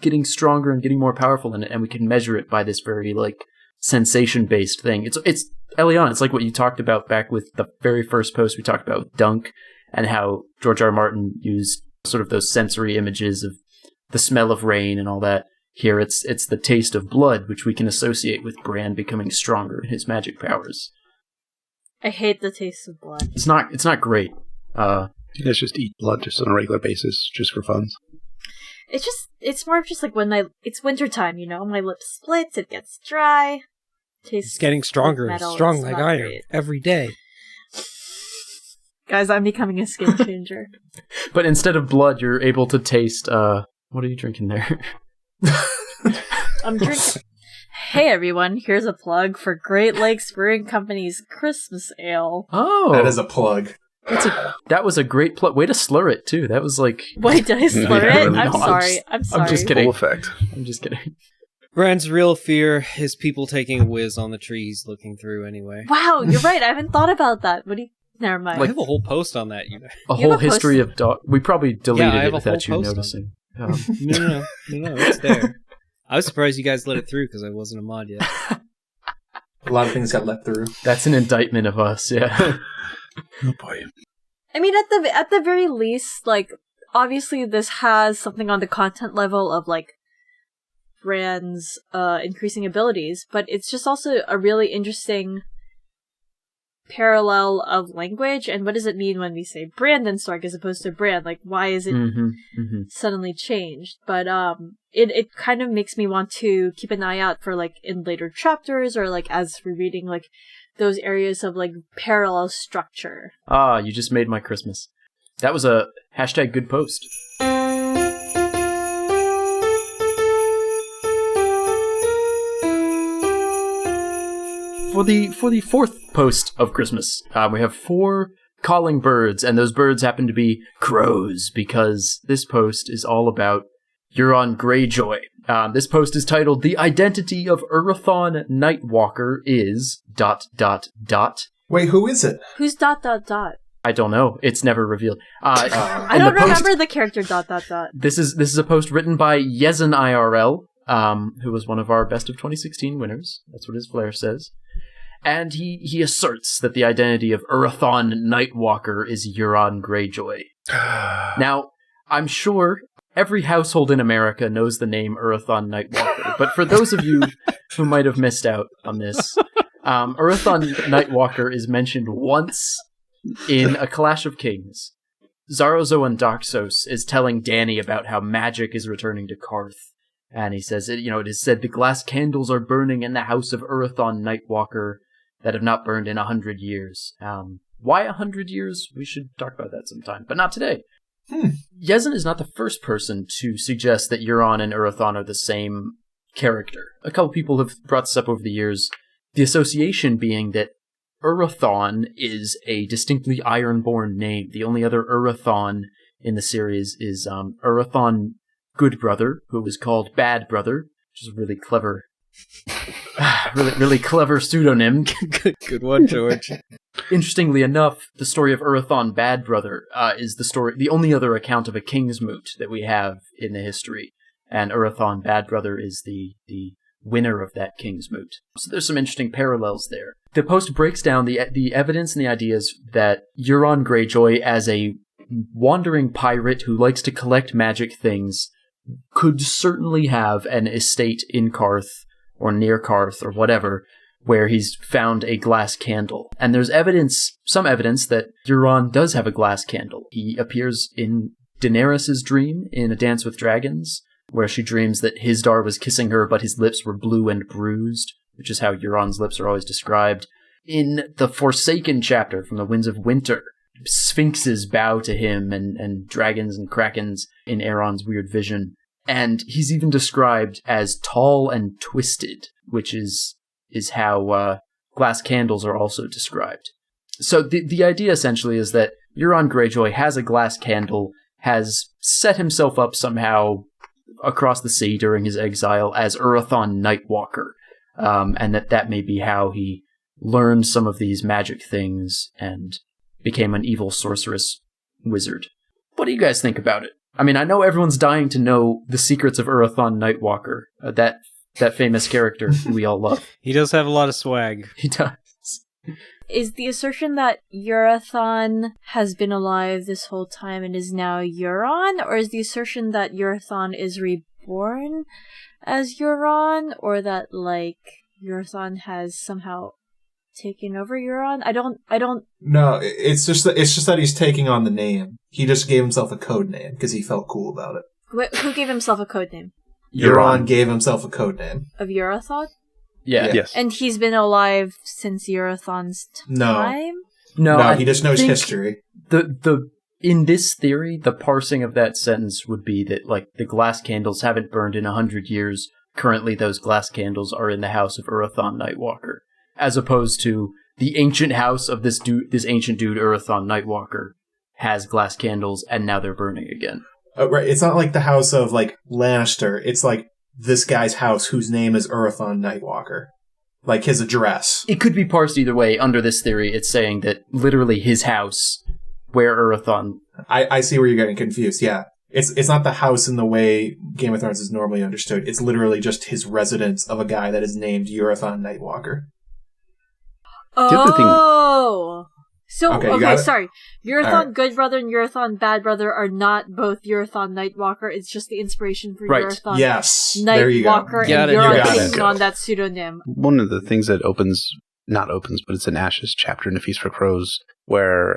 getting stronger and getting more powerful in it, and we can measure it by this very, like, sensation-based thing. It's Eliana, it's like what you talked about back with the very first post we talked about with Dunk, and how George R. R. Martin used sort of those sensory images of the smell of rain and all that. Here it's the taste of blood, which we can associate with Bran becoming stronger in his magic powers. I hate the taste of blood. It's not great. You guys just eat blood just on a regular basis, just for fun. It's more of just like when it's wintertime, my lip splits, it gets dry. It's getting stronger, metal, strong like iron, great. every day. Guys, I'm becoming a skin changer. But instead of blood, you're able to taste, what are you drinking there? I'm drinking... Hey everyone, here's a plug for Great Lakes Brewing Company's Christmas Ale. Oh! That is a plug. That was a great plug. Way to slur it, too. That was like... Wait, did I slur it? Really I'm sorry. I'm just kidding. Full effect. I'm just kidding. Bran's real fear is people taking a whiz on the tree he's looking through anyway. Wow, you're right. I haven't thought about that. Never mind. I have a whole post on that. A whole history of dog... We probably deleted it without you post noticing. No, it's there. I was surprised you guys let it through because I wasn't a mod yet. A lot of things got let through. That's an indictment of us, yeah. Oh boy. I mean, at the very least, like, obviously this has something on the content level of, like, Bran's increasing abilities, but it's just also a really interesting parallel of language, and what does it mean when we say BryndenStark as opposed to Bran? Like, why is it suddenly changed? But it kind of makes me want to keep an eye out for, like, in later chapters, or, like, as we're reading, like, those areas of, like, parallel structure. Ah, you just made my Christmas. That was a #good post. For the fourth post of Christmas, we have 4 calling birds, and those birds happen to be crows, because this post is all about Euron Greyjoy. This post is titled, "The Identity of Urrathon Nightwalker is... ... Wait, who is it? Who's ... I don't know. It's never revealed. I don't remember the character ... This is a post written by YezenIRL, who was one of our Best of 2016 winners. That's what his flair says. And he asserts that the identity of Urrathon Nightwalker is Euron Greyjoy. Now, I'm sure every household in America knows the name Urrathon Nightwalker, but for those of you who might have missed out on this, Urrathon Nightwalker is mentioned once in A Clash of Kings. Zarozo and Daxos is telling Dany about how magic is returning to Karth. And he says, it is said the glass candles are burning in the house of Urrathon Nightwalker that have not burned in 100 years. Why 100 years? We should talk about that sometime, but not today. Yezen is not the first person to suggest that Euron and Urrathon are the same character. A couple people have brought this up over the years, the association being that Urrathon is a distinctly Ironborn name. The only other Urrathon in the series is Urrathon Good Brother, who was called Bad Brother, which is a really clever, really clever pseudonym. Good one, George. Interestingly enough, the story of Urrathon Bad Brother is the only other account of a king's moot that we have in the history, and Urrathon Bad Brother is the winner of that king's moot. So there's some interesting parallels there. The post breaks down the evidence and the ideas that Euron Greyjoy, as a wandering pirate who likes to collect magic things, could certainly have an estate in Karth, or near Karth, or whatever, where he's found a glass candle. And there's some evidence that Euron does have a glass candle. He appears in Daenerys' dream in A Dance with Dragons, where she dreams that Hizdar was kissing her, but his lips were blue and bruised, which is how Euron's lips are always described. In the Forsaken chapter from the Winds of Winter, sphinxes bow to him, and dragons and krakens in Aeron's weird vision. And he's even described as tall and twisted, which is how glass candles are also described. So the idea essentially is that Euron Greyjoy has a glass candle, has set himself up somehow across the sea during his exile as Urrathon Nightwalker, and that may be how he learned some of these magic things and became an evil sorceress wizard. What do you guys think about it? I mean, I know everyone's dying to know the secrets of Urrathon Nightwalker. That That famous character we all love. He does have a lot of swag. He does. Is the assertion that Urrathon has been alive this whole time and is now Euron, or is the assertion that Urrathon is reborn as Euron, or that like Urrathon has somehow taken over Euron? I don't. No, it's just that he's taking on the name. He just gave himself a code name because he felt cool about it. Who gave himself a code name? Euron gave himself a code name. Of Urrathon? Yeah. Yes. And he's been alive since Urrathon's time? No, he just knows history. In this theory, the parsing of that sentence would be that, like, the glass candles haven't burned in 100 years. Currently, those glass candles are in the house of Urrathon Nightwalker, as opposed to the ancient house of this ancient dude, Urrathon Nightwalker, has glass candles, and now they're burning again. Right. It's not like the house of, like, Lannister. It's like this guy's house whose name is Urrathon Nightwalker. Like, his address. It could be parsed either way. Under this theory, it's saying that literally his house, where Urrathon... I see where you're getting confused, yeah. It's not the house in the way Game of Thrones is normally understood. It's literally just his residence of a guy that is named Urrathon Nightwalker. Oh! So, okay, sorry. Urrathon right. Good Brother and Urrathon Bad Brother are not both Urrathon Nightwalker. It's just the inspiration for Urrathon Nightwalker, and Euron taking on that pseudonym. One of the things that not opens, but it's an Ash's chapter in A Feast for Crows, where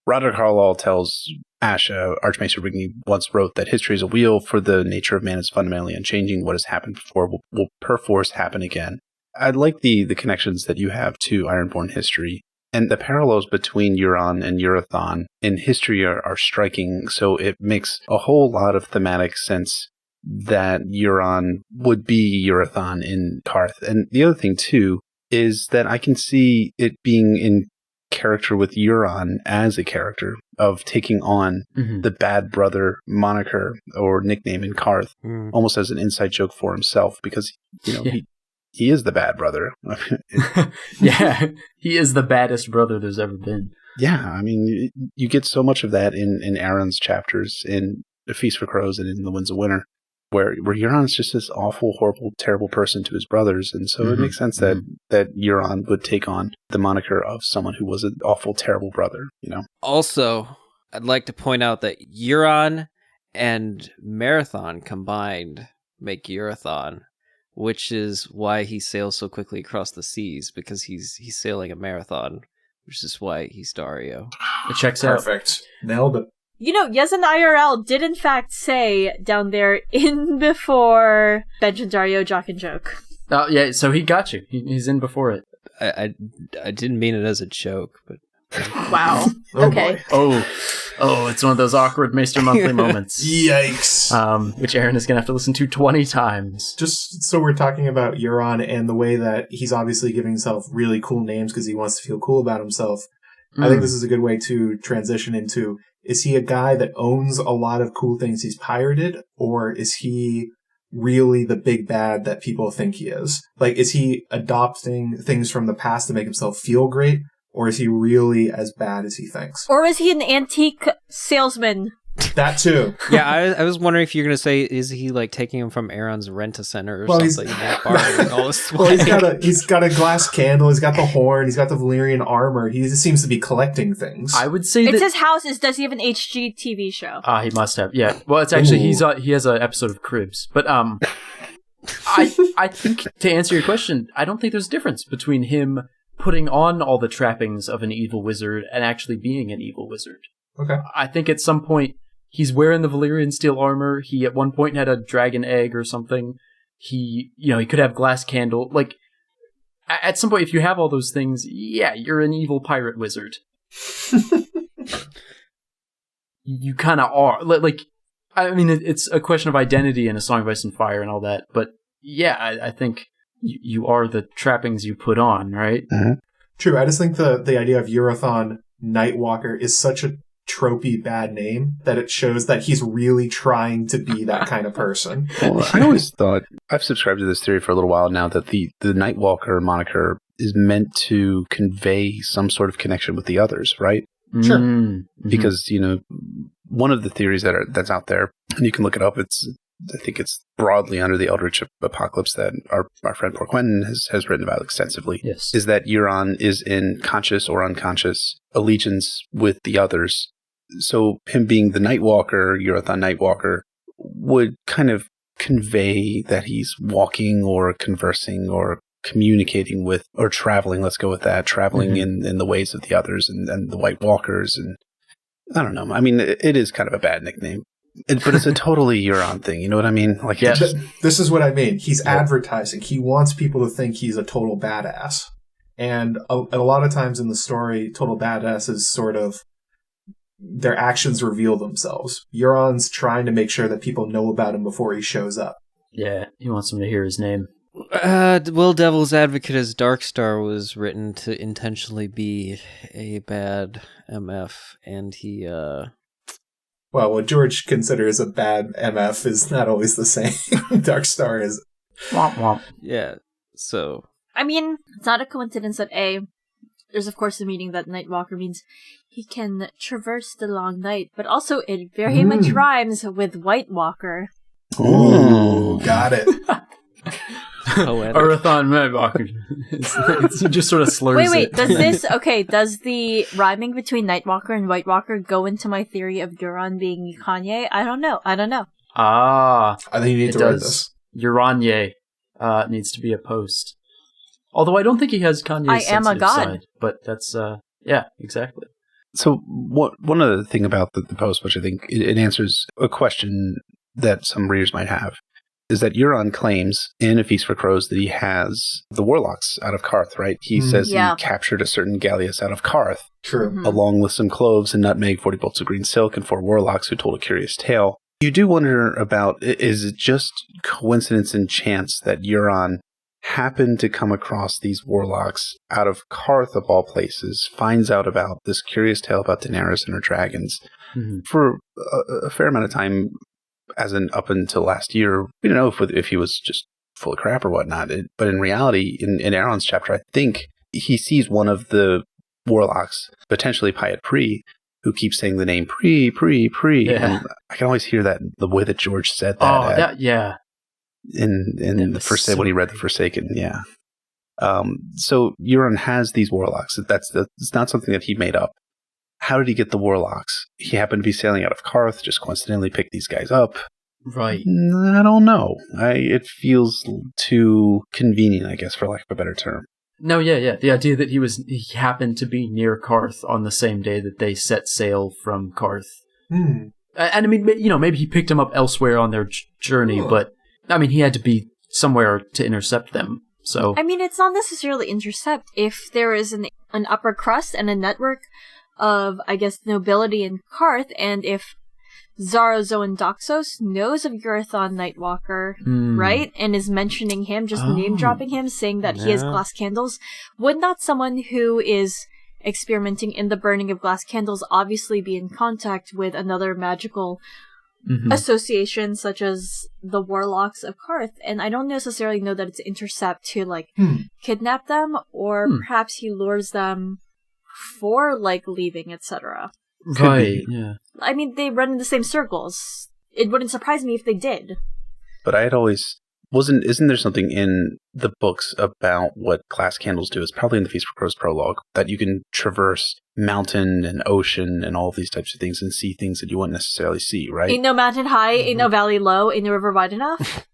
Roderick Harlaw tells Ash, Archmaester Rigney once wrote that history is a wheel, for the nature of man is fundamentally unchanging. What has happened before will perforce happen again. I like the connections that you have to Ironborn history. And the parallels between Euron and Urrathon in history are striking, so it makes a whole lot of thematic sense that Euron would be Urrathon in Qarth. And the other thing, too, is that I can see it being in character with Euron as a character of taking on the bad brother moniker or nickname in Qarth, almost as an inside joke for himself, because, he is the bad brother. Yeah, he is the baddest brother there's ever been. Yeah, I mean, you get so much of that in Aaron's chapters, in A Feast for Crows and in The Winds of Winter, where Euron's just this awful, horrible, terrible person to his brothers, and so it makes sense that Euron would take on the moniker of someone who was an awful, terrible brother, Also, I'd like to point out that Euron and Marathon combined make Urrathon, which is why he sails so quickly across the seas, because he's sailing a marathon, which is why he's Dario. It checks out. Perfect. Nailed it. YezenIRL did in fact say down there in before Benj and Dario Jock and Joke. Oh, yeah, so he got you. He's in before it. I didn't mean it as a joke, but... Wow. Okay. Oh, it's one of those awkward Maester Monthly moments. Yikes. Which Aaron is going to have to listen to 20 times. Just so we're talking about Euron and the way that he's obviously giving himself really cool names because he wants to feel cool about himself. I think this is a good way to transition into, is he a guy that owns a lot of cool things he's pirated, or is he really the big bad that people think he is? Like, is he adopting things from the past to make himself feel great? Or is he really as bad as he thinks? Or is he an antique salesman? That too. Yeah, I was wondering if you're going to say, is he like taking him from Aaron's Rent-A-Center or something? Borrowing all his swag. He's got a glass candle, he's got the horn, he's got the Valyrian armor. He just seems to be collecting things. I would say it's his house. Does he have an HGTV show? He must have, yeah. Well, it's actually, he has an episode of Cribs. But I think, to answer your question, I don't think there's a difference between him putting on all the trappings of an evil wizard and actually being an evil wizard. Okay. I think at some point he's wearing the Valyrian steel armor. He at one point had a dragon egg or something. He could have glass candle. Like, at some point, if you have all those things, yeah, you're an evil pirate wizard. You kind of are. Like, I mean, it's a question of identity in A Song of Ice and Fire and all that. But yeah, I think you are the trappings you put on, right? Mm-hmm. True. I just think the idea of Urrathon Nightwalker is such a tropey bad name that it shows that he's really trying to be that kind of person. Well, I always thought, I've subscribed to this theory for a little while now, that the Nightwalker moniker is meant to convey some sort of connection with the others, right? Sure. Mm-hmm. Because, one of the theories that's out there, and you can look it up, it's I think it's broadly under the Eldritch Apocalypse that our friend Poor Quentin has written about extensively, is that Euron is in conscious or unconscious allegiance with the others. So him being the Nightwalker, Urrathon Nightwalker, would kind of convey that he's walking or conversing or communicating with, or traveling, let's go with that, traveling in the ways of the others and the White Walkers. And I don't know. I mean, it is kind of a bad nickname. But it's a totally Euron thing, you know what I mean? Like, this is what I mean. He's advertising. He wants people to think he's a total badass. And a lot of times in the story, total badass is sort of their actions reveal themselves. Euron's trying to make sure that people know about him before he shows up. Yeah, he wants them to hear his name. Will Devil's Advocate as Darkstar was written to intentionally be a bad MF, and he Well, what George considers a bad MF is not always the same. Darkstar is. Womp womp. Yeah, so. I mean, it's not a coincidence that there's of course the meaning that Nightwalker means he can traverse the long night, but also it very much rhymes with White Walker. Ooh, got it. Urrathon Nightwalker. He just sort of slurs Wait, it. does the rhyming between Nightwalker and White Walker go into my theory of Euron being Kanye? I don't know. Ah. I think you need to write this. Uranye needs to be a post. Although I don't think he has Kanye's sensitive side. But that's, yeah, exactly. So one other thing about the post, which I think it answers a question that some readers might have, is that Euron claims in A Feast for Crows that he has the warlocks out of Karth, right? He says he captured a certain galleass out of Karth. True. Along with some cloves and nutmeg, 40 bolts of green silk, and 4 warlocks who told a curious tale. You do wonder about, is it just coincidence and chance that Euron happened to come across these warlocks out of Karth, of all places, finds out about this curious tale about Daenerys and her dragons. For a fair amount of time, as in up until last year, we don't know if he was just full of crap or whatnot. But in reality, in Aaron's chapter, I think he sees one of the warlocks, potentially Pyat Pri, who keeps saying the name Pri. Yeah. And I can always hear that, the way that George said that. In the first day when he read the Forsaken, yeah. So Euron has these warlocks. It's not something that he made up. How did he get the warlocks? He happened to be sailing out of Karth, just coincidentally picked these guys up. Right. I don't know. It feels too convenient, I guess, for lack of a better term. No, yeah. The idea that he happened to be near Karth on the same day that they set sail from Karth. And I mean, maybe he picked them up elsewhere on their journey, but I mean, he had to be somewhere to intercept them. So I mean, it's not necessarily intercept. If there is an upper crust and a network of, I guess, nobility in Karth, and if Zarazoan Doxos knows of Urrathon Nightwalker, right, and is mentioning him, just name-dropping him, saying that he has glass candles, would not someone who is experimenting in the burning of glass candles obviously be in contact with another magical association, such as the Warlocks of Karth? And I don't necessarily know that it's intercept to, like, kidnap them, or perhaps he lures them for, like, leaving, etc. Right, yeah. I mean, they run in the same circles. It wouldn't surprise me if they did. But I had always... Isn't there something in the books about what glass candles do? It's probably in the Feast for Crows prologue, that you can traverse mountain and ocean and all these types of things and see things that you wouldn't necessarily see, right? Ain't no mountain high, ain't no valley low, ain't no river wide enough.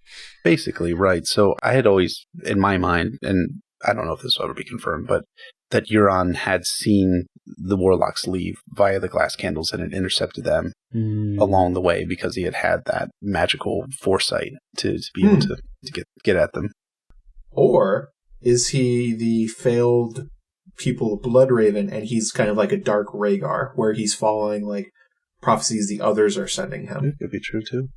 Basically, right. So I had always, in my mind, and I don't know if this will ever be confirmed, but that Euron had seen the warlocks leave via the glass candles and had intercepted them along the way because he had that magical foresight to be able to get at them. Or is he the failed people of Bloodraven and he's kind of like a dark Rhaegar where he's following like prophecies the others are sending him? It could be true too.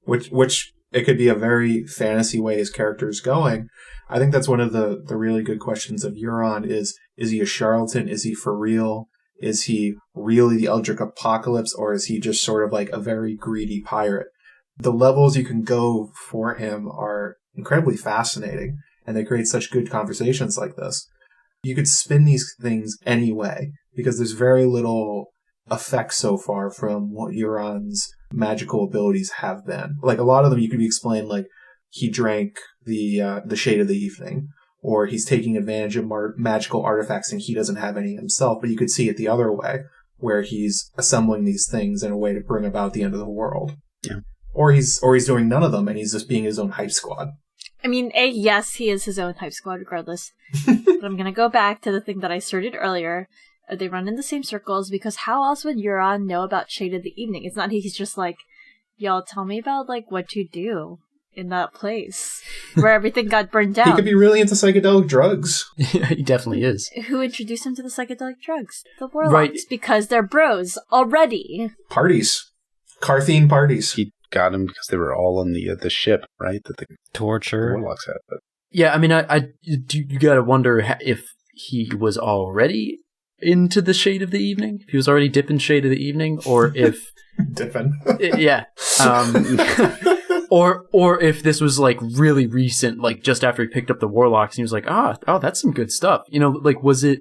Which it could be a very fantasy way his character is going. I think that's one of the really good questions of Euron is he a charlatan? Is he for real? Is he really the Eldritch Apocalypse, or is he just sort of like a very greedy pirate? The levels you can go for him are incredibly fascinating, and they create such good conversations like this. You could spin these things any way, because there's very little effects so far from what Euron's magical abilities have been. Like, a lot of them you could explain, like, he drank the Shade of the Evening, or he's taking advantage of magical artifacts and he doesn't have any himself, but you could see it the other way, where he's assembling these things in a way to bring about the end of the world. Yeah. Or he's doing none of them and he's just being his own hype squad. I mean, yes, he is his own hype squad regardless. But I'm gonna go back to the thing that I started earlier. They run in the same circles because how else would Euron know about Shade of the Evening? It's not he's just like, y'all tell me about like what you do in that place where everything got burned down. He could be really into psychedelic drugs. Yeah, he definitely is. Who introduced him to the psychedelic drugs? The Warlocks. Right. Because they're bros already. Parties. Carthene parties. He got him because they were all on the ship, right? That the Torture. Warlocks had. But Yeah, I mean, you gotta wonder if he was already into the Shade of the Evening, if he was already dipping Shade of the Evening, or if... Dipping. Yeah. Or if this was, like, really recent, like, just after he picked up the Warlocks, and he was like, oh, that's some good stuff. You know, like, was it...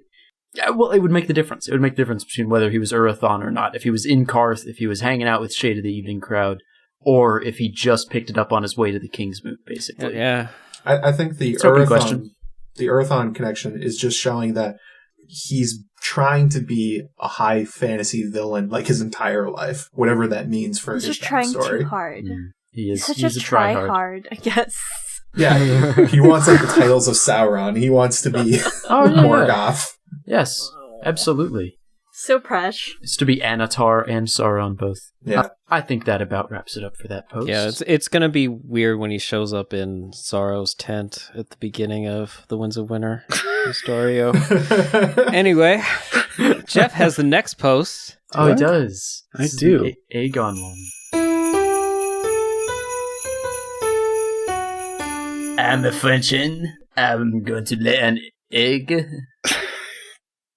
Yeah, well, it would make the difference. It would make the difference between whether he was Urrathon or not. If he was in Karth, if he was hanging out with Shade of the Evening crowd, or if he just picked it up on his way to the Kingsmoot, basically. Yeah. I think the Urrathon connection is just showing that he's trying to be a high fantasy villain like his entire life, whatever that means for his backstory. He's just trying too hard. He is. He's such a try-hard, I guess. Yeah, he wants like the titles of Sauron. He wants to be Morgoth. Yes, absolutely. So fresh. It's to be Anatar and Sauron both. Yeah. I think that about wraps it up for that post. Yeah, it's going to be weird when he shows up in Sorrow's tent at the beginning of The Winds of Winter. Historio. Anyway, Jeff has the next post. Oh, he does. I do. Aegon one. I'm a Frenchin. I'm going to lay an egg.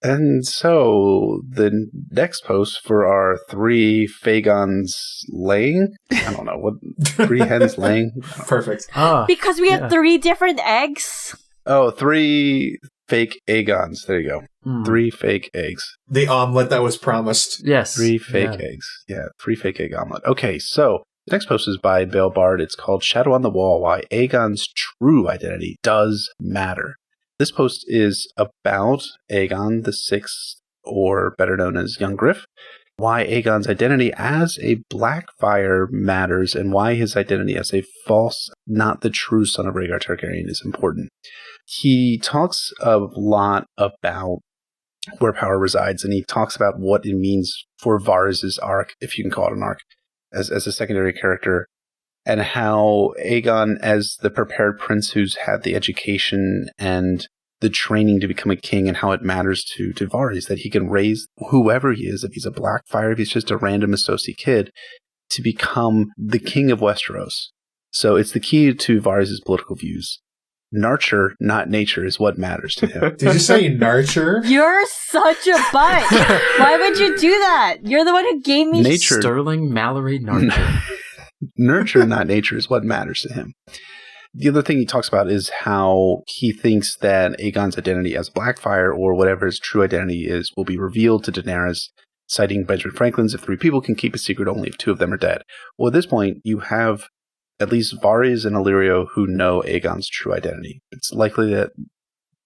And so, the next post for our 3 Fagons laying? I don't know, what, 3 hens laying? Perfect. Because we have 3 different eggs? Oh, 3 fake Aegons. There you go. 3 fake eggs. The omelet that was promised. Yes. 3 fake eggs. Yeah, 3 fake egg omelet. Okay, so, the next post is by BaelBard. It's called Shadow on the Wall, Why Aegon's True Identity Does Matter. This post is about Aegon the Sixth, or better known as Young Griff, why Aegon's identity as a Blackfire matters, and why his identity as a false, not the true son of Rhaegar Targaryen is important. He talks a lot about where power resides, and he talks about what it means for Varys' arc, if you can call it an arc, as a secondary character, and how Aegon, as the prepared prince who's had the education and the training to become a king, and how it matters to Varys, that he can raise whoever he is, if he's a Blackfire, if he's just a random associate kid, to become the king of Westeros. So it's the key to Varys' political views. Nurture, not nature, is what matters to him. Did you say nurture? You're such a butt. Why would you do that? You're the one who gave me nature. Sterling Mallory Nurture. Nurture, not nature, is what matters to him. The other thing he talks about is how he thinks that Aegon's identity as Blackfire, or whatever his true identity is, will be revealed to Daenerys, citing Benjamin Franklin's, if 3 people can keep a secret, only if 2 of them are dead. Well, at this point, you have at least Varys and Illyrio who know Aegon's true identity. It's likely that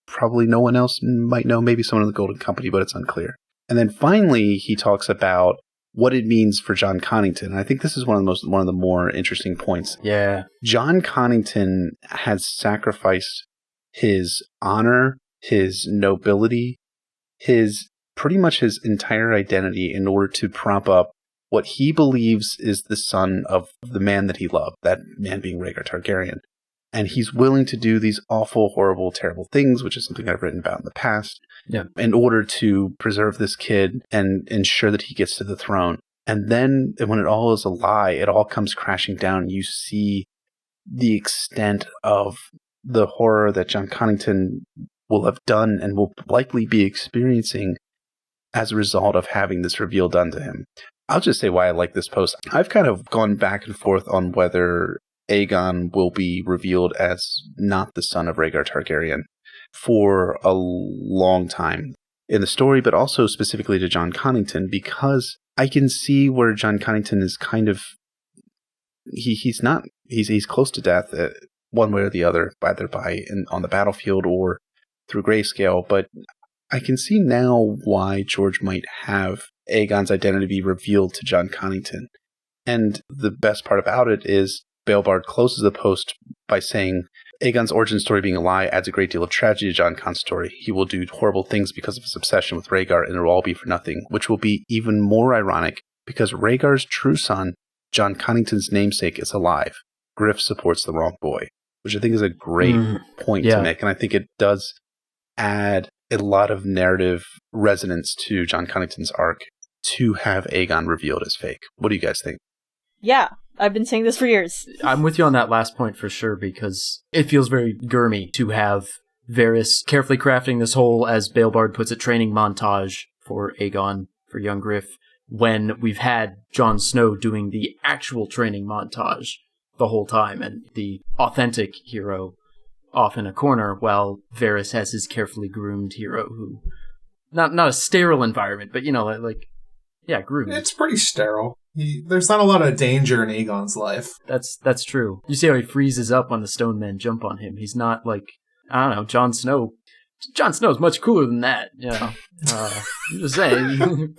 probably no one else might know, maybe someone in the Golden Company, but it's unclear. And then finally, he talks about what it means for Jon Connington. And I think this is one of the more interesting points. Yeah. Jon Connington has sacrificed his honor, his nobility, pretty much his entire identity in order to prop up what he believes is the son of the man that he loved, that man being Rhaegar Targaryen. And he's willing to do these awful, horrible, terrible things, which is something I've written about in the past, in order to preserve this kid and ensure that he gets to the throne. And then when it all is a lie, it all comes crashing down. You see the extent of the horror that Jon Connington will have done and will likely be experiencing as a result of having this reveal done to him. I'll just say why I like this post. I've kind of gone back and forth on whether Aegon will be revealed as not the son of Rhaegar Targaryen for a long time. in the story, but also specifically to John Connington, because I can see where John Connington is kind of he's close to death one way or the other, either on the battlefield or through grayscale. But I can see now why George might have Aegon's identity be revealed to John Connington. And the best part about it is BaelBard closes the post by saying, Aegon's origin story being a lie adds a great deal of tragedy to Jon Con's story. He will do horrible things because of his obsession with Rhaegar, and it will all be for nothing, which will be even more ironic because Rhaegar's true son, John Connington's namesake, is alive. Griff supports the wrong boy, which I think is a great point to make, and I think it does add a lot of narrative resonance to John Connington's arc to have Aegon revealed as fake. What do you guys think? Yeah, I've been saying this for years. I'm with you on that last point for sure, because it feels very GRRMy to have Varys carefully crafting this whole, as BaelBard puts it, training montage for Aegon, for young Griff, when we've had Jon Snow doing the actual training montage the whole time, and the authentic hero off in a corner, while Varys has his carefully groomed hero who... Not a sterile environment, but, groomed. It's pretty sterile. There's not a lot of danger in Aegon's life. That's true. You see how he freezes up when the stone men jump on him. He's not like, I don't know, Jon Snow. Jon Snow's much cooler than that, I'm just saying.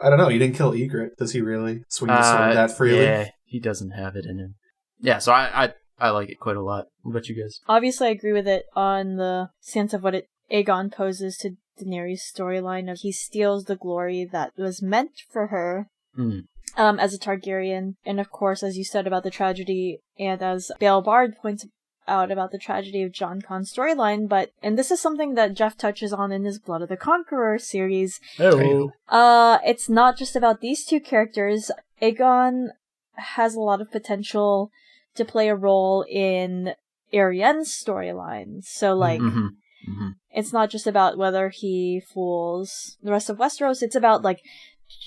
I don't know, he didn't kill Ygritte. Does he really swing the sword that freely? Yeah, he doesn't have it in him. Yeah, so I like it quite a lot. What about you guys? Obviously, I agree with it on the sense of what Aegon poses to Daenerys' storyline of he steals the glory that was meant for her as a Targaryen. And of course, as you said about the tragedy, and as BaelBard points out about the tragedy of Jon Con's storyline, and this is something that Jeff touches on in his Blood of the Conqueror series. It's not just about these two characters. Aegon has a lot of potential to play a role in Arienne's storyline. So, it's not just about whether he fools the rest of Westeros. It's about,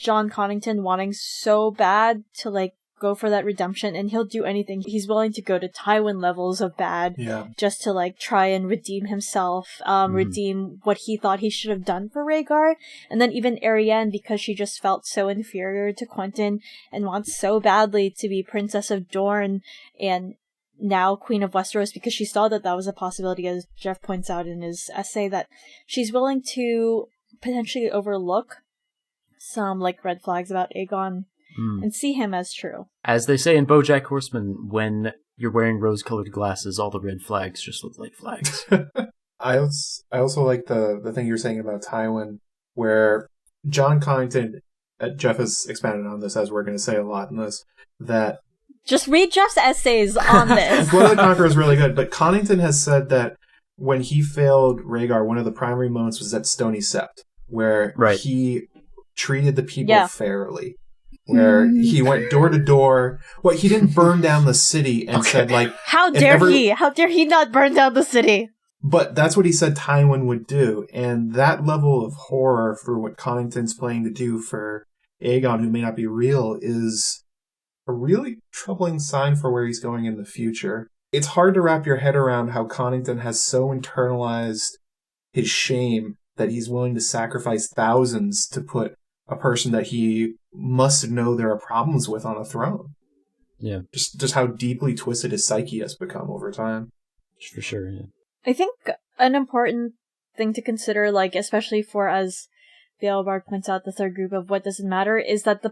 John Connington wanting so bad to, go for that redemption, and he'll do anything. He's willing to go to Tywin levels of bad just to, try and redeem himself, redeem what he thought he should have done for Rhaegar. And then even Arienne, because she just felt so inferior to Quentyn and wants so badly to be Princess of Dorne and now Queen of Westeros, because she saw that was a possibility, as Jeff points out in his essay, that she's willing to potentially overlook some red flags about Aegon and see him as true. As they say in BoJack Horseman, when you're wearing rose-colored glasses, all the red flags just look like flags. I also like the thing you're saying about Tywin, where John Connington, Jeff has expanded on this, as we're going to say a lot in this, that just read Jeff's essays on this. Blood of the Conqueror is really good, but Connington has said that when he failed Rhaegar, one of the primary moments was at Stony Sept, where he treated the people fairly, where he went door to door. Well, he didn't burn down the city and said, how dare he? How dare he not burn down the city? But that's what he said Tywin would do, and that level of horror for what Connington's planning to do for Aegon, who may not be real, is a really troubling sign for where he's going in the future. It's hard to wrap your head around how Connington has so internalized his shame that he's willing to sacrifice thousands to put a person that he must know there are problems with on a throne. Yeah. Just how deeply twisted his psyche has become over time. For sure, yeah. I think an important thing to consider, especially for, as BaelBard points out, the third group of what doesn't matter, is that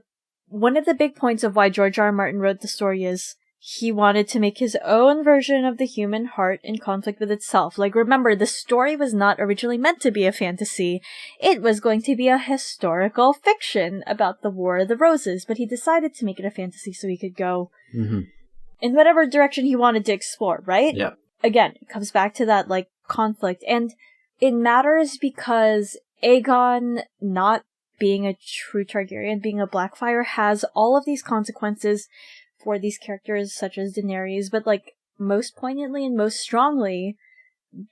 one of the big points of why George R. R. Martin wrote the story is he wanted to make his own version of the human heart in conflict with itself. Remember, the story was not originally meant to be a fantasy. It was going to be a historical fiction about the War of the Roses, but he decided to make it a fantasy so he could go in whatever direction he wanted to explore, right? Yeah. Again, it comes back to that, conflict. And it matters because Aegon not being a true Targaryen, being a Blackfire, has all of these consequences for these characters such as Daenerys, but most poignantly and most strongly,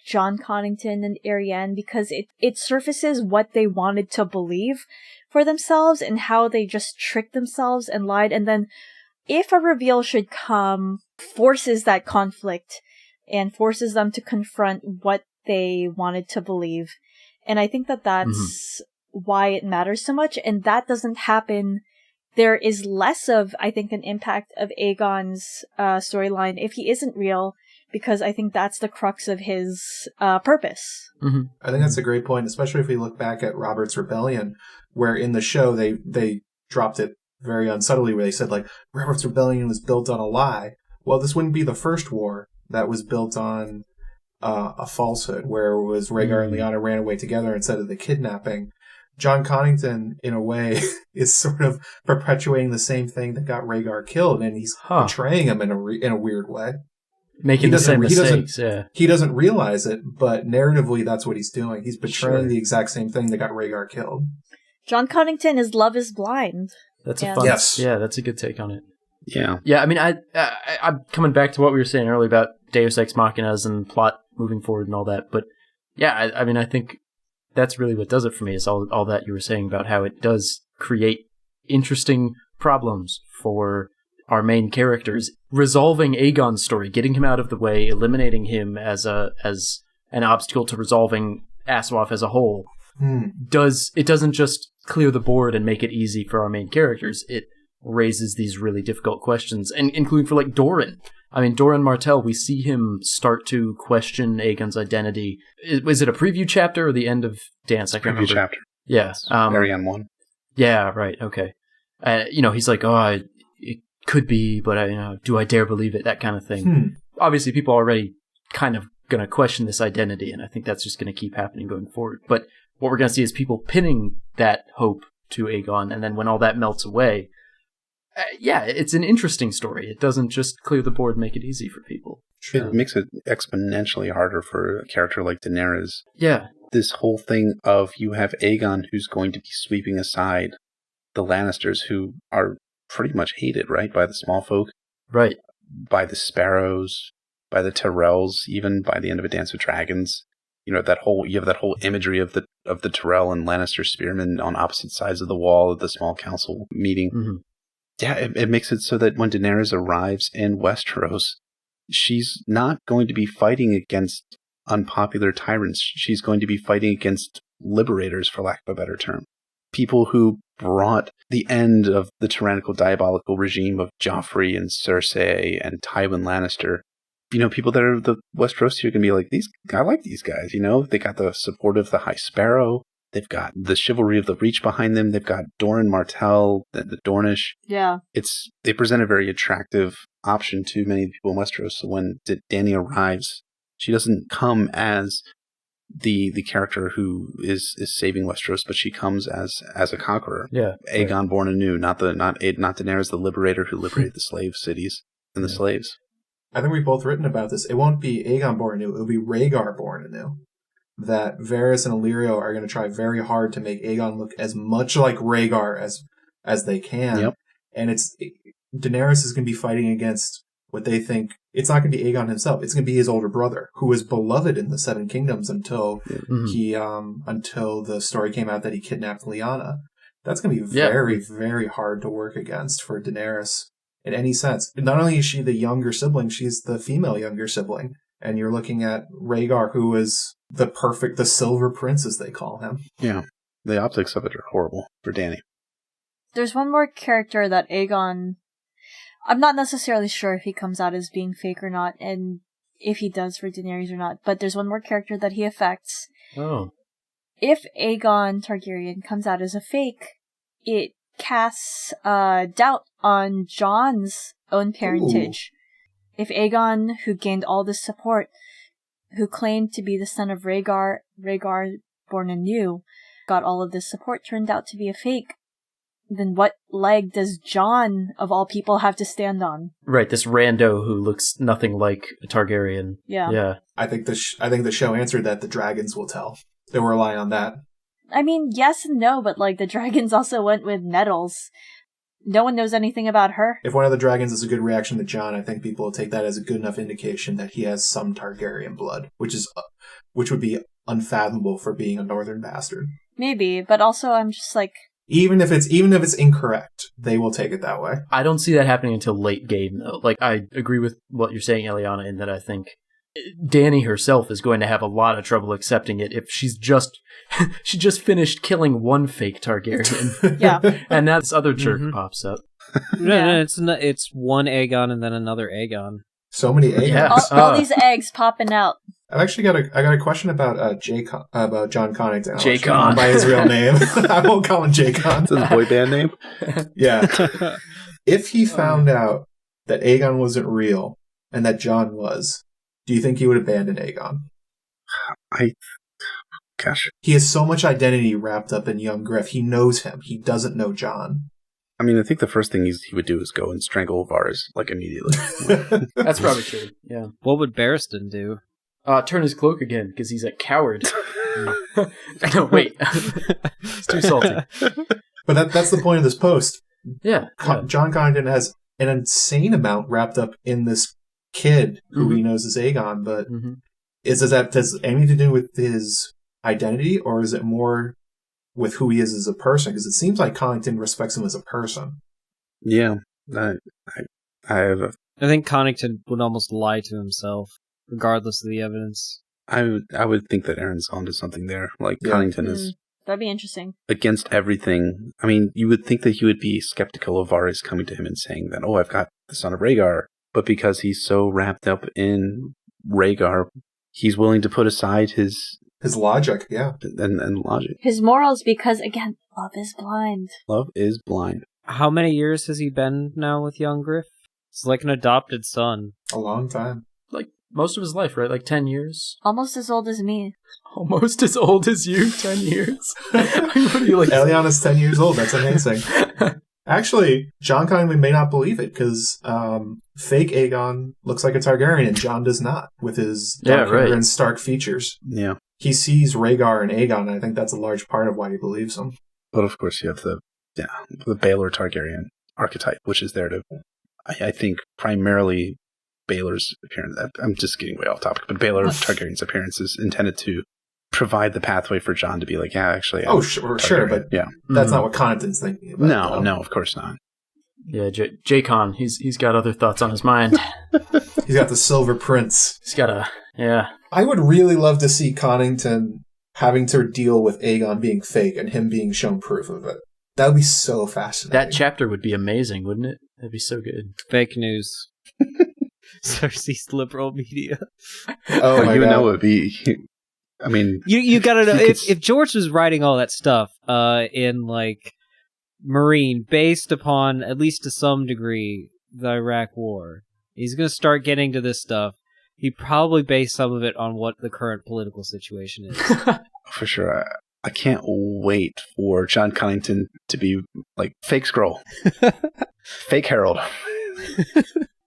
John Connington and Arienne, because it surfaces what they wanted to believe for themselves and how they just tricked themselves and lied, and then if a reveal should come, forces that conflict and forces them to confront what they wanted to believe. And I think that that's why it matters so much. And that doesn't happen. There is less of, I think, an impact of Aegon's storyline if he isn't real, because I think that's the crux of his purpose. Mm-hmm. I think that's a great point, especially if we look back at Robert's Rebellion, where in the show they dropped it very unsubtly, where they said, like, Robert's Rebellion was built on a lie. Well, this wouldn't be the first war that was built on a falsehood, where it was Rhaegar and Lyanna ran away together instead of the kidnapping. John Connington, in a way, is sort of perpetuating the same thing that got Rhaegar killed, and he's betraying him in a weird way. Making the same mistakes, He doesn't realize it, but narratively that's what he's doing. He's betraying the exact same thing that got Rhaegar killed. John Connington is Love is Blind. That's a fun... Yes. Yeah, that's a good take on it. Yeah. Yeah, I mean, I'm coming back to what we were saying earlier about Deus Ex Machinas and plot moving forward and all that, but yeah, I mean, I think that's really what does it for me, is all that you were saying about how it does create interesting problems for our main characters. Resolving Aegon's story, getting him out of the way, eliminating him as an obstacle to resolving ASOIAF as a whole, doesn't just clear the board and make it easy for our main characters. It raises these really difficult questions, and including for, like, Doran. I mean, Doran Martell, we see him start to question Aegon's identity. Was it a preview chapter or the end of Dance? I can't remember. Preview chapter. Yeah. Very on one. Yeah, right, okay. He's like, it could be, but do I dare believe it? That kind of thing. Obviously, people are already kind of going to question this identity, and I think that's just going to keep happening going forward. But what we're going to see is people pinning that hope to Aegon, and then when all that melts away, it's an interesting story. It doesn't just clear the board and make it easy for people. It makes it exponentially harder for a character like Daenerys. Yeah. This whole thing of you have Aegon who's going to be sweeping aside the Lannisters, who are pretty much hated, right, by the small folk. Right. By the Sparrows, by the Tyrells, even by the end of A Dance with Dragons. You have that whole imagery of the Tyrell and Lannister spearmen on opposite sides of the wall at the small council meeting. Mm-hmm. Yeah, it makes it so that when Daenerys arrives in Westeros, she's not going to be fighting against unpopular tyrants. She's going to be fighting against liberators, for lack of a better term. People who brought the end of the tyrannical, diabolical regime of Joffrey and Cersei and Tywin Lannister. People that are the Westerosi are going to be like, I like these guys, They got the support of the High Sparrow. They've got the chivalry of the Reach behind them. They've got Doran Martell, the Dornish. Yeah. They present a very attractive option to many people in Westeros. So when Dany arrives, she doesn't come as the character who is saving Westeros, but she comes as a conqueror. Yeah. Aegon born anew, not Daenerys the liberator who liberated the slave cities and the slaves. I think we've both written about this. It won't be Aegon born anew, it'll be Rhaegar born anew. That Varys and Illyrio are going to try very hard to make Aegon look as much like Rhaegar as they can. Yep. And Daenerys is going to be fighting against what they think. It's not going to be Aegon himself. It's going to be his older brother, who was beloved in the Seven Kingdoms until until the story came out that he kidnapped Lyanna. That's going to be very, very hard to work against for Daenerys in any sense. Not only is she the younger sibling, she's the female younger sibling. And you're looking at Rhaegar, who is the silver prince, as they call him. Yeah, the optics of it are horrible for Dany. There's one more character that Aegon... I'm not necessarily sure if he comes out as being fake or not, and if he does for Daenerys or not, but there's one more character that he affects. Oh. If Aegon Targaryen comes out as a fake, it casts doubt on Jon's own parentage. Ooh. If Aegon, who gained all this support, who claimed to be the son of Rhaegar born anew, got all of this support, turned out to be a fake, then what leg does Jon, of all people, have to stand on? Right, this rando who looks nothing like a Targaryen. Yeah. I think the show answered that the dragons will tell. They will rely on that. I mean, yes and no, but the dragons also went with Nettles. No one knows anything about her. If one of the dragons is a good reaction to Jon, I think people will take that as a good enough indication that he has some Targaryen blood, which would be unfathomable for being a northern bastard. Maybe, but also I'm just even if it's incorrect, they will take it that way. I don't see that happening until late game, though. I agree with what you're saying, Eliana, in that I think Dany herself is going to have a lot of trouble accepting it if she just finished killing one fake Targaryen. Yeah. And now this other jerk pops up. No, it's one Aegon and then another Aegon. So many Aegons. Yeah. All these eggs popping out. I've actually got a question about about John Connington. J-Con. By his real name. I won't call him J-Con. It's his boy band name. Yeah. If he found out that Aegon wasn't real and that John was, do you think he would abandon Aegon? Gosh. He has so much identity wrapped up in young Griff. He knows him. He doesn't know John. I mean, I think the first thing he would do is go and strangle Varys, like, immediately. That's probably true, yeah. What would Barristan do? Turn his cloak again, because he's a coward. No, wait. It's too salty. But that's the point of this post. Yeah. John Connington has an insane amount wrapped up in this kid who he knows is Aegon, but does anything to do with his identity, or is it more with who he is as a person? Because it seems like Connington respects him as a person. Yeah, I think Connington would almost lie to himself, regardless of the evidence. I would think that Aaron's onto something there. Like, Connington is... That'd be interesting. Against everything. I mean, you would think that he would be skeptical of Varys coming to him and saying that, oh, I've got the son of Rhaegar. But because he's so wrapped up in Rhaegar, he's willing to put aside his logic, yeah. And logic. His morals, because, again, love is blind. Love is blind. How many years has he been now with young Griff? It's like an adopted son. A long time. Like, most of his life, right? Like 10 years? Almost as old as me. Almost as old as you, 10 years? What are you, like... Eliana's 10 years old, that's amazing. Actually, John Connington may not believe it, because fake Aegon looks like a Targaryen, and John does not, with his darker and Stark features. Yeah. He sees Rhaegar and Aegon, and I think that's a large part of why he believes him. But of course, you have the Baelor Targaryen archetype, which is there to, I think, primarily Baelor's appearance. I'm just getting way off topic, but Baelor Targaryen's appearance is intended to provide the pathway for John to be like, yeah, actually, sure, but that's not what Connington's thinking about. No, of course not. Yeah, J-Con, he's got other thoughts on his mind. He's got the Silver Prince. He's got I would really love to see Connington having to deal with Aegon being fake and him being shown proof of it. That would be so fascinating. That chapter would be amazing, wouldn't it? That'd be so good. Fake news. Cersei's liberal media. Oh my God. Know it would be... I mean... You gotta know, if George was writing all that stuff in, like, Marine, based upon, at least to some degree, the Iraq War, he's gonna start getting to this stuff. He probably based some of it on what the current political situation is. For sure. I can't wait for John Connington to be like fake scroll. Fake Herald.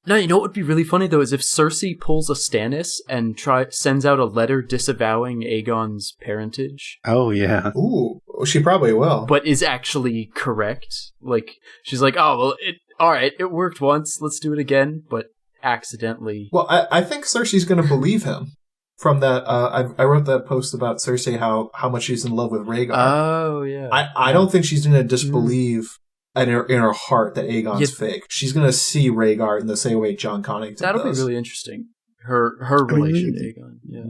No, you know what would be really funny though is if Cersei pulls a Stannis and sends out a letter disavowing Aegon's parentage. Oh yeah. Ooh, she probably will. But is actually correct. Like she's like, oh well, all right, it worked once. Let's do it again. But accidentally. Well, I think Cersei's going to believe him. From that, I wrote that post about Cersei how much she's in love with Rhaegar. Oh yeah. I don't think she's going to disbelieve in her heart that Aegon's fake. She's going to see Rhaegar in the same way John Connington That'll does. be really interesting. Her relation to Aegon. Yeah.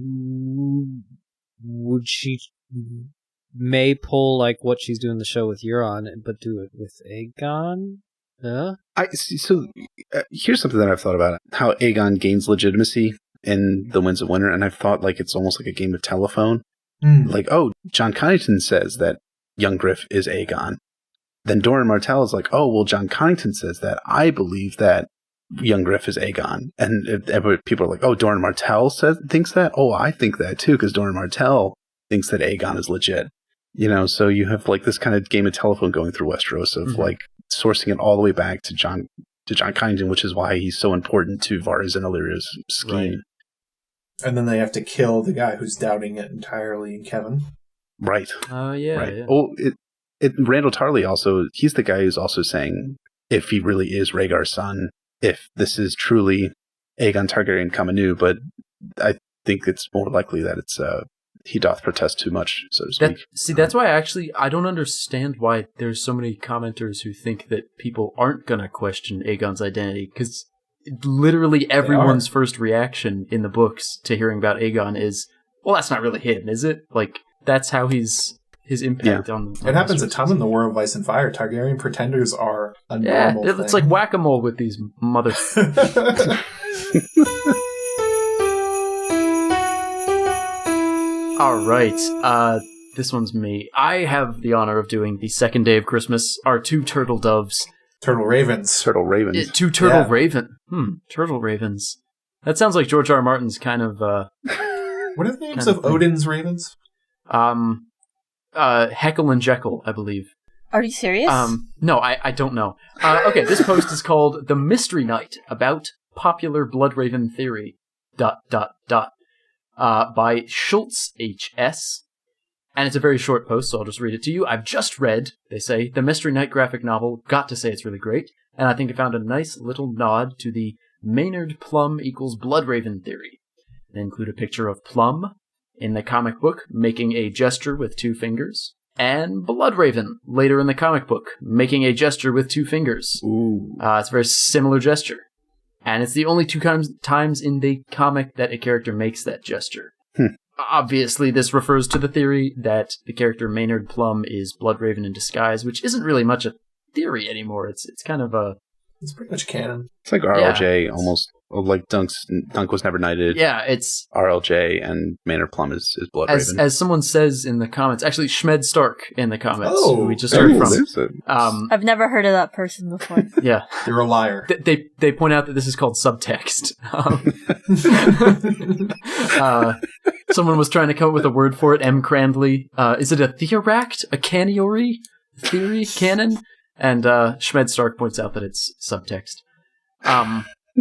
Would she may pull like what she's doing the show with Euron, but do it with Aegon? I see. So here's something that I've thought about: how Aegon gains legitimacy in the Winds of Winter, and I've thought like it's almost like a game of telephone. Like, oh, John Connington says that young Griff is Aegon. Then Doran Martell is like, oh, well, John Connington says that. I believe that young Griff is Aegon. And people are like, oh, Doran Martell thinks that? Oh, I think that too, because Doran Martell thinks that Aegon is legit. You know, so you have like this kind of game of telephone going through Westeros of like sourcing it all the way back to John Connington, which is why he's so important to Varys and Illyria's scheme. Right. And then they have to kill the guy who's doubting it entirely, Kevin. Right. Oh, yeah. Right. Yeah. Oh, Randall Tarley also, he's the guy who's also saying if he really is Rhaegar's son, if this is truly Aegon Targaryen come anew, but I think it's more likely that it's he doth protest too much, so to speak. That's why I don't understand why there's so many commenters who think that people aren't going to question Aegon's identity, because literally everyone's first reaction in the books to hearing about Aegon is, well, that's not really him, is it? Like, that's how his impact on it happens a ton in the War of Ice and Fire. Targaryen pretenders are a normal thing. It's like whack-a-mole with these mother... All right, this one's me. I have the honor of doing the second day of Christmas, our 2 turtle doves. Turtle ravens. 2 turtle raven. Turtle ravens. That sounds like George R. R. Martin's kind of... what are the names of Odin's ravens? Heckle and Jekyll, I believe. Are you serious? No, I don't know. Okay, this post is called The Mystery Night, about popular Bloodraven theory, ... by ShultzHS. And it's a very short post, so I'll just read it to you. I've just read, they say, the Mystery Night graphic novel. Got to say it's really great. And I think I found a nice little nod to the Maynard Plum equals Bloodraven theory. They include a picture of Plum in the comic book making a gesture with 2 fingers, and Bloodraven later in the comic book making a gesture with 2 fingers. Ooh. It's a very similar gesture. And it's the only 2 times in the comic that a character makes that gesture. Obviously, this refers to the theory that the character Maynard Plum is Bloodraven in disguise, which isn't really much a theory anymore. It's kind of a... It's pretty much canon. It's like RLJ, almost. Like Dunk was never knighted. Yeah, it's... RLJ and Maynard Plum is Bloodraven. As someone says in the comments, actually ShmedStark in the comments, who we just heard from. I've never heard of that person before. Yeah. You're a liar. They point out that this is called subtext. Someone was trying to come up with a word for it, M. Crandley. Is it a theoract? A caniory? Theory? Canon? And ShmedStark points out that it's subtext.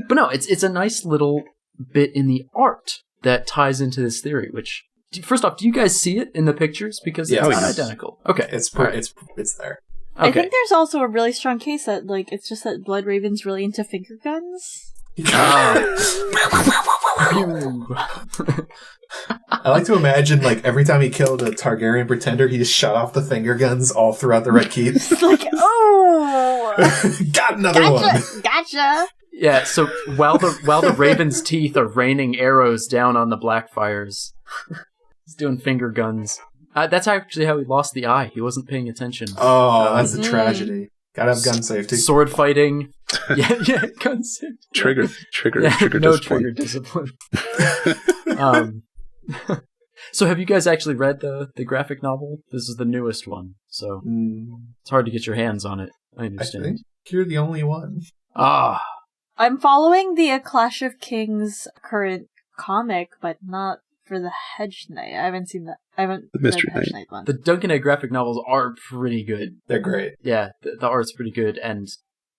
But no, it's a nice little bit in the art that ties into this theory, which, first off, do you guys see it in the pictures? Because it's not identical. Okay. It's there. Okay. I think there's also a really strong case that, like, it's just that Bloodraven's really into finger guns. I like to imagine, like, every time he killed a Targaryen pretender, he just shut off the finger guns all throughout the Red Keep. It's like, oh! Got another one! Gotcha! Yeah, so while the raven's teeth are raining arrows down on the Blackfires, he's doing finger guns. That's actually how he lost the eye. He wasn't paying attention. Oh, that's a tragedy. Gotta have gun safety. Sword fighting. Yeah, gun safety. Trigger no discipline. Trigger discipline. So have you guys actually read the graphic novel? This is the newest one, so it's hard to get your hands on it. I understand. I think you're the only one. I'm following the A Clash of Kings current comic, but not for the Hedge Knight. I haven't seen that. I haven't read the Hedge Knight one. The Duncan Egg graphic novels are pretty good. They're great. Yeah, the art's pretty good, and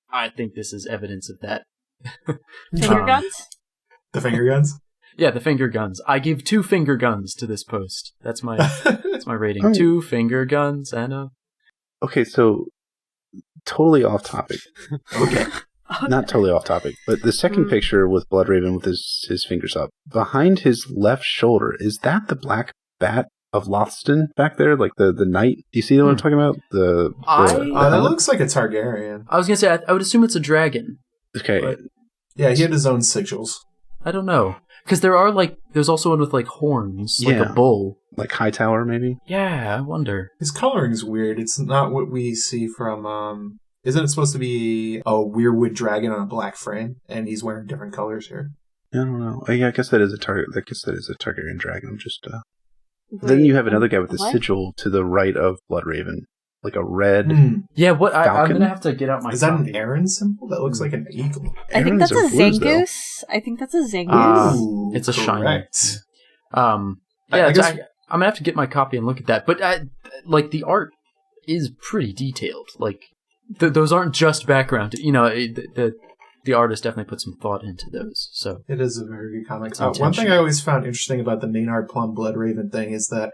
I think this is evidence of that. Finger guns? The finger guns? Yeah, the finger guns. I give 2 finger guns to this post. That's my rating. 2 finger guns and a... Okay, so totally off topic. Okay. Not totally off topic, but the second picture with Bloodraven with his fingers up, behind his left shoulder, is that the black bat of Lothston back there? Like the knight? Do you see what I'm talking about? That looks like a Targaryen. I was going to say, I would assume it's a dragon. Okay. But yeah, he had his own sigils. I don't know. Because there's also one with like horns, like a bull. Like Hightower, maybe? Yeah, I wonder. His coloring's weird. It's not what we see from... Isn't it supposed to be a weirwood dragon on a black frame? And he's wearing different colors here. I don't know. I guess that is a Targaryen dragon. I'm just... Then you have another guy with the sigil to the right of Bloodraven. Like a red... Yeah, I'm going to have to get out my... Is that an Aaron symbol? That looks like an eagle. I think that's a Zangoose. It's a shiny. I'm going to have to get my copy and look at that. But, the art is pretty detailed. Like... those aren't just background. You know, the artist definitely put some thought into those. So it is a very good comic. One thing I always found interesting about the Maynard Plum Bloodraven thing is that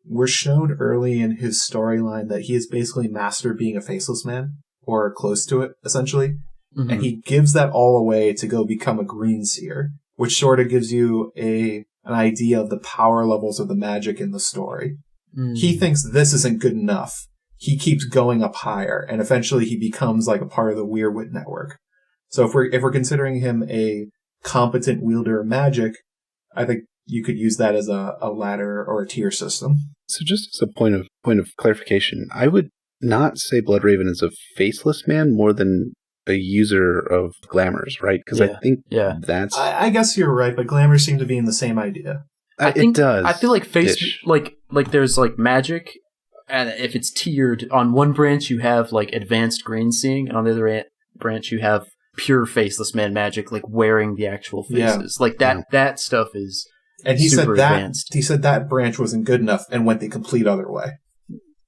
we're shown early in his storyline that he is basically Maester being a faceless man, or close to it, essentially. Mm-hmm. And he gives that all away to go become a green seer, which sort of gives you an idea of the power levels of the magic in the story. He thinks this isn't good enough. He keeps going up higher, and eventually he becomes like a part of the Weirwood network. So if we're considering him a competent wielder of magic, I think you could use that as a ladder or a tier system. So just as a point of clarification, I would not say Bloodraven is a faceless man more than a user of glamours, right? Because I think that's... I guess you're right, but glamours seem to be in the same idea. It does. I feel like like there's like magic, and if it's tiered, on one branch you have like advanced green seeing, and on the other branch you have pure faceless man magic, like wearing the actual faces. Like that stuff is and he super said that advanced. He said that branch wasn't good enough and went the complete other way.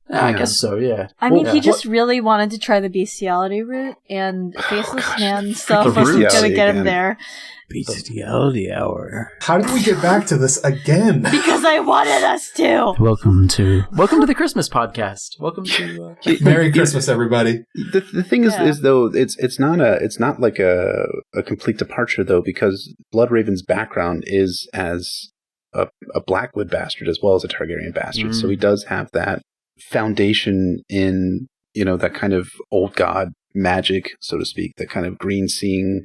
I guess so, yeah. I mean, he just really wanted to try the bestiality route, and faceless man stuff wasn't going to get him there. Bestiality hour. How did we get back to this again? Because I wanted us to. Welcome to the Christmas podcast. Welcome to Merry Christmas, everybody. The thing is though it's not like a complete departure though, because Bloodraven's background is as a Blackwood bastard as well as a Targaryen bastard, so he does have that foundation in, that kind of old god magic, so to speak, that kind of green seeing,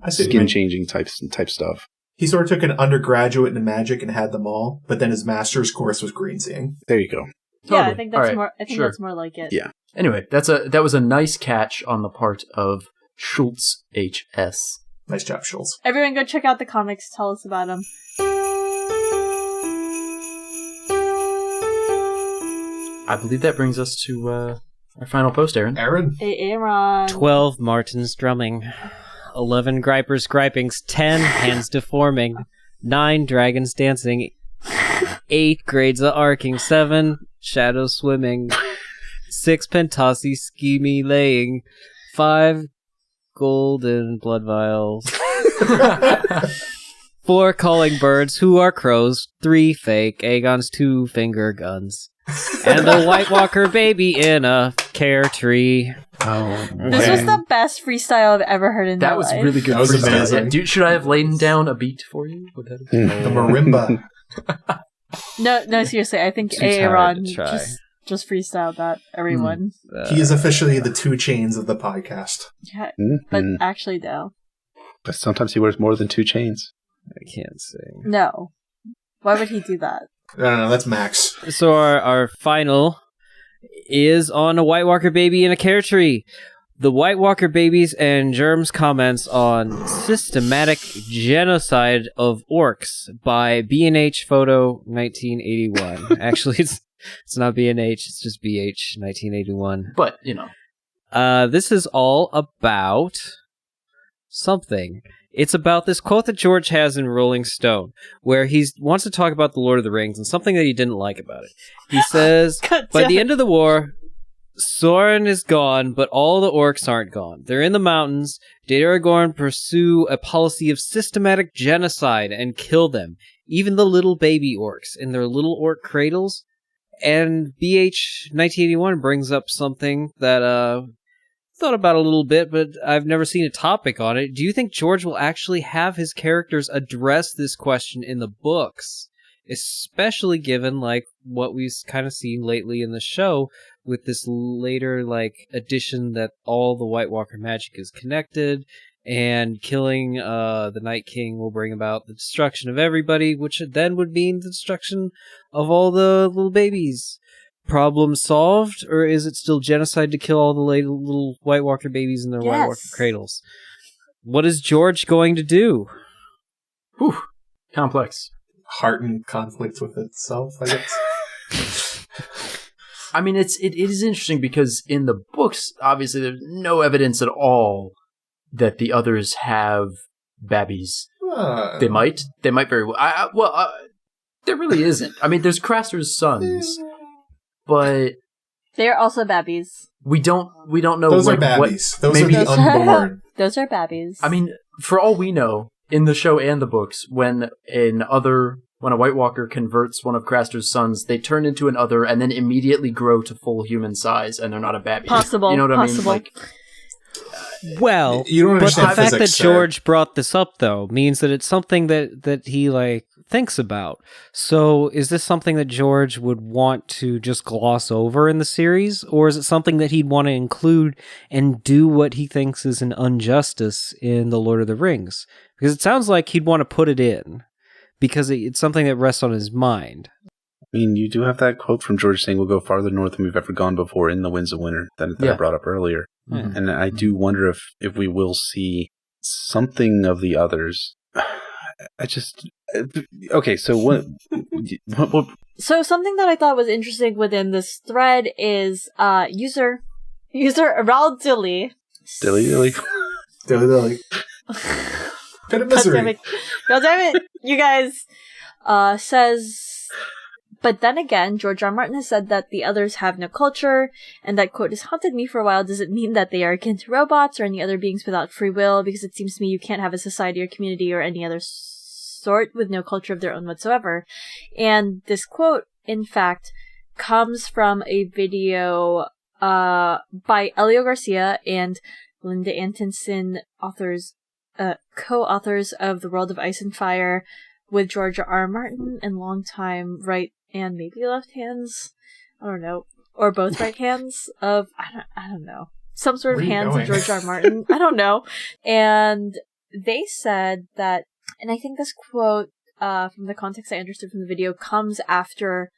skin changing type stuff. He sort of took an undergraduate in magic and had them all, but then his master's course was green seeing. There you go. Totally. Yeah, I think that's more. I think that's more like it. Yeah. Anyway, that was a nice catch on the part of ShultzHS. Nice job, Schultz. Everyone, go check out the comics. Tell us about them. I believe that brings us to our final post, Aaron. Aaron. 12 Martins drumming. 11 gripers gripings. 10 hands deforming. 9 dragons dancing. 8 grades of arcing. 7 shadows swimming. 6 pentassi schemy laying. 5 golden blood vials. 4 calling birds who are crows. 3 fake Aegon's 2 finger guns. And the White Walker baby in a care tree. Oh, this was the best freestyle I've ever heard in my life. That was really good. That was amazing. Should I have laid down a beat for you? The marimba. No, seriously. I think Aaron just freestyled that. Everyone. He is officially the 2 chains of the podcast. Yeah, but actually, no. But sometimes he wears more than 2 chains. I can't sing. No. Why would he do that? No, that's Max. So our final is on a White Walker baby in a care tree. The White Walker babies and germs comments on systematic genocide of orcs by B&H Photo 1981. Actually, it's not B&H, it's just BH 1981. But, this is all about something. It's about this quote that George has in Rolling Stone, where he wants to talk about the Lord of the Rings and something that he didn't like about it. He says, by the end of the war, Sauron is gone, but all the orcs aren't gone. They're in the mountains. Did Aragorn pursue a policy of systematic genocide and kill them, even the little baby orcs in their little orc cradles? And BH 1981 brings up something that thought about a little bit, but I've never seen a topic on it. Do you think George will actually have his characters address this question in the books? Especially given, what we've kind of seen lately in the show with this later, addition that all the White Walker magic is connected, and killing the Night King will bring about the destruction of everybody, which then would mean the destruction of all the little babies. Problem solved, or is it still genocide to kill all the little White Walker babies in their White Walker cradles? What is George going to do? Whew. Complex. Heart in conflict with itself, I guess. I mean, it is interesting because in the books, obviously, there's no evidence at all that the others have babbies. They might very well. There really isn't. I mean, there's Craster's sons. But they're also babbies. We don't know. Those are babbies. Those are the unborn. Those are babbies. I mean, for all we know, in the show and the books, when a White Walker converts one of Craster's sons, they turn into an other and then immediately grow to full human size, and they're not a babby. Possible. You know what possible. I mean? Well, you don't understand but the fact physics, that George brought this up, though, means that it's something that he, like, thinks about. So is this something that George would want to just gloss over in the series? Or is it something that he'd want to include and do what he thinks is an injustice in The Lord of the Rings? Because it sounds like he'd want to put it in, because it's something that rests on his mind. I mean, you do have that quote from George saying we'll go farther north than we've ever gone before in The Winds of Winter that I brought up earlier. Mm-hmm. And I do wonder if we will see something of the others. I just... Okay, so what... So something that I thought was interesting within this thread is user around Dilly. Dilly. Bit of misery. God damn it, you guys. Says... But then again, George R. Martin has said that the others have no culture, and that quote has haunted me for a while. Does it mean that they are akin to robots or any other beings without free will? Because it seems to me you can't have a society or community or any other sort with no culture of their own whatsoever. And this quote, in fact, comes from a video by Elio Garcia and Linda Antonsen, co-authors of The World of Ice and Fire, with George R. Martin and longtime right and maybe left hands, I don't know, or both right hands of I don't know, some sort of hands of George R. Martin, I don't know. And they said that, and I think this quote, from the context I understood from the video, comes after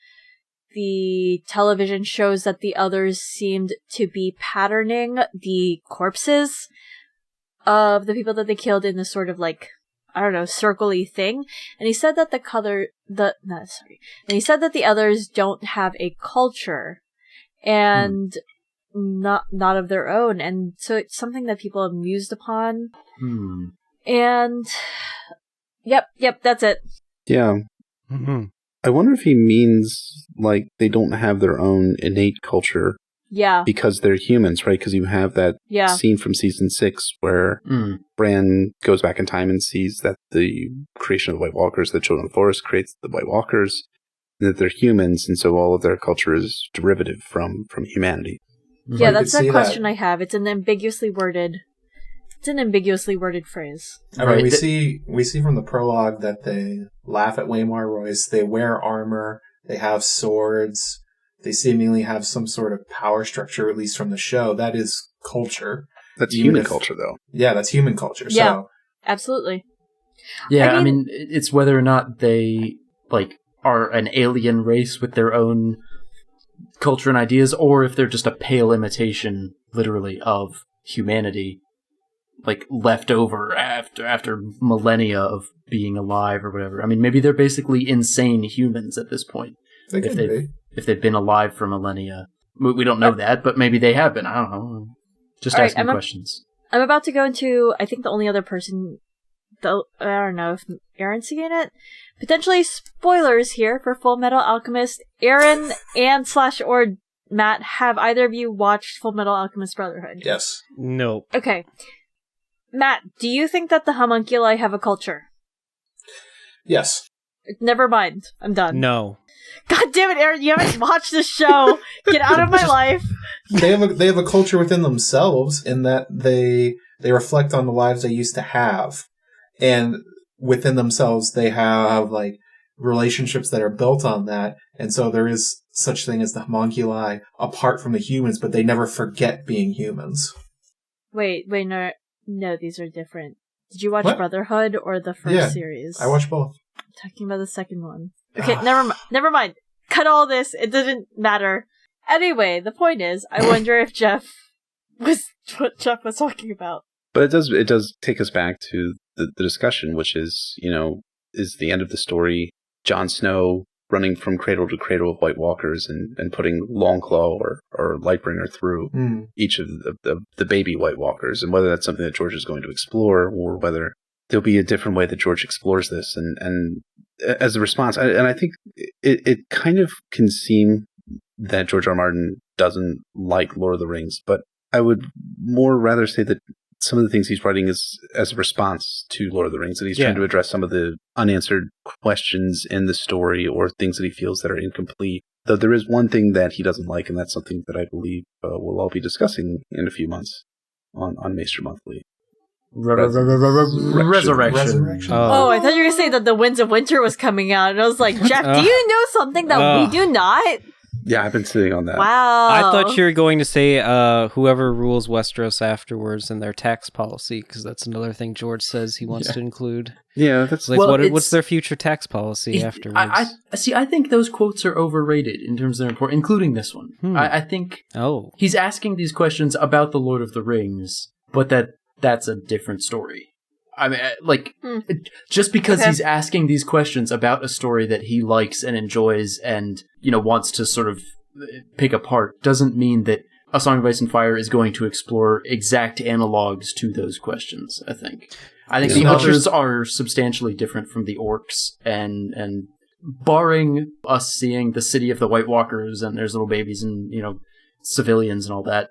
the television shows that the others seemed to be patterning the corpses of the people that they killed in this sort of like, I don't know, circle-y thing. And he said that and he said that the others don't have a culture and not of their own. And so it's something that people have mused upon. And yep, that's it. Yeah. Mm-hmm. I wonder if he means like they don't have their own innate culture. Yeah. Because they're humans, right? Because you have that scene from season 6 where Bran goes back in time and sees that the creation of the White Walkers, the Children of the Forest, creates the White Walkers, and that they're humans, and so all of their culture is derivative from humanity. Yeah, that's the question I have. It's an ambiguously worded phrase. I mean, we see from the prologue that they laugh at Waymar Royce, they wear armor, they have swords. They seemingly have some sort of power structure, at least from the show. That is culture. That's human culture, though. Yeah, that's human culture. Yeah, so. Absolutely. Yeah, I mean, it's whether or not they, like, are an alien race with their own culture and ideas, or if they're just a pale imitation, literally, of humanity, like, left over after millennia of being alive or whatever. I mean, maybe they're basically insane humans at this point. They could be. If they've been alive for millennia. We don't know that, but maybe they have been. I don't know. Just asking questions. I'm about to go into, I think the only other person, I don't know if Aaron's seeing it. Potentially spoilers here for Full Metal Alchemist. Aaron and / or Matt, have either of you watched Full Metal Alchemist Brotherhood? Yes. No. Okay. Matt, do you think that the homunculi have a culture? Yes. Never mind. I'm done. No. God damn it, Aaron, you haven't watched this show. Get out of my life. They have a culture within themselves in that they reflect on the lives they used to have. And within themselves they have like relationships that are built on that. And so there is such thing as the homunculi apart from the humans, but they never forget being humans. Wait, no, these are different. Did you watch Brotherhood or the first series? I watched both. I'm talking about the second one. Okay, never mind. Cut all this. It doesn't matter. Anyway, the point is, I wonder if what Jeff was talking about. But it does take us back to the discussion, which is, is the end of the story Jon Snow running from cradle to cradle of White Walkers and putting Longclaw or Lightbringer through each of the baby White Walkers, and whether that's something that George is going to explore, or whether there'll be a different way that George explores this. And as a response, and I think it kind of can seem that George R. R. Martin doesn't like Lord of the Rings, but I would more rather say that some of the things he's writing is as a response to Lord of the Rings, that he's trying to address some of the unanswered questions in the story or things that he feels that are incomplete. Though there is one thing that he doesn't like, and that's something that I believe we'll all be discussing in a few months. on Maester Monthly. Resurrection. Oh, I thought you were going to say that the Winds of Winter was coming out, and I was like, Jeff, do you know something that we do not? Yeah, I've been sitting on that. Wow. I thought you were going to say whoever rules Westeros afterwards and their tax policy, because that's another thing George says he wants to include. Yeah, that's like what's their future tax policy afterwards? I think those quotes are overrated in terms of their importance, including this one. I think he's asking these questions about the Lord of the Rings, but that's a different story. I mean, like, just because he's asking these questions about a story that he likes and enjoys and, wants to sort of pick apart doesn't mean that A Song of Ice and Fire is going to explore exact analogs to those questions, I think. I think the others are substantially different from the orcs, and barring us seeing the city of the White Walkers and there's little babies and, civilians and all that,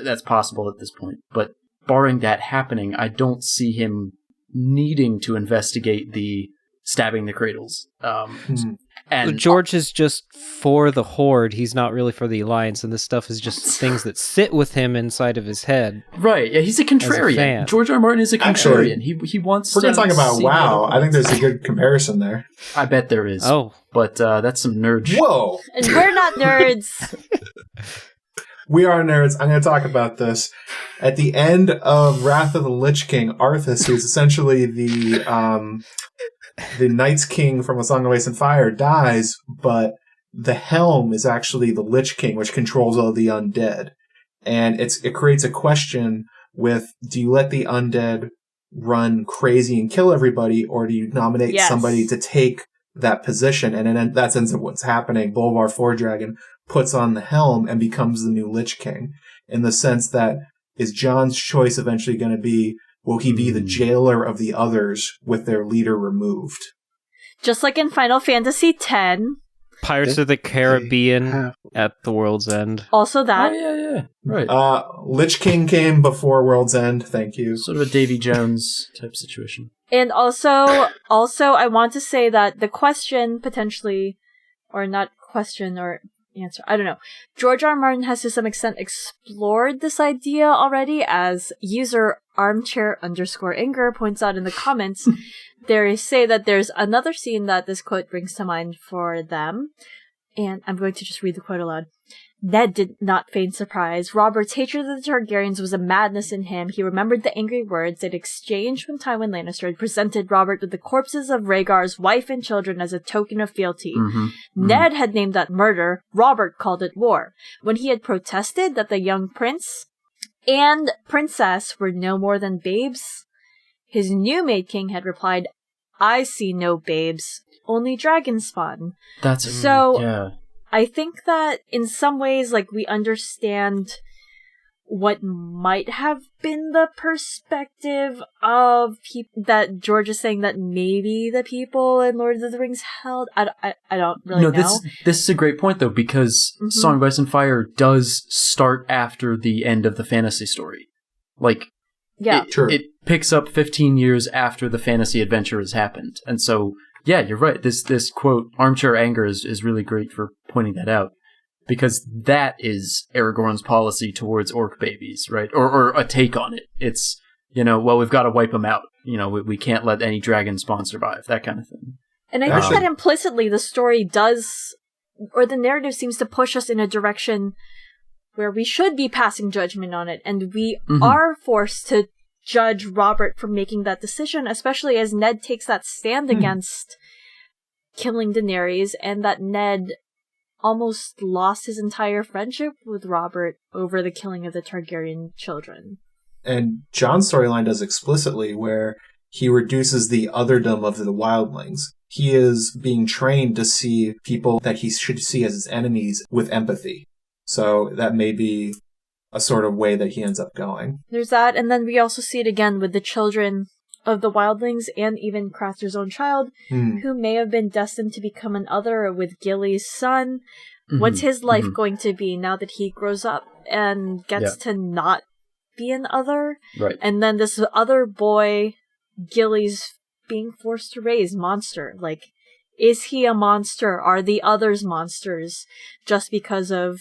that's possible at this point. But barring that happening, I don't see him needing to investigate the stabbing the cradles. And George is just for the Horde. He's not really for the Alliance, and this stuff is just things that sit with him inside of his head. Right? Yeah, he's a contrarian. George R. R. Martin is a contrarian. He wants. We're going to talk about WoW. I think there's a good comparison there. I bet there is. Oh, but that's some nerd. Whoa! And we're not nerds. We are nerds. I'm going to talk about this. At the end of Wrath of the Lich King, Arthas, who's essentially the Night's King from A Song of Ice and Fire, dies, but the Helm is actually the Lich King, which controls all the undead. And it creates a question with, do you let the undead run crazy and kill everybody, or do you nominate somebody to take that position? And then that ends up what's happening. Bolvar Foredragon puts on the helm and becomes the new Lich King, in the sense that, is Jon's choice eventually going to be, will he be the jailer of the others with their leader removed? Just like in Final Fantasy X. Pirates of the Caribbean at the World's End. Also that. Oh, yeah. Right. Lich King came before World's End. Thank you. Sort of a Davy Jones type situation. And also, I want to say that the question potentially, or not question or answer, I don't know. George R. R. Martin has to some extent explored this idea already, as user armchair_anger points out in the comments. They say that there's another scene that this quote brings to mind for them. And I'm going to just read the quote aloud. Ned did not feign surprise. Robert's hatred of the Targaryens was a madness in him. He remembered the angry words they'd exchanged when Tywin Lannister had presented Robert with the corpses of Rhaegar's wife and children as a token of fealty. Ned had named that murder. Robert called it war. When he had protested that the young prince and princess were no more than babes, his new Maid King had replied, I see no babes, only dragon spawn. That's so. Yeah. I think that in some ways, like, we understand what might have been the perspective of people that George is saying that maybe the people in Lord of the Rings held. I don't really know. This is a great point, though, because Song of Ice and Fire does start after the end of the fantasy story. Like, it picks up 15 years after the fantasy adventure has happened. And so, yeah, you're right. This quote, armchair anger, is really great for pointing that out. Because that is Aragorn's policy towards orc babies, right? Or a take on it. It's, well, we've got to wipe them out. We can't let any dragon spawn survive, that kind of thing. And I think that implicitly the story does, or the narrative seems to push us in a direction where we should be passing judgment on it. And we are forced to judge Robert for making that decision, especially as Ned takes that stand against killing Daenerys, and that Ned almost lost his entire friendship with Robert over the killing of the Targaryen children. And Jon's storyline does explicitly, where he reduces the otherdom of the wildlings. He is being trained to see people that he should see as his enemies with empathy. So that may be a sort of way that he ends up going. There's that, and then we also see it again with the children of the wildlings, and even Craster's own child, who may have been destined to become an other with Gilly's son. What's his life going to be now that he grows up and gets to not be an other? Right. And then this other boy, Gilly's being forced to raise, monster. Like, is he a monster? Are the others monsters just because of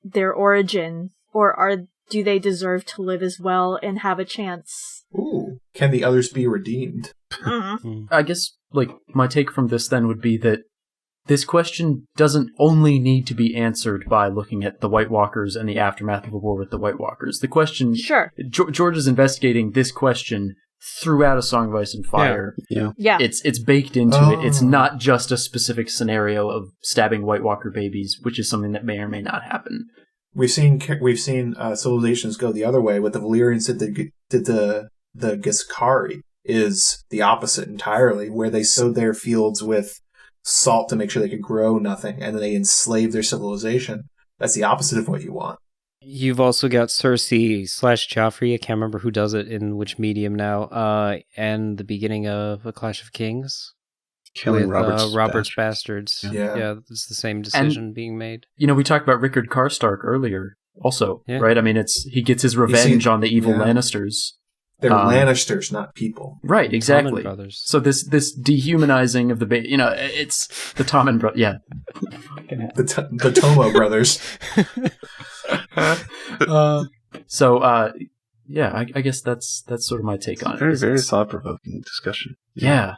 their origin? Or are do they deserve to live as well and have a chance? Ooh, can the others be redeemed? I guess, like, my take from this then would be that this question doesn't only need to be answered by looking at the White Walkers and the aftermath of the war with the White Walkers. The question... Sure. George is investigating this question throughout A Song of Ice and Fire. Yeah. It's baked into it. It's not just a specific scenario of stabbing White Walker babies, which is something that may or may not happen. We've seen civilizations go the other way. What the Valyrians did the Giscari is the opposite entirely, where they sowed their fields with salt to make sure they could grow nothing, and then they enslaved their civilization. That's the opposite of what you want. You've also got Cersei / Joffrey, I can't remember who does it in which medium now, and the beginning of A Clash of Kings. Killing with, Robert's bastards. Yeah, it's the same decision being made. You know, we talked about Rickard Karstark earlier also, right? I mean, he gets his revenge on the evil Lannisters. They're Lannisters, not people. Right, exactly. Brothers. So this dehumanizing of the it's the Tommen brothers. Yeah, the Tomo brothers. I guess that's sort of my take on it. Very, very thought-provoking discussion. Yeah.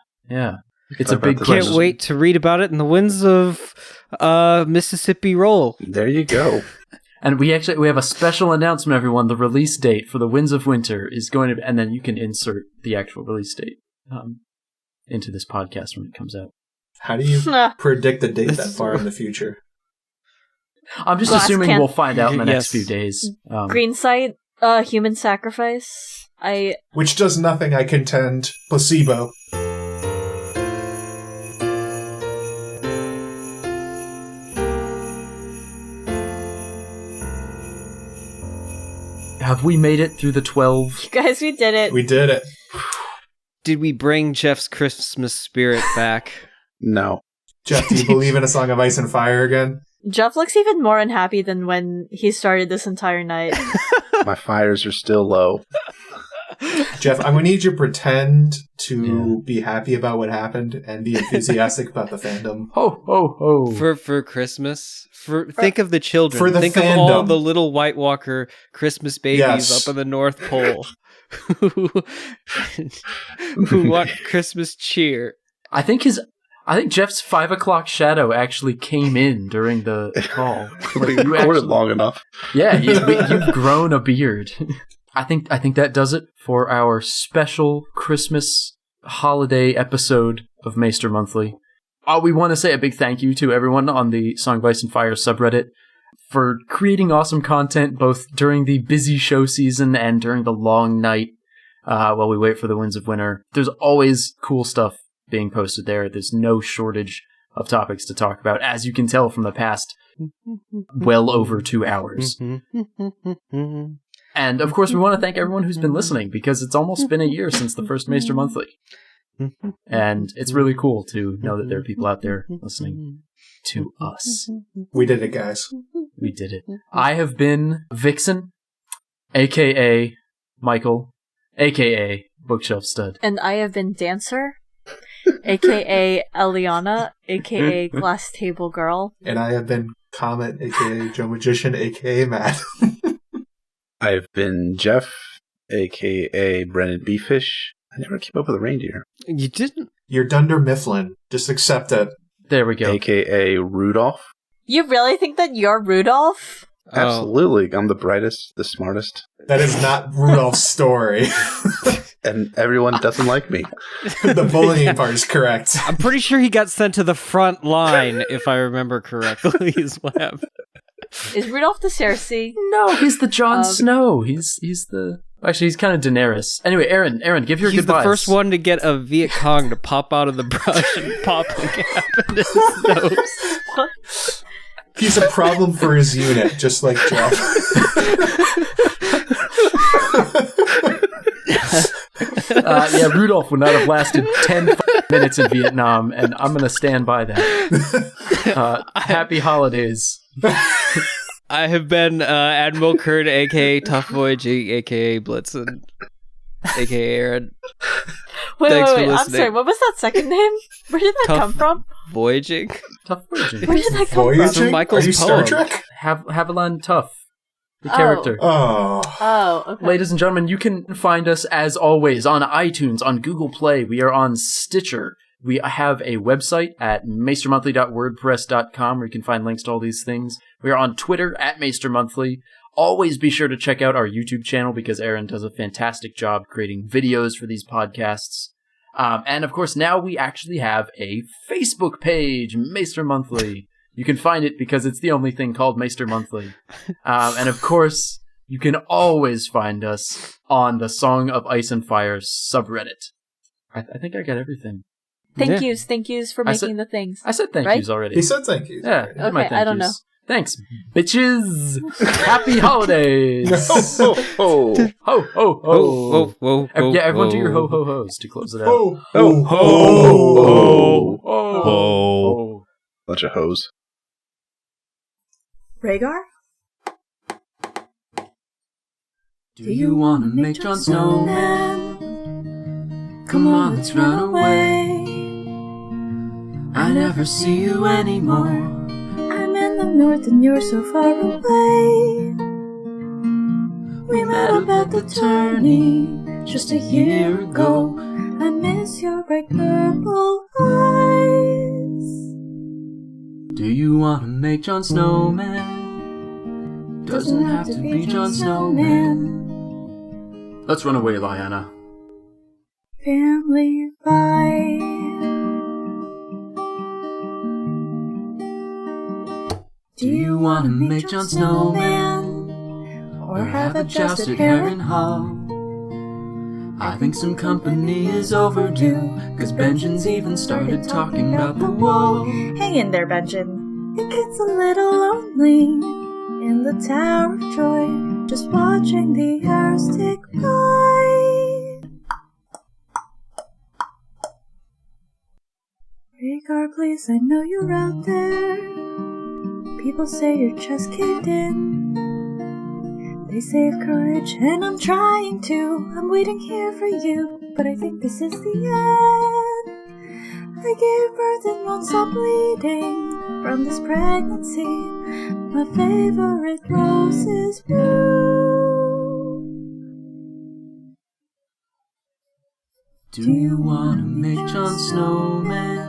It's a big question. Can't wait to read about it in the Winds of Mississippi Roll. There you go. And we have a special announcement, everyone. The release date for the Winds of Winter is going to... And then you can insert the actual release date into this podcast when it comes out. How do you predict the date that far in the future? I'm just assuming we'll find out in the next few days. Green Sight, human sacrifice. Which does nothing, I contend. Placebo. Have we made it through the 12? You guys, we did it. We did it. Did we bring Jeff's Christmas spirit back? No. Jeff, do you believe in A Song of Ice and Fire again? Jeff looks even more unhappy than when he started this entire night. My fires are still low. Jeff, I'm going to need you to pretend to be happy about what happened and be enthusiastic about the fandom. Ho, ho, ho. For Christmas? Think of the children. For the think fandom. of all the little White Walker Christmas babies up in the North Pole who want Christmas cheer. I think Jeff's 5 o'clock shadow actually came in during the call. We recorded long enough. Yeah, you've grown a beard. I think that does it for our special Christmas holiday episode of Maester Monthly. We want to say a big thank you to everyone on the Song of Ice and Fire subreddit for creating awesome content both during the busy show season and during the long night while we wait for the Winds of Winter. There's always cool stuff being posted there. There's no shortage of topics to talk about, as you can tell from the past well over 2 hours. And, of course, we want to thank everyone who's been listening, because it's almost been a year since the first Maester Monthly. And it's really cool to know that there are people out there listening to us. We did it, guys. We did it. I have been Vixen, a.k.a. Michael, a.k.a. Bookshelfstud. And I have been Dancer, a.k.a. Eliana, a.k.a. Glass Table Girl. And I have been Comet, a.k.a. JoeMagician, a.k.a. Matt. I've been Jeff, a.k.a. BryndenBfish. I never keep up with a reindeer. You didn't? You're Dunder Mifflin. Just accept it. There we go. A.k.a. Rudolph. You really think that you're Rudolph? Absolutely. I'm the brightest, the smartest. That is not Rudolph's story. And everyone doesn't like me. The bullying part is correct. I'm pretty sure he got sent to the front line, if I remember correctly, is what happened. Is Rudolph the Cersei? No, he's the Jon Snow. He's the... Actually, he's kind of Daenerys. Anyway, Aaron, give your goodbyes. He's the first one to get a Viet Cong to pop out of the brush and pop a gap into his nose. What? He's a problem for his unit, just like Jeff. Rudolph would not have lasted 10 minutes in Vietnam, and I'm going to stand by that. Happy holidays. I have been AdmiralKird, a.k.a. Tough Voyaging, a.k.a. Blitzen, a.k.a. Aaron. Wait, I'm sorry, what was that second name? Where did that come from? Voyaging? Tough Voyaging. Where did that come Voyaging? from? Michael's Are you poem. Star Trek? Haviland Tough. The character. Oh, okay. Ladies and gentlemen, you can find us, as always, on iTunes, on Google Play. We are on Stitcher. We have a website at maestermonthly.wordpress.com where you can find links to all these things. We are on Twitter at maestermonthly. Always be sure to check out our YouTube channel because Aaron does a fantastic job creating videos for these podcasts. And of course, now we actually have a Facebook page, Maester Monthly. You can find it because it's the only thing called Maester Monthly. And of course, you can always find us on the Song of Ice and Fire subreddit. I think I got everything. Thank yous for making the things. I said thank yous already. He said thank yous. Yeah, okay, I don't know. Thanks, bitches. Happy holidays. Ho, ho, ho. Ho, ho, ho. Whoa, Yeah, everyone do your ho, ho, ho's to close it out. Ho, Ho, ho, ho, ho. Bunch of hoes. Rhaegar? Do you want to make Jon Snowman? Come on, let's run away. I never see you anymore. I'm in the north and you're so far away. We met up at the tourney just a year ago. I miss your bright purple eyes. Do you want to make Jon Snowman? Doesn't have to be Jon Snowman. Let's run away, Eliana. Family vibe. Do you want to make Jon Snowman? Or have a jousted Harrenhal? I think some company is overdue, cause Benjen's even started talking about the wall. Hang in there, Benjen. It gets a little lonely in the Tower of Joy, just watching the hours tick by. Rhaegar, please, I know you're out there. People say your chest caved in. They say of courage, and I'm trying to. I'm waiting here for you, but I think this is the end. I gave birth and won't stop bleeding from this pregnancy. My favorite rose is blue. Do you want to make Jon Snowman?